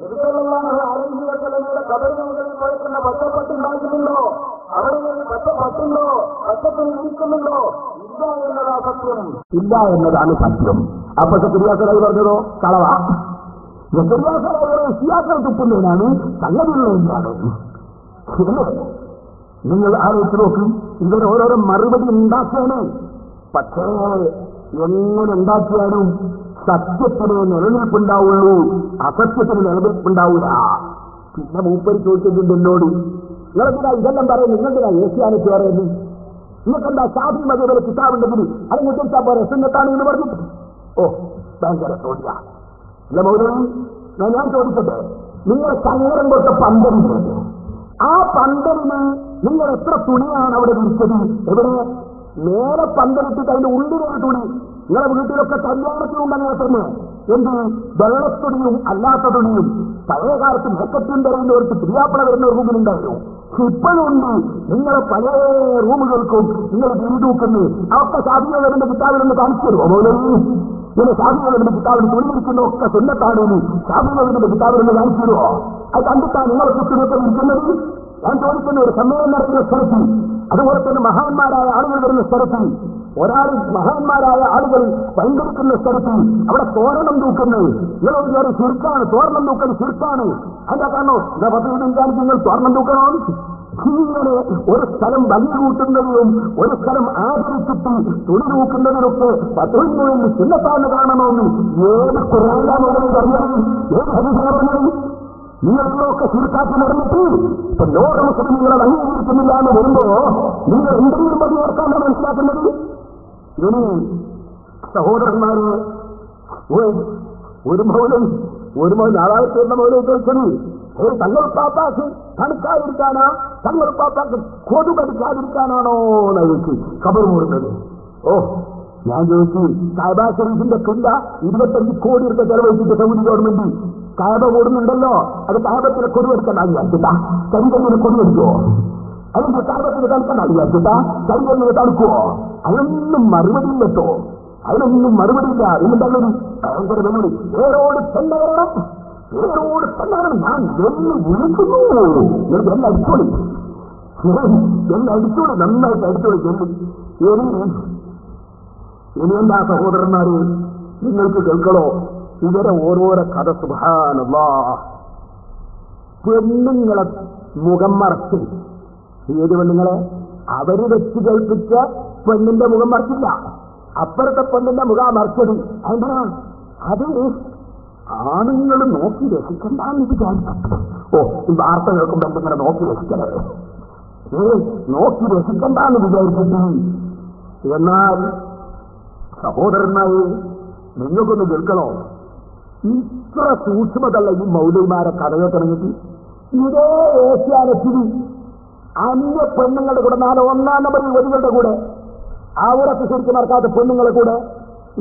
ആരോഗ്യങ്ങളുടെ കബറുകളിൽ കുഴക്കുന്ന പച്ചപ്പട്ടുണ്ടാക്കുന്നുണ്ടോ? അവിടെ നിന്ന് പച്ചപ്പട്ടുണ്ടോ? പച്ചപ്പിൽ നീക്കുന്നുണ്ടോ? ഇല്ല എന്നതാ സത്യം. ഇല്ല എന്നതാണ് സത്യം. അപ്പൊ സക്രിയാസറായി പറഞ്ഞതോ കളവാ. സിയാക്കൾ തുപ്പുന്നതിനാണ് സംഗതിയുള്ളതാണ്. നിങ്ങൾ ആലോചിച്ച് നോക്കും. ഇവർ ഓരോരോ മറുപടി ഉണ്ടാക്കിയാണ്. പക്ഷേ എങ്ങനെ ഉണ്ടാക്കിയാലും സത്യത്തിന് നിലനിൽപ്പുണ്ടാവുള്ളൂ, അസത്യത്തിന് നിലനിൽപ്പുണ്ടാവൂല. പിന്നെ മൂപ്പര് ചോദിച്ചിട്ടുണ്ട് എന്നോട്, നിങ്ങളെന്തിനാ ഇതെല്ലാം പറയുന്നത്? നിങ്ങളെന്തിനാ ഏഷ്യാനെറ്റ് പറയുന്നത്? നിങ്ങൾക്കെന്താ ഷാഫി മദീബിലെ കിതാബുണ്ടെങ്കിൽ അത് മുദ്രിച്ചാൽ പോലെ സുന്നത്താണ് എന്ന് പറഞ്ഞിട്ട്? ഓ, ഭയങ്കര ചോദ്യ. അല്ല മൗലവി, ഞാൻ ചോദിച്ചത്, നിങ്ങൾ സങ്കരം കൊടുത്ത പന്തലില്ലേ? ആ പന്തലിന് നിങ്ങൾ എത്ര തുണിയാണ് അവിടെ വിരിച്ചത്? എവിടെ? നേരെ പന്തലിട്ടിട്ട് അതിന്റെ ഉള്ളിലൊരു തുണി. നിങ്ങളെ വീട്ടിലൊക്കെ കല്യാണത്തിനുണ്ടെങ്കിൽ തന്നെ എന്ത് വെള്ളത്തുണിയും അല്ലാത്ത തുണിയും പഴയ കാലത്ത് മെക്കറ്റും തരുന്നവർക്ക് പ്രിയാപ്പള വരുന്ന റൂമിലുണ്ടായിരുന്നു. ഇപ്പോഴും ഉണ്ട്. നിങ്ങളെ പല റൂമുകൾക്കും നിങ്ങൾ വീടൂക്കുന്നു. അതൊക്കെ സാധ്യതകളുടെ കിതാബിലൊന്ന് കാണിച്ചു തരുമോ മൗലവി? ഇങ്ങനെ സാധ്യതകളുടെ കിതാബിൽ തുണിയിരിക്കുന്ന ഒക്കെ സുന്നത്താണെന്ന് സാധ്യതകളുടെ കിതാബിലൊന്ന് കാണിച്ചു തരുമോ? അത് കണ്ടിട്ടാണ് നിങ്ങളെ കുറിച്ച് ഇരിക്കുന്നത്. ഞാൻ ചോദിക്കുന്ന ഒരു സമ്മേളനം നടത്തുന്ന സ്ഥലത്ത് അതുപോലെ തന്നെ മഹാന്മാരായ ആളുകൾ വരുന്ന സ്ഥലത്ത് ഒരാൾ മഹാന്മാരായ ആളുകൾ പങ്കെടുക്കുന്ന സ്ഥലത്ത് അവിടെ തോരണം തൂക്കുന്നത് നിങ്ങളൊരു ചുരുക്കാണ്. തോരണം തൂക്കൽ ചുരുക്കാണ്. എന്താ കാരണം നിങ്ങൾ തോരണം തൂക്കണോ? ഇങ്ങനെ ഒരു സ്ഥലം ഭംഗി കൂട്ടുന്നതിനും ഒരു സ്ഥലം ആദരിച്ചിട്ട് തുണി തൂക്കുന്നതിനൊക്കെ പത്രങ്ങളിൽ ചിന്നത്താന്ന് കാണണമെന്ന് ഏത് കുറയാൻ പറഞ്ഞത്, ഏത് അഭിപ്രായം നിങ്ങളൊക്കെ ചുരുക്കാക്കി നടന്നിട്ട് ഇപ്പൊ ലോകമൊക്കെ നിങ്ങളെ അംഗീകരിക്കുന്നില്ല എന്ന് വരുമ്പോ നിങ്ങൾ എന്തെങ്കിലും മതി ഓർക്കാനാണ് മനസ്സിലാക്കുന്നത്. ഇനി സഹോദരന്മാര് ഒരു മൗലം നാളായിട്ട് വരുന്ന മൗലം ചോദിച്ചത് തങ്ങൾ പാപ്പാക്ക് തണുക്കാതിരിക്കാനാ, തങ്ങൾ പാപ്പാക്ക് കൊതു കടിക്കാതിരിക്കാനാണോ എന്ന് ചോദിച്ചു ഖബർ മൂടുന്നത്. ഓ ഞാൻ ചോദിച്ചു, കാബ ഷെരീഫിന്റെ കില്ല 25 കോടി രൂപ ചെലവഴിച്ചിട്ട് സൗദി ഗവൺമെന്റ് കാബ കൂടുന്നുണ്ടല്ലോ, അത് കാബത്തിന് കൊതുവെടുക്കണ്ടാകില്ല. കരികല്ലിന് കൊതുവെടുക്കുവോ? അല്ലെങ്കിൽ കാബത്തിന് തണുക്കണ്ടാകില്ല. കരികല്ലിന് തണുക്കുവോ? അതിനൊന്നും മറുപടിയില്ല കേട്ടോ, അതിനൊന്നും മറുപടിയില്ല. എന്നുണ്ടല്ലോ ഭയങ്കര വെല്ലുവിളി. ഏറോട് ചെന്നവരണം, ഏറോട് ചെന്നവരണം. ഞാൻ എന്ന് വിളിക്കുന്നു. എന്നെ അടിച്ചോളി, എന്നെ അടിച്ചോളി, നന്നായിട്ട് അടിച്ചോളി. ഇനി എന്താ സഹോദരന്മാര്, നിങ്ങൾക്ക് കേൾക്കണോ ഇവരെ ഓരോരോ കഥ? സുബ്ഹാനല്ലാഹ്. പെണ്ണുങ്ങളെ മുഖം മറച്ച്, ഏത് പെണ്ണുങ്ങളെ? അവര് വെച്ച് കേൾപ്പിച്ച പെണ്ണിന്റെ മുഖം മറച്ചില്ല, അപ്പുറത്തെ പെണ്ണിന്റെ മുഖം മറച്ചത്. എന്താ അത്? ആണുങ്ങൾ നോക്കി രസിക്കണ്ടെന്ന് വിചാരിച്ചു. ഓ, ഈ വാർത്ത കേൾക്കുമ്പോ എന്തെങ്കിലും നോക്കി രസിക്കണത്, നോക്കി രസിക്കണ്ടെന്ന് വിചാരിച്ചിട്ട്. എന്നാൽ സഹോദരന്മാര് നിങ്ങൾക്കൊന്ന് കേൾക്കണോ, ഇത്ര സൂക്ഷ്മതല്ല ഈ മൗലവിമാരെ കഥകൾ തുടങ്ങിയിട്ട്. ഇതേ ഏഷ്യാനെറ്റിൽ അന്യ പെണ്ണുങ്ങളുടെ കൂടെ 1-ാം നമ്പർ വരികളുടെ കൂടെ അവരൊക്കെ ശരിക്കും മറക്കാത്ത പെണ്ണുങ്ങളെ കൂടെ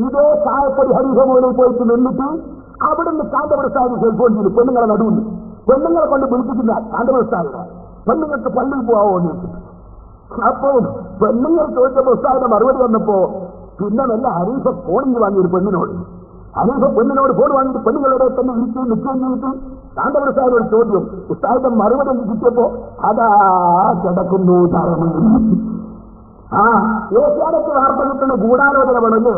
ഇതേ ചായപ്പൊടി ഹരിഹമോനിൽ പോയിട്ട് നിന്നിട്ട് അവിടുന്ന് കാന്തപുരസ്ഥാനം സെൽഫോൺ ചെയ്തു പെണ്ണുങ്ങളെ നടുവിൽ പെണ്ണുങ്ങളെ കൊണ്ട് വിളിപ്പിച്ചില്ല. കാന്തപുരസ്ഥാനം പെണ്ണുങ്ങൾക്ക് പള്ളിയിൽ പോവാമോ എന്ന് ചോദിച്ചു. അപ്പോ പെണ്ണുങ്ങൾ ചോദിച്ച പുസ്തകത്തിന്റെ മറുപടി വന്നപ്പോ പിന്നെ നല്ല ഹരീഫ ഫോണിൽ വാങ്ങിയൊരു പെണ്ണിനോട്, ഹരീഫ പെണ്ണിനോട് ഫോൺ വാങ്ങിയിട്ട് പെണ്ണുങ്ങളുടെ തന്നെ ഇരിക്കുകയും നിൽക്കുകയും ചെയ്തിട്ട് കാന്തപുരസ്ഥാനം ഒരു ചോദ്യം ഉസ്താദിന്റെ മറുപടി കിട്ടിയപ്പോ അതാ കിടക്കുന്നു തറന്നു. ആ ഏഷ്യാനെറ്റ് വാർത്ത കിട്ടുന്ന ഗൂഢാലോചന വേണമല്ലേ?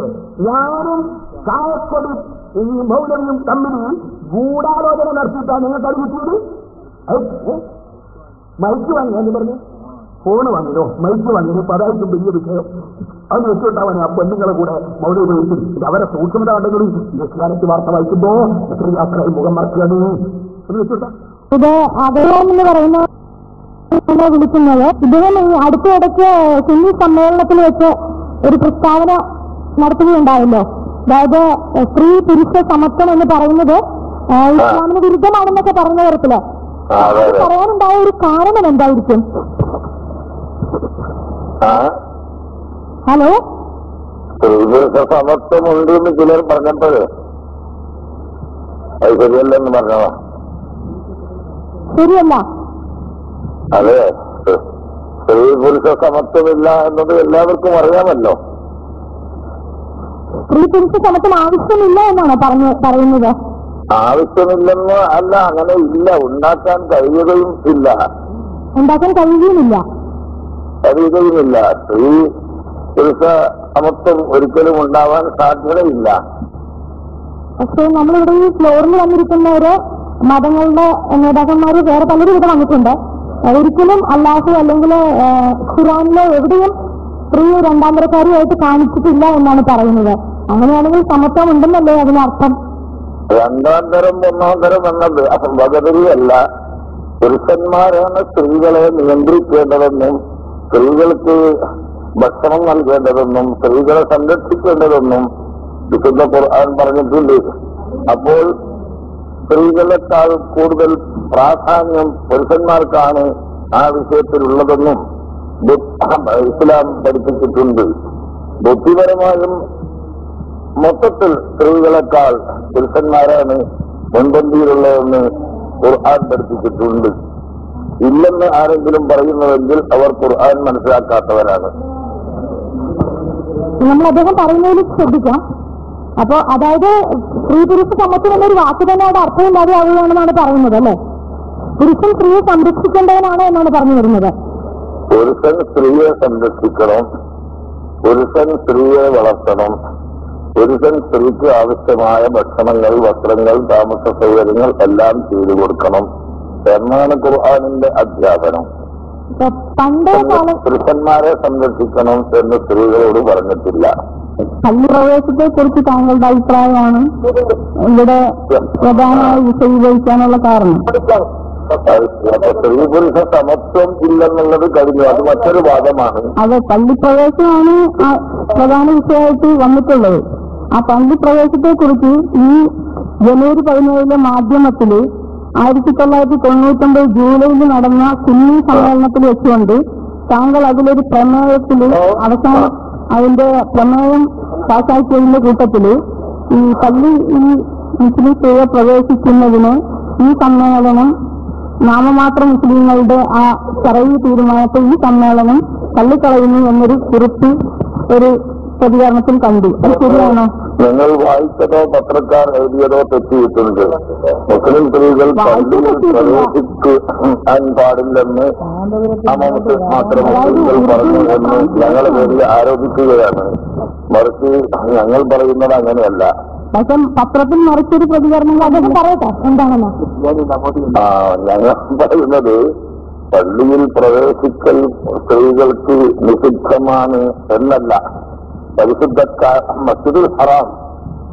ഞാനും ചായപ്പൊടി ഈ മൗലവിയും തമ്മിൽ ഗൂഢാലോചന നടത്തിയിട്ടാണ് നിങ്ങൾക്ക് അറിയിച്ചത്. മൈക്ക് വാങ്ങി എന്ന് പറഞ്ഞു, ഫോണ് വാങ്ങിയോ, മൈക്ക് വാങ്ങിയോ, പതായിരിക്കും വലിയ വിഷയം. അത് വെച്ചിട്ടാവാൻ ആ പെണ്ണുങ്ങളെ കൂടെ മൗലവി ഉപയോഗിച്ചു. ഇത് അവരെ സൂക്ഷ്മത കണ്ടെങ്കിലും ഏഷ്യാനെറ്റ് വാർത്ത വായിക്കുമ്പോ എത്ര യാത്രകൾ മുഖം മറക്കുകയാണ് എന്ന് വെച്ചിട്ടാ. ഇത് അദ്ദേഹം എന്ന് പറയുന്ന വിളിക്കുന്നത്, ഇദ്ദേഹം അടുത്തിടയ്ക്ക് സുന്നി സമ്മേളനത്തിൽ വെച്ച് ഒരു പ്രസ്താവന നടത്തുകയുണ്ടായല്ലോ. അതായത് സ്ത്രീ പുരുഷ സമത്വം എന്ന് പറയുന്നത് ഇസ്ലാമിന് വിരുദ്ധമാണെന്നൊക്കെ പറഞ്ഞ തരത്തില് പറയാനുണ്ടായ ഒരു കാരണം എന്തായിരിക്കും? ഹലോ, സമത്വമുണ്ടെന്ന് ചിലർ പറഞ്ഞപ്പോൾ അത് ശരിയല്ലെന്ന് പറഞ്ഞതാ. ശരിയല്ല. അതെ, സ്ത്രീ പുരുഷ സമത്വമില്ല എന്നത് എല്ലാവർക്കും അറിയാമല്ലോ. സ്ത്രീ പുരുഷ സമത്വം ആവശ്യമില്ല എന്നാണ് പറയുന്നത്. ആവശ്യമില്ലെന്ന് അല്ല, അങ്ങനെ ഇല്ല, ഉണ്ടാക്കാൻ കഴിയുകയും ഇല്ല. കഴിയുകയുമില്ല. സ്ത്രീ പുരുഷ സമത്വം ഒരിക്കലും ഉണ്ടാവാൻ സാധ്യതയില്ല. പക്ഷെ നമ്മളിവിടെ ഈ ഫ്ലോറിൽ വന്നിരിക്കുന്നവര് മതങ്ങളുടെ നേതാക്കന്മാര് വേറെ പലരും ഇവിടെ വന്നിട്ടുണ്ട്. ഒരിക്കലും അല്ലാഹു അല്ലെങ്കിൽ ഖുർആനിലോ എവിടെയും സ്ത്രീ രണ്ടാം തരക്കാരിയായിട്ട് കാണിച്ചിട്ടില്ല എന്നാണ് പറയുന്നത്. അങ്ങനെയാണെങ്കിൽ സമത്വം ഉണ്ടെന്നല്ലേ അതിനർത്ഥം? രണ്ടാം തരം ഒന്നാം തരം എന്നത് അസംഭവതയല്ല. പുരുഷന്മാരാണ് സ്ത്രീകളെ നിയന്ത്രിക്കേണ്ടതെന്നും സ്ത്രീകൾക്ക് ഭക്ഷണം നൽകേണ്ടതെന്നും സ്ത്രീകളെ സംരക്ഷിക്കേണ്ടതെന്നും വിശുദ്ധ ഖുർആൻ പറഞ്ഞിട്ടുണ്ട്. അപ്പോൾ സ്ത്രീകളെക്കാൾ കൂടുതൽ പ്രാധാന്യം പുരുഷന്മാർക്കാണ് ആ വിഷയത്തിലുള്ളതെന്നും ഇസ്ലാം പഠിപ്പിച്ചിട്ടുണ്ട്. ബുദ്ധിപരമായും മൊത്തത്തിൽ സ്ത്രീകളെക്കാൾ പുരുഷന്മാരാണ് മുൻപന്തിയിലുള്ളതെന്ന് ഖുർആൻ പഠിപ്പിച്ചിട്ടുണ്ട്. ഇല്ലെന്ന് ആരെങ്കിലും പറയുന്നുവെങ്കിൽ അവർ ഖുർആൻ മനസ്സിലാക്കാത്തവരാണ്. നമ്മൾ അദ്ദേഹം പറയുന്നതിൽ ശ്രദ്ധിക്കാം. അപ്പോ അതായത് സ്ത്രീ പുരുഷ സമത്വം എന്നൊരു വാക്ക് തന്നെ അവിടെ അർത്ഥമില്ലാതെ ആവുകയാണെന്നാണ് പറയുന്നത് അല്ലെ? പുരുഷൻ സ്ത്രീയെ സംരക്ഷിക്കേണ്ടവനാണ് എന്നാണ് പറഞ്ഞു വരുന്നത്. പുരുഷൻ സ്ത്രീയെ സംരക്ഷിക്കണം, പുരുഷൻ സ്ത്രീയെ വളർത്തണം, പുരുഷൻ സ്ത്രീക്ക് ആവശ്യമായ ഭക്ഷണങ്ങൾ, വസ്ത്രങ്ങൾ, താമസ സൗകര്യങ്ങൾ എല്ലാം ചെയ്തു കൊടുക്കണം എന്നാണ് ഖുർആനിന്റെ അധ്യാപനം. പണ്ടേ കാലം പുരുഷന്മാരെ സംരക്ഷിക്കണം എന്ന് സ്ത്രീകളോട് പറഞ്ഞിട്ടില്ല. പള്ളിപ്രവേശത്തെ കുറിച്ച് താങ്കളുടെ അഭിപ്രായമാണ് ഇവിടെ പ്രധാനമായി വിശദീകരിക്കാനുള്ള കാരണം? സ്ത്രീ പുരുഷ സമത്വം ഇല്ലെന്നുള്ളത് കഴിഞ്ഞു, അത് മറ്റൊരു വാദമാണ്. അത് പള്ളിപ്രവേശമാണ് പ്രധാന വിഷയമായിട്ട് വന്നിട്ടുള്ളത്. ആ പള്ളിപ്രവേശത്തെ കുറിച്ച് ഈ ജനുവരി 17 മാധ്യമത്തില് 1999 ജൂലൈയിൽ നടന്ന സുന്നി സമ്മേളനത്തിൽ വെച്ചുകൊണ്ട് താങ്കൾ അതിലൊരു പ്രമേയത്തില് അവസാനം അതിന്റെ പ്രമേയം പാസാക്കിയതിന്റെ കൂട്ടത്തില് ഈ പള്ളിയിൽ മുസ്ലിം സ്ത്രീയെ പ്രവേശിക്കുന്നതിന് ഈ സമ്മേളനം നാമമാത്ര മുസ്ലിങ്ങളുടെ ആ ചറവി തീരുമാനത്തെ ഈ സമ്മേളനം തള്ളിക്കളയുന്നു എന്നൊരു കുറിപ്പ് ഒരു പ്രതികരണത്തിൽ കണ്ടു. അത് ശരിയാണോ? നിങ്ങൾ വായിച്ചതോ പത്രക്കാർ എഴുതിയതോ തെറ്റിയിട്ടുണ്ട്. മുസ്ലിം സ്ത്രീകൾ പള്ളിയിൽ പ്രവേശിക്കാൻ പാടില്ലെന്ന് മാത്രം മുസ്ലിങ്ങൾ പറഞ്ഞു എന്ന് ഞങ്ങൾ വേണ്ടി ആരോപിക്കുകയാണ്. മറിച്ച് ഞങ്ങൾ പറയുന്നത് അങ്ങനെയല്ല. പക്ഷെ പത്രത്തിൽ മറിച്ചൊരു പ്രതികരണം അദ്ദേഹം പറയട്ടെ എന്താണെന്ന്. ഞങ്ങൾ പറയുന്നത് പള്ളിയിൽ പ്രവേശിക്കൽ സ്ത്രീകൾക്ക് നിഷിദ്ധമാണ് എന്നല്ല. പരിശുദ്ധ മസ്ജിദുൽ ഹറാം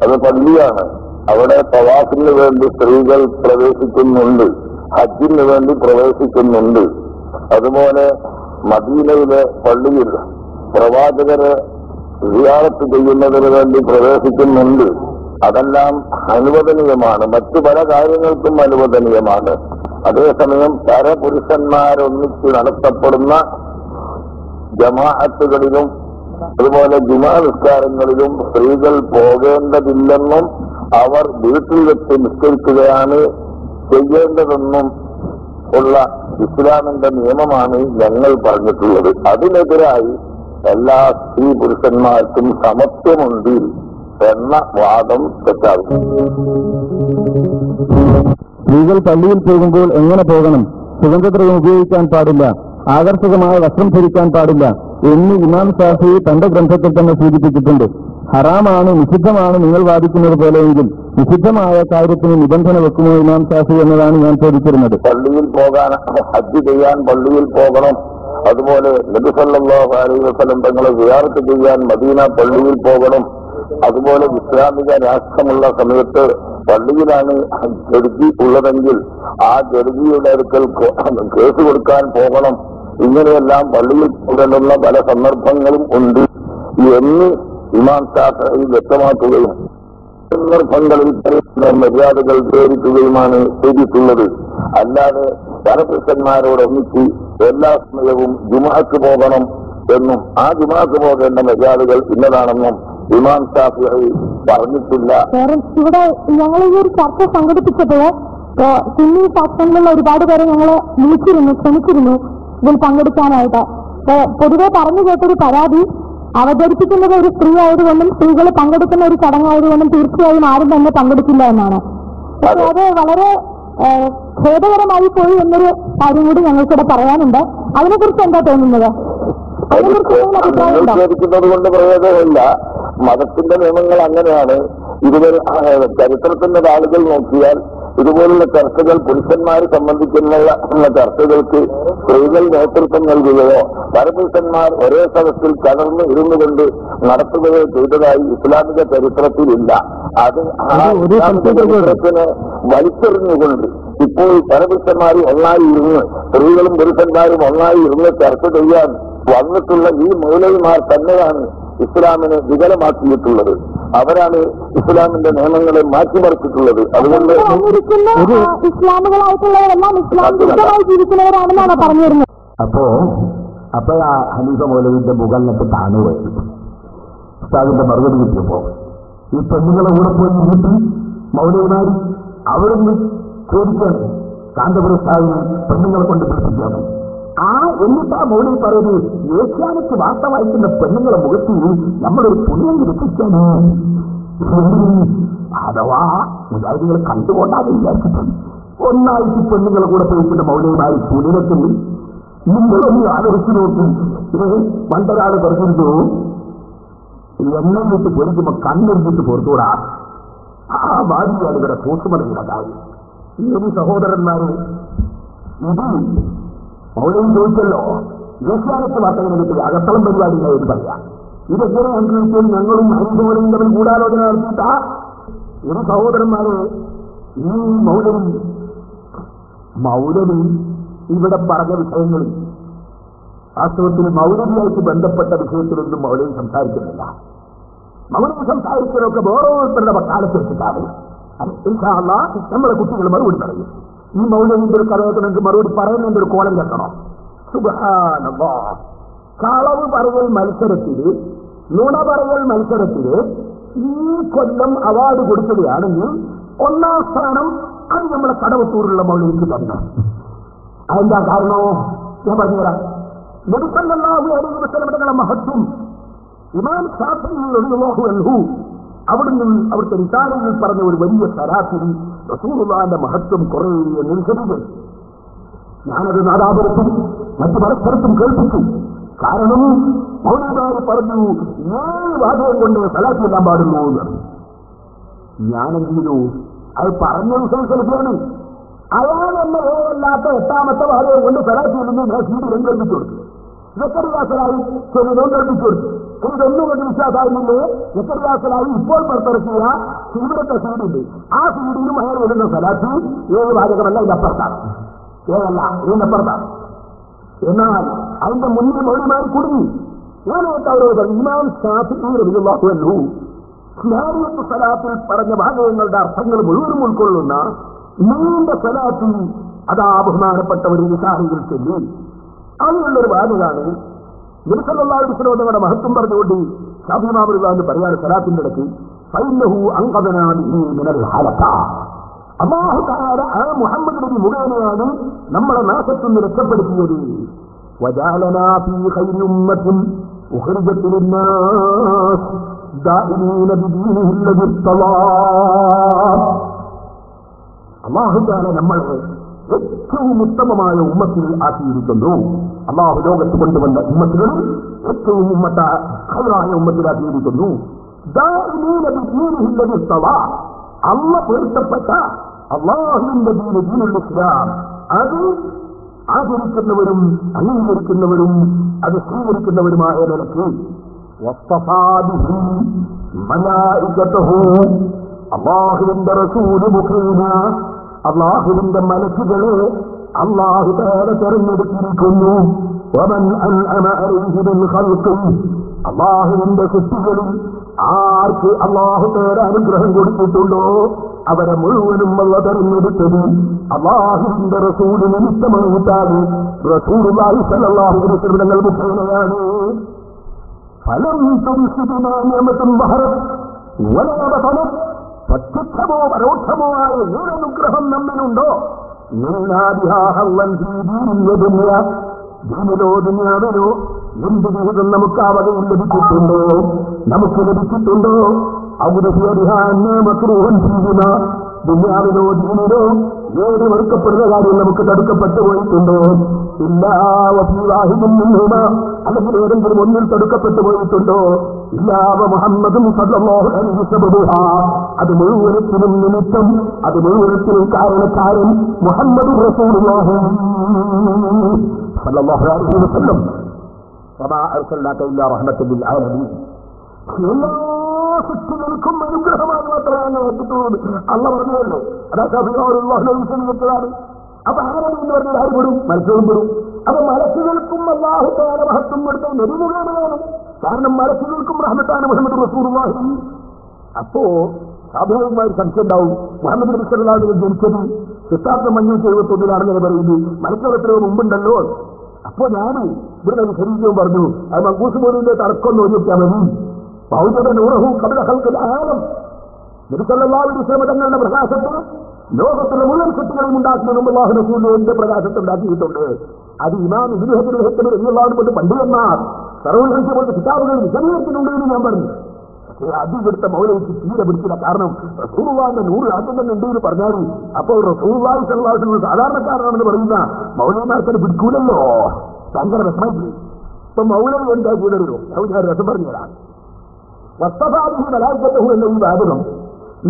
അത് പള്ളിയാണ്. അവിടെ തവാഫിന് വേണ്ടി സ്ത്രീകൾ പ്രവേശിക്കുന്നുണ്ട്, ഹജ്ജിന് വേണ്ടി പ്രവേശിക്കുന്നുണ്ട്. അതുപോലെ മദീനയിലെ പള്ളിയിൽ പ്രവാചകരെ സിയാറത്ത് ചെയ്യുന്നതിന് വേണ്ടി പ്രവേശിക്കുന്നുണ്ട്. അതെല്ലാം അനുവദനീയമാണ്, മറ്റു പല കാര്യങ്ങൾക്കും അനുവദനീയമാണ്. അതേസമയം പരപുരുഷന്മാരൊന്നിച്ച് നടത്തപ്പെടുന്ന ജമാഅത്തുകളിലും അതുപോലെ ജുമാ നിസ്കാരങ്ങളിലും സ്ത്രീകൾ പോകേണ്ടതില്ലെന്നും അവർ വീട്ടിൽ വെച്ച് നിസ്കരിക്കുകയാണ് ചെയ്യേണ്ടതെന്നും ഉള്ള ഇസ്ലാമിന്റെ നിയമമാണ് ഞങ്ങൾ പറഞ്ഞിട്ടുള്ളത്. അതിനെതിരായി എല്ലാ സ്ത്രീ പുരുഷന്മാർക്കും സമത്വമുണ്ട് എന്ന വാദം തെറ്റാകും. സ്ത്രീകൾ പള്ളിയിൽ പോകുമ്പോൾ എങ്ങനെ പോകണം? സുഗന്ധദ്രവ്യം ഉപയോഗിക്കാൻ പാടില്ല, ആകർഷകമായ വസ്ത്രം ധരിക്കാൻ പാടില്ല എന്ന് ഇമാം ഷാഫി തന്റെ ഗ്രന്ഥത്തിൽ തന്നെ സൂചിപ്പിച്ചിട്ടുണ്ട്. ഹറാമാണ്, നിഷിദ്ധമാണ് നിങ്ങൾ വാദിക്കുന്നത് പോലെയെങ്കിൽ നിഷിദ്ധമായ കാര്യത്തിന് നിബന്ധന വെക്കുമോ ഇമാം ഷാഫി എന്നതാണ് ഞാൻ ചോദിച്ചിരുന്നത്. പള്ളിയിൽ പോകാൻ, ഹജ്ജ് ചെയ്യാൻ പള്ളിയിൽ പോകണം. അതുപോലെ നബി സല്ലല്ലാഹു അലൈഹി വസല്ലം തങ്ങളെ സിയാറത്ത് ചെയ്യാൻ മദീന പള്ളിയിൽ പോകണം. അതുപോലെ ഇസ്ലാമിക രാഷ്ട്രമുള്ള സമയത്ത് പള്ളിയിലാണ് ജഡ്ജി ഉള്ളതെങ്കിൽ ആ ജഡ്ജിയുടെ അടുക്കൽ കേസ് കൊടുക്കാൻ പോകണം. ഇങ്ങനെയെല്ലാം പള്ളിയിൽ പോകേണ്ടുന്ന പല സന്ദർഭങ്ങളും ഉണ്ട് എന്ന് ഇമാം ഷാഫിഈ വ്യക്തമാക്കുകയും സന്ദർഭങ്ങളിൽ മര്യാദകൾ പേരിക്കുകയുമാണ് ചെയ്തിട്ടുള്ളത്. അല്ലാതെ പരപുരുഷന്മാരോടൊന്നിച്ച് എല്ലാ സമയവും ജുമുഅക്ക് പോകണം എന്നും ആ ജുമുഅക്ക് പോകേണ്ട മര്യാദകൾ ഇന്നതാണെന്നും ഇമാം ഷാഫിഈ പറഞ്ഞിട്ടില്ല. ഇവിടെ ഞങ്ങൾ ഈ ഒരു ചർച്ച സംഘടിപ്പിച്ചപ്പോൾ സുന്നി ശാസ്ത്രങ്ങളിലുള്ള ഒരുപാട് പേരെ ഞങ്ങളെ ക്ഷണിച്ചിരുന്നു ഇതിൽ പങ്കെടുക്കാനായിട്ട്. പൊതുവെ പറഞ്ഞു കേട്ടൊരു പരാതി, അവതരിപ്പിക്കുന്നത് ഒരു സ്ത്രീ ആയതുകൊണ്ടും സ്ത്രീകൾ പങ്കെടുക്കുന്ന ഒരു ചടങ്ങായതുകൊണ്ടും തീർച്ചയായും ആരും തന്നെ പങ്കെടുക്കില്ല എന്നാണ്. പക്ഷെ അത് വളരെ ഖേദകരമായി പോയി എന്നൊരു കാര്യം കൂടി ഞങ്ങൾക്കിവിടെ പറയാനുണ്ട്. അതിനെക്കുറിച്ച് എന്താ തോന്നുന്നത്? നിഷേധിക്കുന്നത് കൊണ്ട് പ്രയോജനമില്ല. മതത്തിന്റെ നിയമങ്ങൾ അങ്ങനെയാണ്. ഇതുവരെ ചരിത്രത്തിന്റെ ആളുകൾ നോക്കിയാൽ ഇതുപോലുള്ള ചർച്ചകൾ പുരുഷന്മാരെ സംബന്ധിക്കുന്ന ചർച്ചകൾക്ക് സ്ത്രീകൾ നേതൃത്വം നൽകുകയോ പരപുരുഷന്മാർ ഒരേ സദസ്സിൽ കലർന്ന് ഇരുന്നു കൊണ്ട് നടത്തുകയോ ചെയ്തതായി ഇസ്ലാമിക ചരിത്രത്തിലില്ല. അത് ആ ചരിത്രത്തിന് വലിച്ചെറിഞ്ഞുകൊണ്ട് ഇപ്പോൾ പരപുരുഷന്മാർ ഒന്നായി ഇരുന്ന് സ്ത്രീകളും പുരുഷന്മാരും ഒന്നായി ഇരുന്ന് ചർച്ച ചെയ്യാൻ വന്നിട്ടുള്ള ഈ മൗലവിമാർ തന്നെയാണ് ഇസ്ലാമിനെ വികലമാക്കിയിട്ടുള്ളത്. അവരാണ് ഇസ്ലാമിന്റെ നിയമങ്ങളെ മാറ്റിമറിച്ചിട്ടുള്ളത്. അതുകൊണ്ട് ഇസ്ലാമുകളായിട്ടുള്ളവരെല്ലാം ഇസ്ലാം വിരുദ്ധമായി ജീവിക്കുന്നവരാണെന്നാണ് പറഞ്ഞു വരുന്നത്. അപ്പൊ ആ ഹനീഫ മൗലവിന്റെ മുകളിലൊക്കെ താണുകയായിരുന്നു. ഉസ്താദിന്റെ മറുപടി കിട്ടിയപ്പോ ഈ പെണ്ണുങ്ങളെ കൂടെ പോയി നിന്നിട്ട് മൗലവിമാർ അവരൊന്ന് ചോദിക്കാണ്, കാന്തപുര ഉസ്താദിനെ പെണ്ണുങ്ങളെ കൊണ്ട് പിടിപ്പിക്കാണ്. എന്നിട്ട് ആ മൗലവി പറയുന്നത് ഏഷ്യാനെറ്റ് വാർത്ത വായിക്കുന്ന പെണ്ണുങ്ങളെ മുഖത്തിൽ നമ്മളൊരു പുണ്യം രക്ഷിക്കാണ്. അഥവാ മുജാഹിദികളെ കണ്ടുകൊണ്ടാണ് വിചാരിച്ചിട്ടുണ്ട്. ഒന്നായിട്ട് പെണ്ണുങ്ങളെ കൂടെ പോയിട്ടുണ്ട് മൗലവിമാർ പുലിനത്തിൽ നിങ്ങളൊന്ന് ആലോചിച്ച് നോക്കി. പണ്ടൊരാള് പറഞ്ഞിരുന്നു, എണ്ണം വിട്ട് പൊരിക്കുമ്പോ കണ്ണെടുത്തിട്ട് പൊറുത്തൂടാ. ആ മാതിരിയാണ് ഇവിടെ പോസ്റ്റുമണിയുടെ കാര്യം. ഈ സഹോദരന്മാര് ഇത് മൗലം ചോദിച്ചല്ലോ, ഏഷ്യാനെറ്റ് വാർത്തകൾ കിട്ടിയ അകത്തളം പരിപാടികളെ എന്ന് പറയാം. ഇതെങ്ങനെ കണ്ടുപിടിച്ചാൽ ഞങ്ങളും ഹരിതോലും തമ്മിൽ ഗൂഢാലോചന നടത്തിയിട്ടാ? ഒരു സഹോദരന്മാര് ഈ മൗലവി ഇവിടെ പറഞ്ഞ വിഷയങ്ങളിൽ വാസ്തവത്തിൽ മൗലവിയായിട്ട് ബന്ധപ്പെട്ട വിഷയത്തിലൊന്നും മൗലവി സംസാരിക്കുന്നില്ല. മൗലവി സംസാരിക്കുന്നതൊക്കെ ഓരോരുത്തരുടെ വക്കാലത്ത് വെച്ചിട്ടാണ്. നമ്മളെ കുട്ടികൾ മറുപടി പറയും. ഈ മൗലവിന്റെ ഒരു കഥകൾക്ക് മറുപടി പറയുന്നതിന്റെ ഒരു കോലം കെട്ടണോ? സുബ്ഹാനല്ലാഹ്. കളവ് പറയൽ മത്സരത്തില്, നുണ പറയൽ മത്സരത്തില് ഈ കൊല്ലം അവാർഡ് കൊടുക്കുകയാണെങ്കിൽ 1ാം സ്ഥാനം അത് നമ്മുടെ കടവത്തൂരുള്ള മൗലവിക്ക് തന്നെ. അതെന്താ കാരണോ? ഞാൻ പറഞ്ഞുതരാം. നബി സല്ലല്ലാഹു അലൈഹി വസല്ലമയുടെ മഹത്വം ഇമാം ശാഫിഈ റളിയല്ലാഹു അൻഹു അവിടുത്തെ റിസാലയിൽ പറഞ്ഞ ഒരു വലിയ സലാത്തിൽ റസൂലുള്ളാഹിന്റെ മഹത്വം കുറെ നിൽക്കുന്നത്. ഞാനത് നാദാപുരത്തും മറ്റു പരസ്പരത്തും കേൾപ്പിച്ചു. കാരണം മൗലവിമാർ പറഞ്ഞു 7 വാചകം കൊണ്ട് സലാത്ത് എല്ലാം പാടുന്നു എന്ന്. ഞാനെന്ത് ചെയ്തു? അത് പറഞ്ഞ വിശ്വസിക്കുകയാണ്. അയാൾ എന്നെ ഏതല്ലാത്ത 8ാമത്തെ വാചകം കൊണ്ട് സലാത്ത് ചെയ്യുന്നു. ഞാൻ സീഡിലും കേൾപ്പിച്ചു കൊടുത്തു. സക്കറിയാസലായി ചെറുതും കേൾപ്പിച്ചു കൊടുത്തു. ഇതൊന്നും കൊണ്ട് വിശ്വാസമായിരുന്നില്ലേ? സക്കറിയാസലായി ഇപ്പോൾ പുറത്തിറക്കിയ സീഡിലത്തെ സീഡുണ്ട്. ആ സീഡിലും അയാൾ വരുന്ന സലാത്ത് 7 വാചകമല്ല, ഇതിനപ്പുറത്താണ്. ഏതല്ല, ഇതിനപ്പുറത്താണ്. എന്നാൽ അതിന്റെ മുന്നിൽ മൗലവിമാർ കുടുങ്ങി. ഞാനോട്ട് അവരോട് ഇമാം ശാഫിഈ റളിയല്ലാഹു അൻഹു സ്നാനിയത്ത് സലാത്തിൽ പറഞ്ഞ ഭാഗങ്ങളുടെ അർത്ഥങ്ങൾ മുഴുവനും ഉൾക്കൊള്ളുന്ന നീണ്ട സലാത്തിൽ അതാ ബഹുമാനപ്പെട്ടവർ നിസാഹികൾ ചൊല്ലി അതിനുള്ളൊരു വാചകമാണ്. നബി സല്ലല്ലാഹു അലൈഹി വസല്ലം തങ്ങളുടെ മഹത്വം പറഞ്ഞുകൊണ്ട് ശാഫിഈ ഇമാം റളിയല്ലാഹു പറയാണ് സലാത്തിന്റെ ഇടയ്ക്ക് ഫഇന്നഹു അൻഖദനാ ബിഹി മിനൽ ഹലക. അല്ലാഹു തആല ആ മുഹമ്മദ് നബി മുഖേനയാണ് നമ്മളെ നാശത്തിൽ നിന്ന് രക്ഷപ്പെടുത്തിയത്. വജഅലനാ ഫീ ഖൈരി ഉമ്മത്തിൻ ഉഖ്രിജത് ലിന്നാസ് ദാഇമീന ബിദീനിഹി അല്ലദീ ഇർതളാ. അല്ലാഹു തആല നമ്മളെ ഏറ്റവും ഉത്തമമായ ഉമ്മത്തിൽ ആക്കിയിരിക്കുന്നു. അല്ലാഹു ലോകത്ത് കൊണ്ടുവന്ന ഉമ്മത്തുകളിൽ ഏറ്റവും ഖൈറായ ഉമ്മത്തിലാക്കിയിരിക്കുന്നു. ദാഇമീന ബിദീനിഹി അല്ലദീ ഇർതളാ. അള്ള പൊരുത്തപ്പെട്ട അള്ളാഹുവിന്റെ ദീനുൽ ഇസ്ലാം അത് ആചരിക്കുന്നവരും അംഗീകരിക്കുന്നവരും അത് സ്വീകരിക്കുന്നവരുമായ നിലയ്ക്ക് അള്ളാഹുവിന്റെ റസൂല് മുഖേന അള്ളാഹുവിന്റെ മലക്കുകളെ അള്ളാഹു തആല തെരഞ്ഞെടുത്തിരിക്കുന്നു. അള്ളാഹുവിന്റെ സൃഷ്ടികളിൽ ആർക്ക് അള്ളാഹു തആല അനുഗ്രഹം കൊടുത്തിട്ടുണ്ടോ അവരെ മുഴുവനും അള്ള തെരഞ്ഞെടുത്തത് അള്ളാഹുവിന്റെ റസൂല് നിമിത്തമായിട്ടാണ്. റസൂലുള്ളാഹി സ്വല്ലല്ലാഹു അലൈഹി വസല്ലം തങ്ങൾ മുഖേനയാണ്. ഫലം തുംസിബിനാ നിഅമത്തുൻ ബഹറത് വലാ ബതലത്. പ്രത്യക്ഷമോ പരോക്ഷമോ ആയ ഏതനുഗ്രഹം നമ്മിലുണ്ടോ ദീനിലോ ദുനിയാവിലോ എന്ത് ജീവിതം നമുക്ക് ആ വകയിൽ ലഭിച്ചിട്ടുണ്ടോ, നമുക്ക് ലഭിച്ചിട്ടുണ്ടോ? ദുനിയാവിലോ ദീനിലോ ഏത് വെറുക്കപ്പെടുന്ന കാര്യം നമുക്ക് തടുക്കപ്പെട്ടു പോയിട്ടുണ്ടോ? അല്ലെങ്കിൽ ഏതെങ്കിലും ഒന്നിൽ തടുക്കപ്പെട്ടു പോയിട്ടുണ്ടോ? ഇല്ലാവ മുഹമ്മദും സല്ലല്ലാഹു അലൈഹി വസല്ലം. അത് മുഴുവനത്തിനും നിമിത്തം, അത് മുഴുവനത്തിനും കാരണക്കാരൻ മുഹമ്മദ് റസൂലുള്ളാഹി സല്ലല്ലാഹു അലൈഹി വസല്ലം. വമാ അർസൽനാക ഇല്ലാ റഹ്മത്തൻ ലിൽ ആലമീൻ. എല്ലാ സൃഷ്ടികൾക്കും അനുഗ്രഹമായി മാത്രമാണ് എത്തിട്ടുള്ളത്. അള്ള പറഞ്ഞതല്ലേ, അതാ ാണ്. അപ്പൊ അങ്ങനെ എന്ന് പറഞ്ഞാൽ ആര് പെടും? മലക്കുകളും പെടും. അപ്പൊ മലക്കുകൾക്കും അല്ലാഹു തആല മഹത്വം കൊടുത്ത നബി മുഖേനയാണ്. കാരണം മലക്കുകൾക്കും റഹ്മത്താണ് മുഹമ്മദ് റസൂലുള്ളാഹി. അപ്പോ സ്വാഭാവികമായ സംശയം ഉണ്ടാവും. മുഹമ്മദ് നബി സല്ലല്ലാഹു അലൈഹി വസല്ലം ജനിച്ചത് 571 പറയുന്നു. മലക്കുകൾ എത്രയോ മുമ്പുണ്ടല്ലോ. അപ്പോ ഞാൻ ഇവിടെ ശരീരവും പറഞ്ഞു അത് മങ്കൂസ് പോലിന്റെ തർക്കം നോക്കിയാൽ മതി. തങ്ങളുടെ പ്രകാശത്തിൽ ലോകത്തിലെ മുഴുവൻ സൃഷ്ടികളും ഉണ്ടാക്കുന്നതും അല്ലാഹു റസൂലിന്റെ പ്രകാശത്തെ ഉണ്ടാക്കിയിട്ടുണ്ട്. അത് ഇമാം ഇബ്നു ഹജർ എല്ലാവരും കൊണ്ട് പണ്ഡിതന്മാർ സർവ്വസംഖ്യ പോലത്തെ കിതാബുകൾ വിശദീകരിക്കുന്നുണ്ട് എന്ന് ഞാൻ പറഞ്ഞു. പക്ഷേ അത് ഇവിടുത്തെ മൗലവിക്ക് തീരെ പിടിച്ചില്ല. കാരണം റസൂലുള്ളാഹിന്റെ 100 ആദ്യം തന്നെ ഉണ്ട് എന്ന് പറഞ്ഞാൽ അപ്പോൾ റസൂലുള്ളാഹി സ്വല്ലല്ലാഹു അലൈഹി വസല്ലം സാധാരണക്കാരനാണെന്ന് പറയുന്ന മൗലവിമാർക്കത് പിടിക്കൂലല്ലോ. ഭയങ്കര വിഷമം. ഇപ്പൊ മൗലം എന്താ കൂടരുതോ ഞാൻ രസം പറഞ്ഞതാണ്. വസ്തഫാദിഹി മലായിക്കത്തഹു എന്ന ഈ വാചകം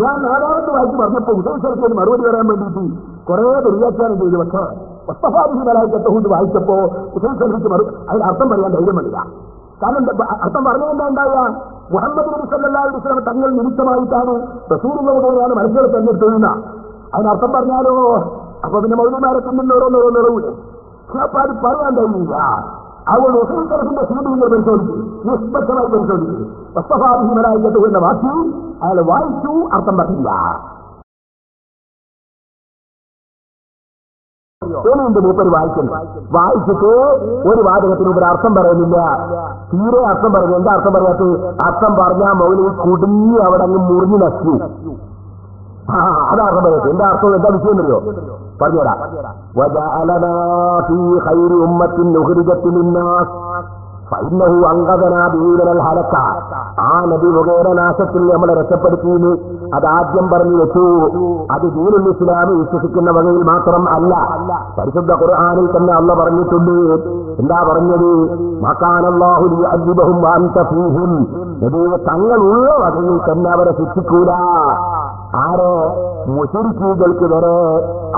ഞാൻ 4ാമത്തെ വായിച്ച് പറഞ്ഞപ്പോൾ ഉദയസ്ഥലത്തിന് മറുപടി വരാൻ വേണ്ടിയിട്ട് കുറെ ദുര്യാഖ്യാനം ചെയ്തു. പക്ഷേ വസ്തഫാദിഹി മലായിക്കത്തഹു എന്ന് വായിച്ചപ്പോ ഉദയസ്ഥലത്ത് അതിന് അർത്ഥം പറയാൻ ധൈര്യം വേണ്ടില്ല. കാരണം അർത്ഥം പറഞ്ഞതെന്താ ഉണ്ടാവുക? മുഹമ്മദ് നബി സല്ലല്ലാഹു അലൈഹി വസല്ലം തങ്ങൾ നിമിത്തമായിട്ടാണ് റസൂലുള്ളാഹിയാണ് മനുഷ്യരെ തെരഞ്ഞെടുത്തതെന്ന അതിനർത്ഥം പറഞ്ഞാലോ അപ്പൊ പിന്നെ മൗലവിമാരെ കൊണ്ടുള്ള ഓരോന്നോരോന്നിളവില്ലേ? അപ്പൊ അത് പറയാൻ കഴിയില്ല. അതുകൊണ്ട് ഉസൈത്തലത്തിന്റെ സീഡിങ്ങൾ പരിശോധിച്ചു, നിഷ്പക്ഷമായി പരിശോധിച്ചു. വസ്തഫാദിഹി മലായിക്കത്തഹു എന്ന വാക്ക് അയാൾ വായിച്ചു, അർത്ഥം പറഞ്ഞില്ല. എന്നുണ്ട് മൂപ്പര് വായിച്ചിട്ട് ഒരു വാചകത്തിന് ഒരു അർത്ഥം പറയുന്നില്ല. തീരെ അർത്ഥം പറഞ്ഞു. എന്താ അർത്ഥം പറയാത്ത? അർത്ഥം പറഞ്ഞാൽ മൗലവി കുടുങ്ങി അവിടെ അങ്ങ് മുറിഞ്ഞു നശിച്ചു. അതാ അർത്ഥം പറയാത്ത. എന്താ അർത്ഥം? എന്താ വിഷയം അറിയോ? പറഞ്ഞുതരാം. ആ നബി മുഖേന നാശത്തിൽ നമ്മളെ രക്ഷപ്പെടുത്തിയെന്ന് അതാദ്യം പറഞ്ഞു വെച്ചു. അത് ദീനുൽ ഇസ്ലാമിൽ വിശ്വസിക്കുന്ന വകയിൽ മാത്രം അല്ല, പരിശുദ്ധ ഖുർആനിൽ തന്നെ അള്ളാഹ് പറഞ്ഞിട്ടുണ്ട്. എന്താ പറഞ്ഞത്? മകാനല്ലാഹു ലിയുഅദ്ദിബഹും വഅൻത ഫീഹിം. നബിയെ തങ്ങളുള്ള വകയിൽ തന്നെ അവരെ ശിക്ഷിക്കൂല. ആരെ? മുശ്രിക്കീകൾക്ക് വരെ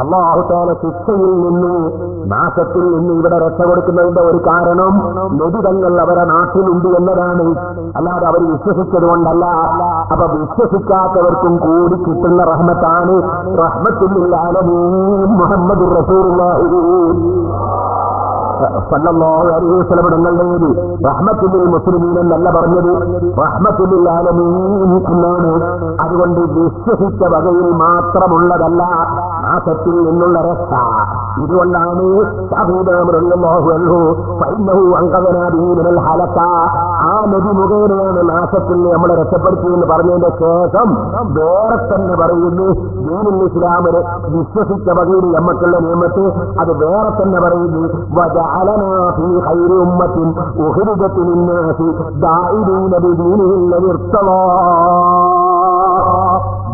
അല്ലാഹു തആല ശിക്ഷയിൽ നിന്ന്, നാശത്തിൽ നിന്ന് ഇവിടെ രക്ഷ കൊടുക്കുന്നതിന്റെ ഒരു കാരണം നബി തങ്ങൾ അവരെ നാട്ടിലുണ്ട് എന്നതാണ്, അല്ലാതെ അവർ വിശ്വസിച്ചത് കൊണ്ടല്ല. അപ്പൊ വിശ്വസിക്കാത്തവർക്കും കൂടി കിട്ടുന്ന റഹ്മത്താണ് റഹ്മത്തുൽ ആലമീൻ മുഹമ്മദുർ റസൂലുള്ളാഹി സല്ലല്ലാഹു അലൈഹി വസല്ലം തങ്ങളുടെ റഹ്മത്തുൽ മുസ്ലിമീൻ എന്നല്ല പറഞ്ഞത്, റഹ്മത്തുൽ ആലമീൻ എന്നാണ്. അതുകൊണ്ട് വിശ്വസിച്ച വകയിൽ മാത്രമുള്ളതല്ല നാശത്തിൽ നിന്നുള്ള രക്ഷ. ഇതുകൊണ്ടാണ് ആ നബി മുഖേനയാണ് നാശത്തിൽ നമ്മളെ രക്ഷപ്പെടുത്തിയെന്ന് പറഞ്ഞതിന്റെ ശേഷം വേറെ തന്നെ പറയുന്നു ദീനുൽ ഇസ്ലാമിന് വിശ്വസിച്ച വകയിൽ നമ്മക്കുള്ള നിയമത്ത് അത് വേറെ തന്നെ പറയുന്നു. وجعلنا في خير أمة أخرجت للناس داعين بدينه الذي ارتضى.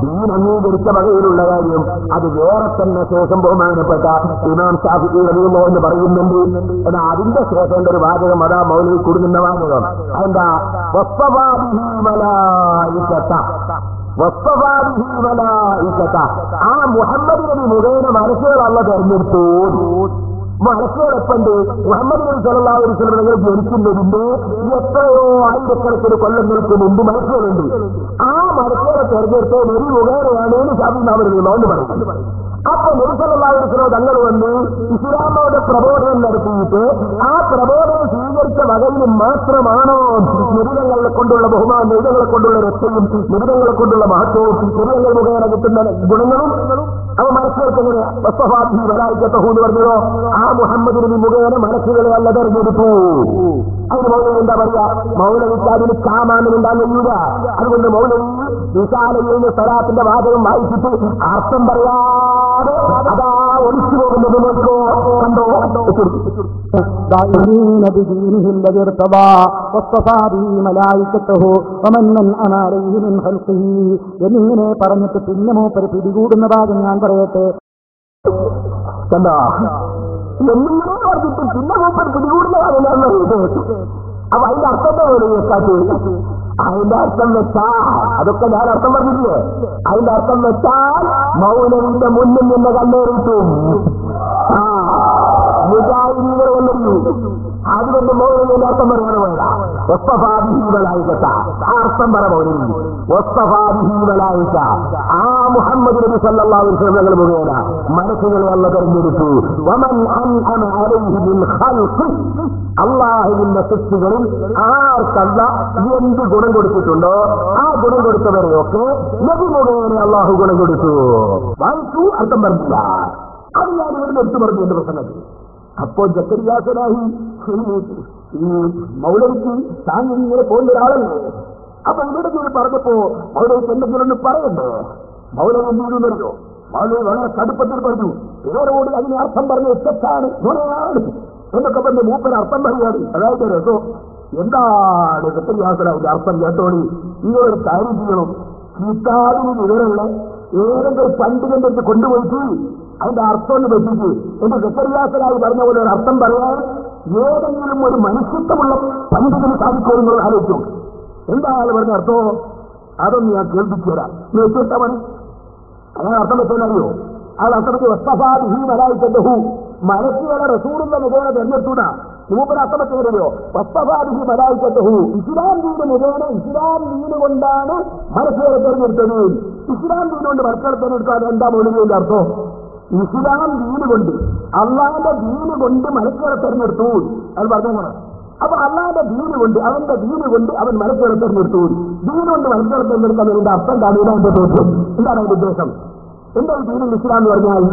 ദീൻ അംഗീകരിച്ച വകയിലുള്ള കാര്യം അത് വേറെ തന്നെ ശേഷം ബഹുമാനപ്പെട്ട ഇമാം ശാഫിഈ റളിയല്ലാഹു എന്ന് പറയുന്നുണ്ട്. എന്നാൽ അതിന്റെ ശേഷം ഒരു വാചകം അതാ മൗലവി കൊടുക്കുന്ന വാചകം. അതെന്താ? വസ്തഫാദിഹി മലായികത. വസ്തഫാദിഹി മലായികത. ആ മുഹമ്മദ് നബി മുഖേന മനസ്സുകൾ അല്ലാഹു തെരഞ്ഞെടുത്തു. മനസ്സുകളെപ്പണ്ട് മുഹമ്മദ് നബി സല്ലല്ലാഹു അലൈഹി വസല്ലം തങ്ങൾ ജനിക്കുന്നതിന്റെ എത്രയോ ആയിരക്കണക്കിന് കൊല്ലങ്ങൾക്ക് മുമ്പ് മനസ്സുകളുണ്ട്. ആ മനസ്സുകളെ തെരഞ്ഞെടുത്ത് നബി മുഖേനയാണ് ശാഫിഈ എന്ന് പറയുന്നത്. അപ്പൊ നബി സല്ലല്ലാഹു അലൈഹി വസല്ലം തങ്ങൾ വന്ന് ഇസ്ലാമോടെ പ്രബോധനം നടത്തിയിട്ട് ആ പ്രബോധനം സ്വീകരിച്ച വകയിൽ മാത്രമാണോ നിബിധങ്ങളെ കൊണ്ടുള്ള ബഹുമാനം, നിബിധങ്ങളെ കൊണ്ടുള്ള രക്ഷയും, നിബിധങ്ങളെ കൊണ്ടുള്ള മഹത്വവും, നിബിധങ്ങൾ മുഖേന കിട്ടുന്ന ഗുണങ്ങളും അവ മനസ്സിലേക്ക് എങ്ങനെ വസ്തഫാദിഹി മലായികതഹു എന്ന് പറഞ്ഞതോ? ആ മുഹമ്മദ് നബി മുഖേന മനസ്സുകളെ അല്ല തെരഞ്ഞെടുത്തു. അതിന് മൗലവി എന്താ പറയാ? മൗലവിക്ക് അതിന് കാമാനം ഉണ്ടാകുന്നില്ല. അതുകൊണ്ട് മൗലവി വിശാലയിൽ സലാത്തിന്റെ വാചകം വായിച്ചിട്ട് അർത്ഥം പറയാതെ അതാ ഒളിച്ചു പോകുന്നത് നോക്കോ, കണ്ടോ? എന്നിങ്ങനെ പറഞ്ഞിട്ട് പിന്നെ മൂപ്പര് പിടികൂടുന്ന ഭാഗം ഞാൻ പറയട്ടെ. കണ്ടോ? എന്നിങ്ങനെ പറഞ്ഞിട്ട് പിന്നെ മൂപ്പര് പിടികൂടുന്ന ഭാഗം ഞാൻ പറയട്ടെ. അപ്പൊ അതിന്റെ അർത്ഥം വെക്കാത്ത അതിന്റെ അർത്ഥം വെച്ചാൽ അതൊക്കെ ഞാൻ അർത്ഥം പറഞ്ഞില്ലേ? അതിന്റെ അർത്ഥം വെച്ചാൽ മൗലവിന്റെ മുന്നിൽ നിന്ന് കല്ലേറിട്ടും മുജാഹിദീകളെ കൊണ്ടു. അതുകൊണ്ട് മൗലവിന്റെ അർത്ഥം പറയാൻ വേണ്ട. വസ്തഫാദിഹി മലായികത. ആ അർത്ഥം പറ മൗലവി. വസ്തഫാദിഹി മലായിക. ആ മുഹമ്മദ് നബി സല്ലല്ലാഹു അലൈഹി വസല്ലം മുഖേന മനസ്സുകളെ അല്ലാഹു തെരഞ്ഞെടുത്തു. വമൻ അൻഅമ അലൈഹി ബിൽ ഖൽഖ്. അല്ലാഹുവിന്റെ സൃഷ്ടികളിൽ ആർക്കല്ല എന്ത് ഗുണം കൊടുത്തിട്ടുണ്ടോ ആ ഗുണം കൊടുത്തവരെയൊക്കെ നബി മുഖേന അല്ലാഹു ഗുണം കൊടുത്തു. വായിച്ചു, അർത്ഥം പറഞ്ഞില്ല. അത് ഞാൻ ഇവിടുന്ന് എടുത്തു പറഞ്ഞു എന്റെ പ്രസംഗത്തിൽ. അപ്പോ ജക്കരിയാ സലാഹി ഈ മൗലവിക്ക് താങ്കൾ ഇങ്ങനെ പോകുന്ന ഒരാളല്ലേ? അപ്പൊ ഇവിടെ കൂടി പറഞ്ഞപ്പോ മൗലവിക്ക് എന്തെങ്കിലും ഒന്ന് പറയണ്ടേ? മൗലവി എന്തെങ്കിലും മൗലവി വളരെ കടുപ്പത്തിൽ പറഞ്ഞു. ഇവരോട് അതിന് അർത്ഥം പറഞ്ഞ് തെറ്റാണ്, ഗുണയാണ് എന്നൊക്കെ പറഞ്ഞ് മൂപ്പന് അർത്ഥം പറയുകയാണ്. അതായത് രസോ എന്താണ് ജക്കരിയാ സലാഹിന്റെ അർത്ഥം കേട്ടോളി. ഇങ്ങനൊരു കാര്യം ചെയ്യണം. കിതാബിന് വിവരമുള്ള ഏതെങ്കിലും പണ്ഡിതന്റെ അടുത്ത് കൊണ്ടുപോയിട്ട് അതിന്റെ അർത്ഥം ഒന്ന് വെച്ചിട്ട് എന്റെ ജക്കരിയാ സലാഹി പറഞ്ഞ പോലെ ഒരു അർത്ഥം പറയാൻ ഏതെങ്കിലും ഒരു മനുഷ്യത്വമുള്ള പണ്ഡിതന് സാധിക്കുമെന്ന് ആലോചിച്ചു. എന്താ ആൾ പറഞ്ഞ അർത്ഥോ? അതൊന്നും ഞാൻ കേൾപ്പിച്ചു തരാം. കേട്ടാമൻ അങ്ങനെ അർത്ഥം വെച്ചാലറിയോ? അത് അർത്ഥത്തിൽ വസ്തഫാദിഹി മലായിക്കത്തഹു, മലക്കുകളെ റസൂലുള്ള മുഖേന തെരഞ്ഞെടുത്തൂടാ. മൂപ്പര് അർത്ഥം വെച്ചറിയോ? വസ്തഫാദിഹി മലായിക്കത്തഹു, ഇസ്ലാം ദീന് മുഖേന ഇസ്ലാം ദീന് കൊണ്ടാണ് മലക്കുകളെ തെരഞ്ഞെടുത്തത്. ഇസ്ലാം ദീന് കൊണ്ട് മലക്കുകളെ തെരഞ്ഞെടുത്താൽ എന്താ മൗലികയുടെ അർത്ഥം? ഇസ്ലാം ദീന് കൊണ്ട്, അള്ളാന്റെ ദീന് കൊണ്ട് മലക്കുകളെ തെരഞ്ഞെടുത്തു. അത് പറഞ്ഞു. അപ്പൊ അള്ളാന്റെ ദീന് കൊണ്ട്, അവന്റെ ദീന് കൊണ്ട് അവൻ മലക്കുകളെ തെരഞ്ഞെടുത്തു. ദീന് കൊണ്ട് മലക്കുകളെ തെരഞ്ഞെടുക്കുന്നതിന്റെ അർത്ഥം എന്താണ്? എന്റെ ദോഷം എന്താണ് അതിന്റെ ഉദ്ദേശം? എന്താ ദീനുൽ ഇസ്ലാം എന്ന് പറഞ്ഞാൽ?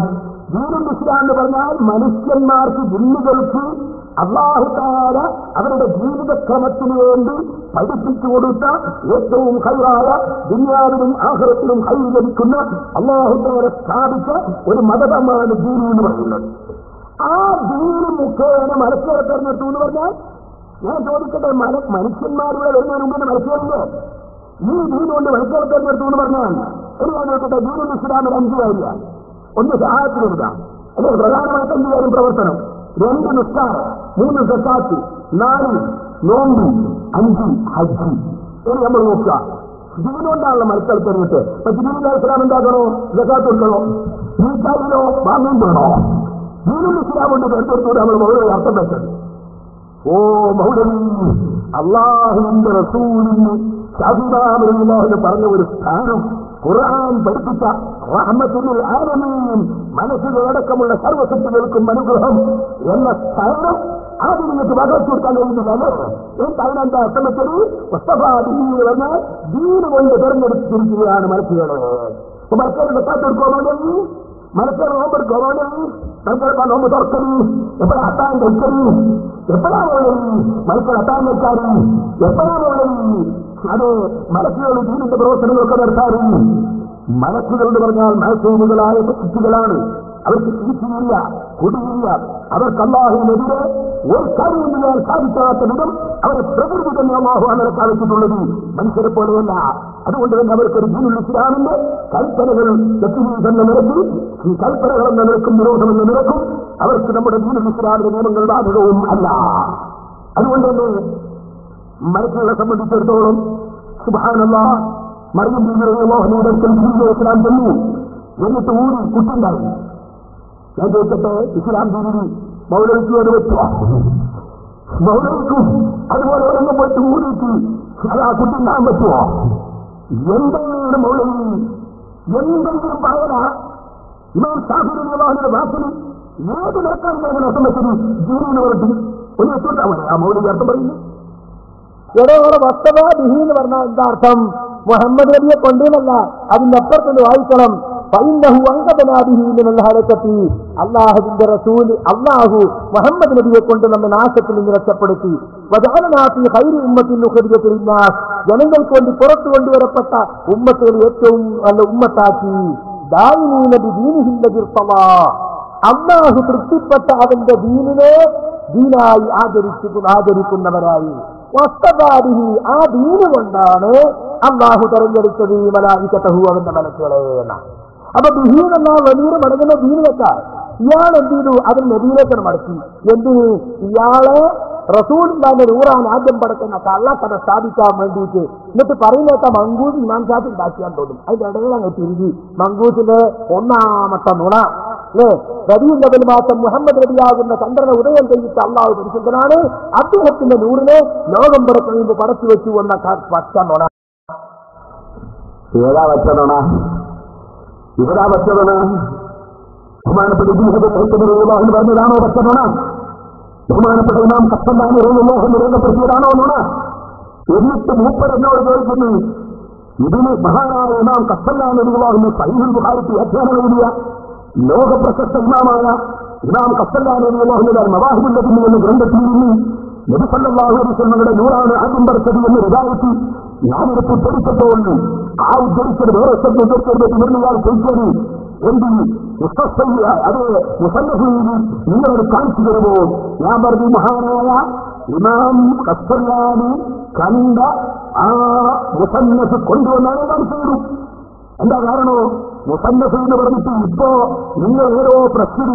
ദീനുൽ ഇസ്ലാം എന്ന് പറഞ്ഞാൽ മനുഷ്യന്മാർക്ക്, ജിന്നുകൾക്ക് അല്ലാഹു തആല അവരുടെ ജീവിതക്രമത്തിന് വേണ്ടി പഠിപ്പിച്ചു കൊടുത്ത ഏറ്റവും ഹൈറായ, ദുനിയാവിലും ആഖിറത്തിലും ഹൈർ ലഭിക്കുന്ന അല്ലാഹു തആല സ്ഥാപിച്ച ഒരു മതമാണ് ദീൻ എന്ന് പറയുന്നത്. ആ ദീന് മുഖേന മലക്കുകളെ തെരഞ്ഞെടുത്തു എന്ന് പറഞ്ഞാൽ, ഞാൻ ചോദിക്കട്ടെ, മനുഷ്യന്മാരുടെ വരുന്നതിന് മുമ്പ് മലക്കുകളില്ലേ? ഈ ദീൻ കൊണ്ട് മലക്കുകളെ തെരഞ്ഞെടുത്തു എന്ന് പറഞ്ഞാൽ ഒരു നോക്കട്ടെ, ദീനുൽ ഇസ്ലാമിൽ 5 കാര്യമാണ്. ഒന്ന് സഹായത്തിനെടുക്ക, അല്ലെ പ്രധാനമായിട്ട് 5 കാര്യം പ്രവർത്തനം. 2 നിസ്കാരം, 3 സക്കാത്ത്, 4 നോമ്പ്, 5 ഹജ്ജ്. ഇനി നമ്മൾ നോക്കുക, ദീനുകൊണ്ടാണല്ലോ മലക്കുകളെ തെരഞ്ഞെടുത്ത്. ദീനുൽ ഇസ്ലാം എന്താക്കണോ? സക്കാത്ത് കൊടുക്കണോ? നീക്കാരിലോ വാങ്ങും വേണോ? ദീനുൽ ഇസ്ലാം കൊണ്ട് തെരഞ്ഞെടുത്തൂടെ നമ്മൾ മൗലവി അർത്ഥം വെച്ചത്. ഓ മൗലവി, അള്ളാഹുവിന്റെ റസൂലിന് ഷാഫിഈ പറഞ്ഞ ഒരു സ്ഥാനം, ഖുർആൻ പഠിപ്പിച്ച റഹ്മത്തുൽ ആലമീൻ, മനസ്സിലടക്കമുള്ള സർവ്വസൃഷ്ടികൾക്കും അനുഗ്രഹം എന്ന സ്ഥാനം ആദ്യം നിങ്ങൾക്ക് വകവെച്ചു കൊടുക്കാൻ കഴിയുന്നില്ലല്ലോ. അതിനെന്താ അർത്ഥം വെച്ചത്? പറഞ്ഞാൽ ദീന് കൊണ്ട് തെരഞ്ഞെടുത്തിരിക്കുകയാണ് മലക്കുകളെ. അപ്പൊ മലക്കുകൾ വെക്കാത്തെടുക്കുവാണെങ്കിൽ, മലക്കുകൾ നോമ്പെടുക്കുവാണെങ്കിൽ, മലക്കുകൾ നോമ്പ് തുറക്കല് എപ്പോഴാ അത്താൻ കഴിക്കല്, എപ്പോഴാ പോയത് മലക്കുകൾ അത്താൻ വെക്കാറ്, എപ്പോഴാ പോയത് അത് മലക്കുകൾ ദീനിന്റെ പ്രവർത്തനങ്ങളൊക്കെ നടത്താറ്. മലക്കുകളെന്ന് പറഞ്ഞാൽ മഹസൂമുകളായ സൃഷ്ടികളാണ്. അവർക്ക് ചീച്ചിയില്ല, കുടിയില്ല. അവർക്ക് അല്ലാഹുവിനെതിരെ ഒരു കാര്യവും ചെയ്യാൻ സാധിക്കാത്ത വിധം അവരെ പ്രകൃതി തന്നെ അല്ലാഹു അങ്ങനെ സാധിച്ചിട്ടുള്ളത്. മനുഷ്യരെ പോലെയല്ല. അതുകൊണ്ട് തന്നെ അവർക്കൊരു ദീനുൽ ഇസ്ലാമിന്റെ കൽപ്പനകൾ എന്ന നിരക്ക്, ഈ കൽപ്പനകൾ എന്ന നിരക്കും വിരോധം എന്ന നിരക്കും അവർക്ക് നമ്മുടെ ദീനുൽ ഇസ്ലാമിന്റെ നിയമങ്ങൾ ബാധകവും അല്ല. അതുകൊണ്ട് തന്നെ മലക്കുകളെ സംബന്ധിച്ചിടത്തോളം സുബ്ഹാനല്ലാഹ്, മറിയം ഇസ്ലാം ചെന്നു, എന്നിട്ട് ഊരി കുട്ടുണ്ടായി. ഞാൻ ചോദിച്ചപ്പോ ഇസ്ലാം ദീനിൽ മൗലവിക്ക് അത് വെച്ചോ? മൗലവിക്കും അതുപോലെ ഒരെണ്ണം പോയിട്ട് ഊരിക്ക് അത് ആ കുട്ടുണ്ടാൻ പറ്റുമോ? എന്തെങ്കിലും മൗലവി എന്തെങ്കിലും പറയല. ഇമാം ഷാഫിഈ റളിയല്ലാഹുവിന്റെ വാക്കിൽ ഏത് നിരക്കാണ് അർത്ഥം വെച്ചത്? ദീനിന് പറഞ്ഞു ഒന്ന് വെച്ചോണ്ടാ ആ മൗലവി അർത്ഥം പറയുന്നു. എടോടെ വസ്തവാദിഹി എന്ന് പറഞ്ഞാൽ എന്താ അർത്ഥം? മുഹമ്മദ് നബിയെ കൊണ്ടുവന്നല്ല, അതിന്റെ അപ്പുറത്തുനിന്ന് വായിക്കണം. അള്ളാഹുവിന്റെ റസൂൽ, അള്ളാഹു മുഹമ്മദ് നബിയെ കൊണ്ട് നമ്മെ നാശത്തിൽ നിന്ന് രക്ഷപ്പെടുത്തി. ജനങ്ങൾക്ക് വേണ്ടി പുറത്തു കൊണ്ടുവരപ്പെട്ട ഉമ്മത്തുകൾ ഏറ്റവും നല്ല ഉമ്മത്താക്കി. അള്ളാഹു തൃപ്തിപ്പെട്ട അവന്റെ ദീനിനെ ദീനായി ആചരിക്കുന്നവരായി. വസ്തവാദിഹി, ആ ദീന് കൊണ്ടാണ് അള്ളാഹു തെരഞ്ഞെടുത്തത് മലായികതഹു, അവന്റെ മലക്കുകളെ. അപ്പൊ ബിഹീൻ എന്നാ വലിയ മടങ്ങുന്ന ദീന് വെച്ചാൽ ഇയാൾ എന്ത് ചെയ്തു? അതിന് നബിയിലേക്കാണ് മടക്കി. എന്തിന്? ഇയാളെ റസൂലുള്ളാഹിന്റെ നൂറാൻ ആദ്യം പടക്കുന്ന കള്ളക്കഥ സ്ഥാപിക്കാൻ വേണ്ടിയിട്ട്. എന്നിട്ട് പറയുന്നേക്ക മങ്കൂസ് ഇമാം ഷാഫി ഉണ്ടാക്കിയാൻ തോന്നും. അതിന്റെ ഇടയിൽ അങ്ങ് തിരികി മങ്കൂസിന്റെ ഒന്നാമത്തെ നുണ അല്ലേ? റബീഉൽ അവ്വൽ മാസം മുഹമ്മദ് നബിയാകുന്ന ചന്ദ്രനെ ഉദയം ചെയ്തിട്ട് അള്ളാഹു പരിശുദ്ധനാണ്, അദ്ദേഹത്തിന്റെ നൂറിനെ ലോകം പടക്കുന്നതിന് പടച്ചു വെച്ചു എന്ന പച്ച നുണ. ഏതാ വച്ചതണ? ഇവരാ വച്ചതണ? ബഹുമാനപ്പെട്ട പറഞ്ഞതാണോ വച്ചതണ? ബഹുമാനപ്പെട്ട ഇമാം ഖസ്സലാനി റളിയല്ലാഹു രേഖപ്പെടുത്തിയതാണോ നുണ? എന്നിട്ട് മൂപ്പരെന്നോട് ചോദിക്കുന്നു, ഇതിന് മഹാനായ ഇമാം ഖസ്സലാനി റളിയല്ലാഹു സഹീഹുൽ ബുഖാരിക്ക് വ്യാഖ്യാനം എഴുതിയ ലോക പ്രശസ്ത ഇമാമായ ഇമാം ഖസ്സലാനി റളിയല്ലാഹു മവാഹിബുൽ ലദുൻ എന്ന ഗ്രന്ഥത്തിൽ നിന്ന് നബി സല്ലല്ലാഹു അലൈഹി വസല്ലമയുടെ നൂറാണ് ആദ്യം പടച്ചത് എന്ന് റിവായത്ത് ഞാനിടത്ത് ഉദ്ധരിച്ചതുകൊണ്ട് ആ ഉദ്ധരിച്ചത് വേറെ ശബ്ദം ചോദിച്ചത് എന്ത് അത് മുസന്നഫിൽ നിങ്ങളത് കാണിച്ചു തരുമോ? ഞാൻ പറഞ്ഞു, മഹാനായ ഇമാം ഖസ്സലാനി കണ്ട ആ മുസന്നഫ് കൊണ്ടുവന്നാണ് കാണിച്ചു തരും. എന്താ കാരണോ? മുസന്നഫ് എന്ന് പറഞ്ഞിട്ട് ഇപ്പോ നിങ്ങൾ ഓരോ പ്രശ്നം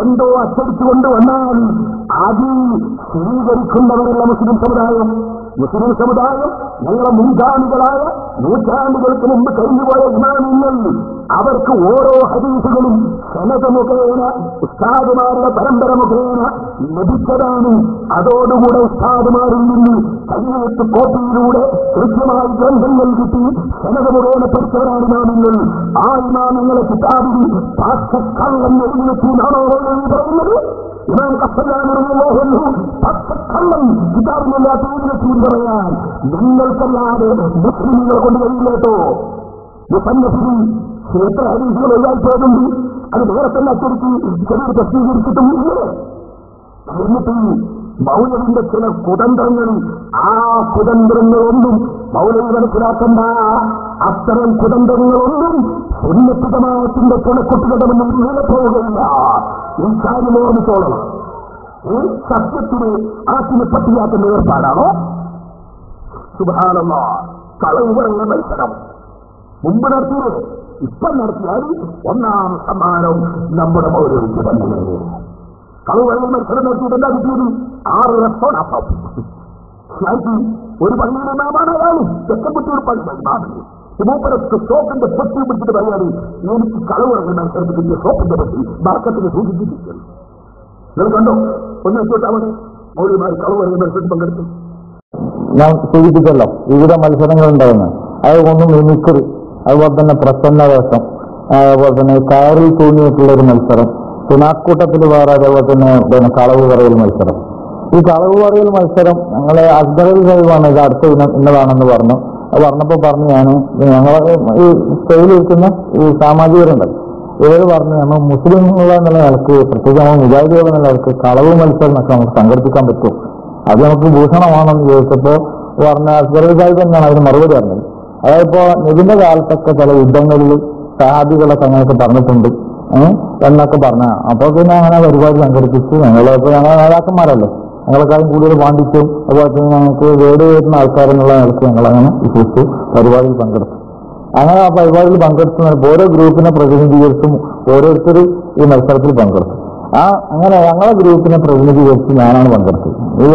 എന്തോ അച്ചടിച്ചു കൊണ്ടുവന്നാൽ അത് സ്വീകരിക്കുന്നവരുള്ള മുസ്ലിം സമുദായം ഞങ്ങളെ മുൻഗാമികളായ നൂറ്റാണ്ടുകൾക്ക് മുമ്പ് കഴിഞ്ഞുപോയ ഇമാമിങ്ങൾ അവർക്ക് ഓരോ ഹദീസുകളും സനദ് മുഖേന ഉസ്താദുമാരുടെ പരമ്പര മുഖേന ലഭിച്ചതാണ്. അതോടുകൂടെ ഉസ്താദുമാരിൽ നിന്ന് കൈയെഴുത്ത് കോപ്പിയിലൂടെ കൃത്യമായി ഗ്രന്ഥങ്ങൾ കിട്ടി സനദ് മുഖേന പഠിച്ചവരാണ് ഇമാമിങ്ങൾ. ആ ഇമാമിങ്ങളെ കിതാബിൽ പാഠക്കള്ളം എഴുതിയെന്നാണോ പറയുന്നത്? ഇമാം കസ്സലാമി പച്ചക്കള്ളം കിതാബിലില്ലാത്ത എഴുതിയെത്തി പറയാൻ നിങ്ങൾക്കല്ലാതെ മുസ്ലിമുകളെ കൊണ്ട് കഴിയില്ലേട്ടോ. മുസന്നഫിന് എത്ര ഹദീസുകൾ ഒഴിവായിപ്പോയതുണ്ട്. അത് വേറെ തന്നെ അച്ചടിച്ച് ചെറിയ പ്രസിദ്ധീകരിച്ചിട്ടും ഇല്ലേ. എന്നിട്ട് മൗലവിന്റെ ചില കുതന്ത്രങ്ങൾ, ആ കുതന്ത്രങ്ങളൊന്നും മൗലവി മനസ്സിലാക്കണ്ട. അത്തരം കുതന്ത്രങ്ങളൊന്നും സുന്നത്ത് ജമാഅത്തിന്റെ തുണക്കുട്ടികളുടെ മുന്നിൽ നിലപോവുകയില്ല. ഈ കാര്യം ഓർമ്മിച്ചോളണം. സത്യത്തിന് ആറ്റിന് പട്ടിയാക്കുന്ന ഏർപ്പാടാണോ? സുബ്ഹാനല്ലാഹ്. കളവ് പറയുന്ന മത്സരം മുമ്പ് നടത്തിയത് ഇപ്പം നടത്തിയാൽ ഒന്നാം സമ്മാനം നമ്മുടെ മൗലവിക്ക് തന്നെ. കളവ് പറയുന്ന മത്സരം നടത്തിയിട്ട് എന്താ കിട്ടിയത്? 6 റെസ്റ്റോറൻറ്റ്. ഒരു പള്ളിയുടെ നാമാണ് അയാളും തെക്കപ്പെട്ടി ഒരു പള്ളി മൂപ്പരൊക്കെ സോപ്പിന്റെ പെട്ടി പിടിച്ചിട്ട് പറയാതെ എനിക്ക് കളവ് പറയുന്ന മത്സരത്തിൽ കിട്ടിയ സോപ്പിന്റെ പെട്ടി ബർക്കത്തിന് സൂചിപ്പിച്ചിരിക്കുന്നു. നിങ്ങൾ കണ്ടോ? ഒന്ന് വെച്ചോട്ടാവട്ടെ. മൗലവിമാർ കളവ് പറയുന്ന മത്സരത്തിൽ പങ്കെടുത്തു. ഞാൻ സൂചിപ്പിച്ചല്ലോ വിവിധ മത്സരങ്ങൾ ഉണ്ടാകുന്നു. അതുകൊണ്ടും മിമിക്രി, അതുപോലെ തന്നെ പ്രസന്ന വേഷം, അതുപോലെ തന്നെ കയറിൽ തൂങ്ങിയിട്ടുള്ളൊരു മത്സരം, തുണാക്കൂട്ടത്തിൽ വേറെ, അതേപോലെ തന്നെ കളവ് പറയൽ മത്സരം. ഈ കളവ് പറയൽ മത്സരം ഞങ്ങളെ അസ്ബറിൽ കഴിവാണ് ഇത് അടുത്ത ഇന്നതാണെന്ന് പറഞ്ഞു. അത് പറഞ്ഞപ്പോൾ പറഞ്ഞു ഞങ്ങളെ ഈ സ്റ്റൈലിരിക്കുന്ന ഈ സാമാജികരുണ്ടല്ലോ ഇവർ പറഞ്ഞു നമ്മൾ മുസ്ലിമുകളെ എന്നുള്ള നിലക്ക്, പ്രത്യേകിച്ച് നമ്മൾ മുജാഹിദുകൾ എന്നുള്ള നിലക്ക് കളവ് മത്സരം ഒക്കെ നമുക്ക് സംഘടിപ്പിക്കാൻ പറ്റും, അത് നമുക്ക് ഭൂഷണമാണെന്ന് ചോദിച്ചപ്പോൾ പറഞ്ഞ അസ്ബറിൽ സാഹിബ് തന്നെയാണ് അതിന് മറുപടി പറഞ്ഞത്. അതായത് ഇപ്പോൾ നബിന്റെ കാലത്തൊക്കെ ചില യുദ്ധങ്ങളിൽ സഹാബികളൊക്കെ അങ്ങനെയൊക്കെ പറഞ്ഞിട്ടുണ്ട് എന്നൊക്കെ പറഞ്ഞ. അപ്പോൾ പിന്നെ അങ്ങനെ പരിപാടി സംഘടിപ്പിച്ച് ഞങ്ങളിപ്പോൾ ഞങ്ങളെ നേതാക്കന്മാരല്ലേ, ഞങ്ങളെക്കാളും കൂടുതൽ പാണ്ഡിത്യം അതുപോലെ തന്നെ ഞങ്ങൾക്ക് വേട് വരുന്ന ആൾക്കാരെന്നുള്ള നിലയ്ക്ക് ഞങ്ങളങ്ങനെ വിശ്വസിച്ച് പരിപാടിയിൽ പങ്കെടുത്തു. അങ്ങനെ ആ പരിപാടിയിൽ പങ്കെടുത്തുന്ന ഓരോ ഗ്രൂപ്പിനെ പ്രതിനിധീകരിച്ചും ഓരോരുത്തർ ഈ മത്സരത്തിൽ പങ്കെടുത്തു. അങ്ങനെ ഞങ്ങളെ ഗ്രൂപ്പിനെ പ്രതിനിധീകരിച്ച് ഞാനാണ് പങ്കെടുത്തത്. ഈ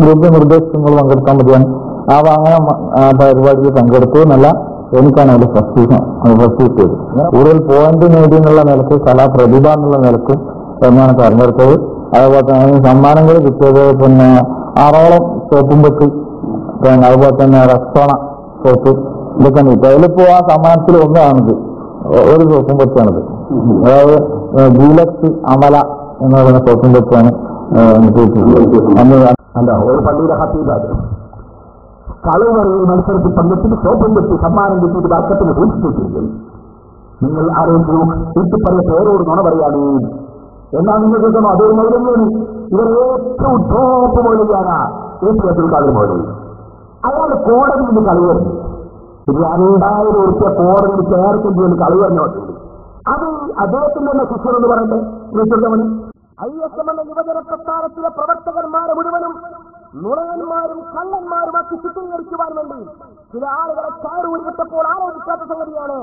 ഗ്രൂപ്പിനെ നിർദ്ദേശിച്ച് നിങ്ങൾ പങ്കെടുക്കാൻ പറ്റിയാണ്. അങ്ങനെ പരിപാടിയിൽ പങ്കെടുത്തു എന്നല്ല, എനിക്കാണ് അതിൽ ഫസ്റ്റ് കിട്ടിയത്. കൂടുതൽ പോയിന്റ് നേടി എന്നുള്ള നിലക്ക്, കലാപ്രതിഭ എന്നുള്ള നിലക്കും എന്നാണ് തെരഞ്ഞെടുത്തത്. അതുപോലെ തന്നെ സമ്മാനങ്ങൾ കിട്ടിയത് പിന്നെ 6ഓളം സോപ്പും വെച്ച്, പിന്നെ അതുപോലെ തന്നെ റെക്സോണ സോപ്പ് ഇതൊക്കെ കിട്ടും. അതിലിപ്പോ ആ സമ്മാനത്തിൽ ഒന്നാണിത്, ഒരു സോപ്പും വെച്ചാണിത്. അതായത് ഗീലക്സ് അമല എന്ന് പറയുന്ന സോപ്പും വെച്ചാണ് ഒരു പള്ളിയുടെ ഹത്തീബാണ് കളവ് പറയുന്ന മത്സരത്തിൽ പങ്കെടുത്തിട്ട് സോപ്പും വെച്ച് സമ്മാനം കിട്ടിയിട്ട് ബാക്കത്തിന് സൂക്ഷിച്ചിരിക്കുന്നു. നിങ്ങൾ ആരെങ്കിലും വീട്ടിപ്പറയ പേരോട് നുണ പറയാണ് എന്നാൽ നിങ്ങൾ കേൾക്കണോ? അതൊരു മൗലവിയാണ്. ഇവർ ഏറ്റവും ടോപ്പ് മൗലവിയാണ് അബ്ദുൽ ഖാദിർ മൗലവി. അയാൾ കോടതിയിൽ നിന്ന് കളി പറഞ്ഞു. 2000 ഉറുപ്പിക കോടതിയിൽ ചേർക്കും ചെയ്യുന്ന കളി പറഞ്ഞു പറ്റുള്ളൂ. അത് അദ്ദേഹത്തിന്റെ തന്നെ ശിഷ്യർ എന്ന് പറയട്ടെ. വിളിച്ചെടുത്തവന് ISM എന്ന യുവജന പ്രസ്ഥാനത്തിലെ പ്രവർത്തകന്മാരെ മുഴുവനും നുണയന്മാരും കള്ളന്മാരുമാക്കി ചിത്രീകരിക്കുവാൻ വേണ്ടി ചില ആളുകളെ ചാറൂരി വിട്ടപ്പോൾ ആലോചിക്കാത്ത സംഗതിയാണ്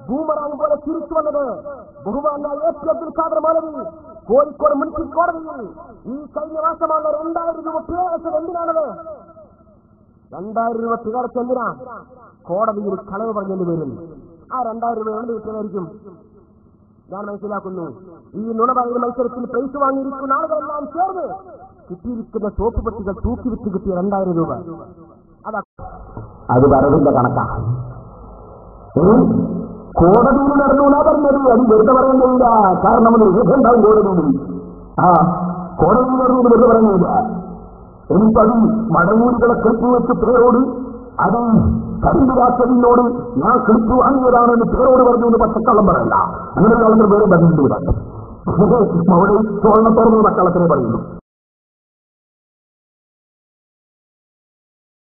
ബൂമറാങ് പോലെ തിരിച്ചു വന്നത്. ബഹുമാനായ APJ അബ്ദുൽ ഖാദിർ മൗലവി കോഴിക്കോട് മുനിസിപ്പൽ കോടതിയിൽ ഈ കഴിഞ്ഞ മാസമാണ് 2000 രൂപ പിഴ അടച്ചത്. എന്തിനാണത്? 2000 രൂപ പിഴ അടച്ച എന്തിനാ? കോടതിയിൽ കളവ് പറഞ്ഞതിന് പേരിൽ. ആ 2000 രൂപ എന്ത് കിട്ടുന്നതായിരിക്കും? ഞാൻ മനസ്സിലാക്കുന്നു ഈ നുണ പറയുന്ന മത്സരത്തിൽ പ്രൈസ് വാങ്ങിയിരിക്കുന്ന ആളുകളെല്ലാം ചേർന്ന് കിട്ടിയിരിക്കുന്ന സോപ്പ് പെട്ടികൾ തൂക്കി വിറ്റ് കിട്ടിയ 2000 രൂപ അത് വരവിന്റെ കണക്കാണ്. കോടതിയിൽ നടന്നു എന്നാ പറഞ്ഞത്. അത് വെറുതെ പറയുന്നില്ല. കാരണം അത് വിധണ്ടാവും കോടതിയിൽ. കോടതിയിൽ നടന്നു വെറുതെ പറയുന്നില്ല. എനിക്കത് മടങ്ങൂരികളെ കെട്ടി വെച്ച് പേരോട് അത് കരിമ്പുരാശനോട് ഞാൻ ക്ലിപ്പ് വാങ്ങിയതാണെന്ന് പേരോട് പറഞ്ഞു എന്ന് പച്ചക്കള്ളം പറയണ്ട. അങ്ങനെ ആളുകൾ വേറെ ബന്ധുവിടാം. മൗലവി ചോളത്തോടുന്ന പച്ചക്കള്ളത്തിനെ പറയുന്നു.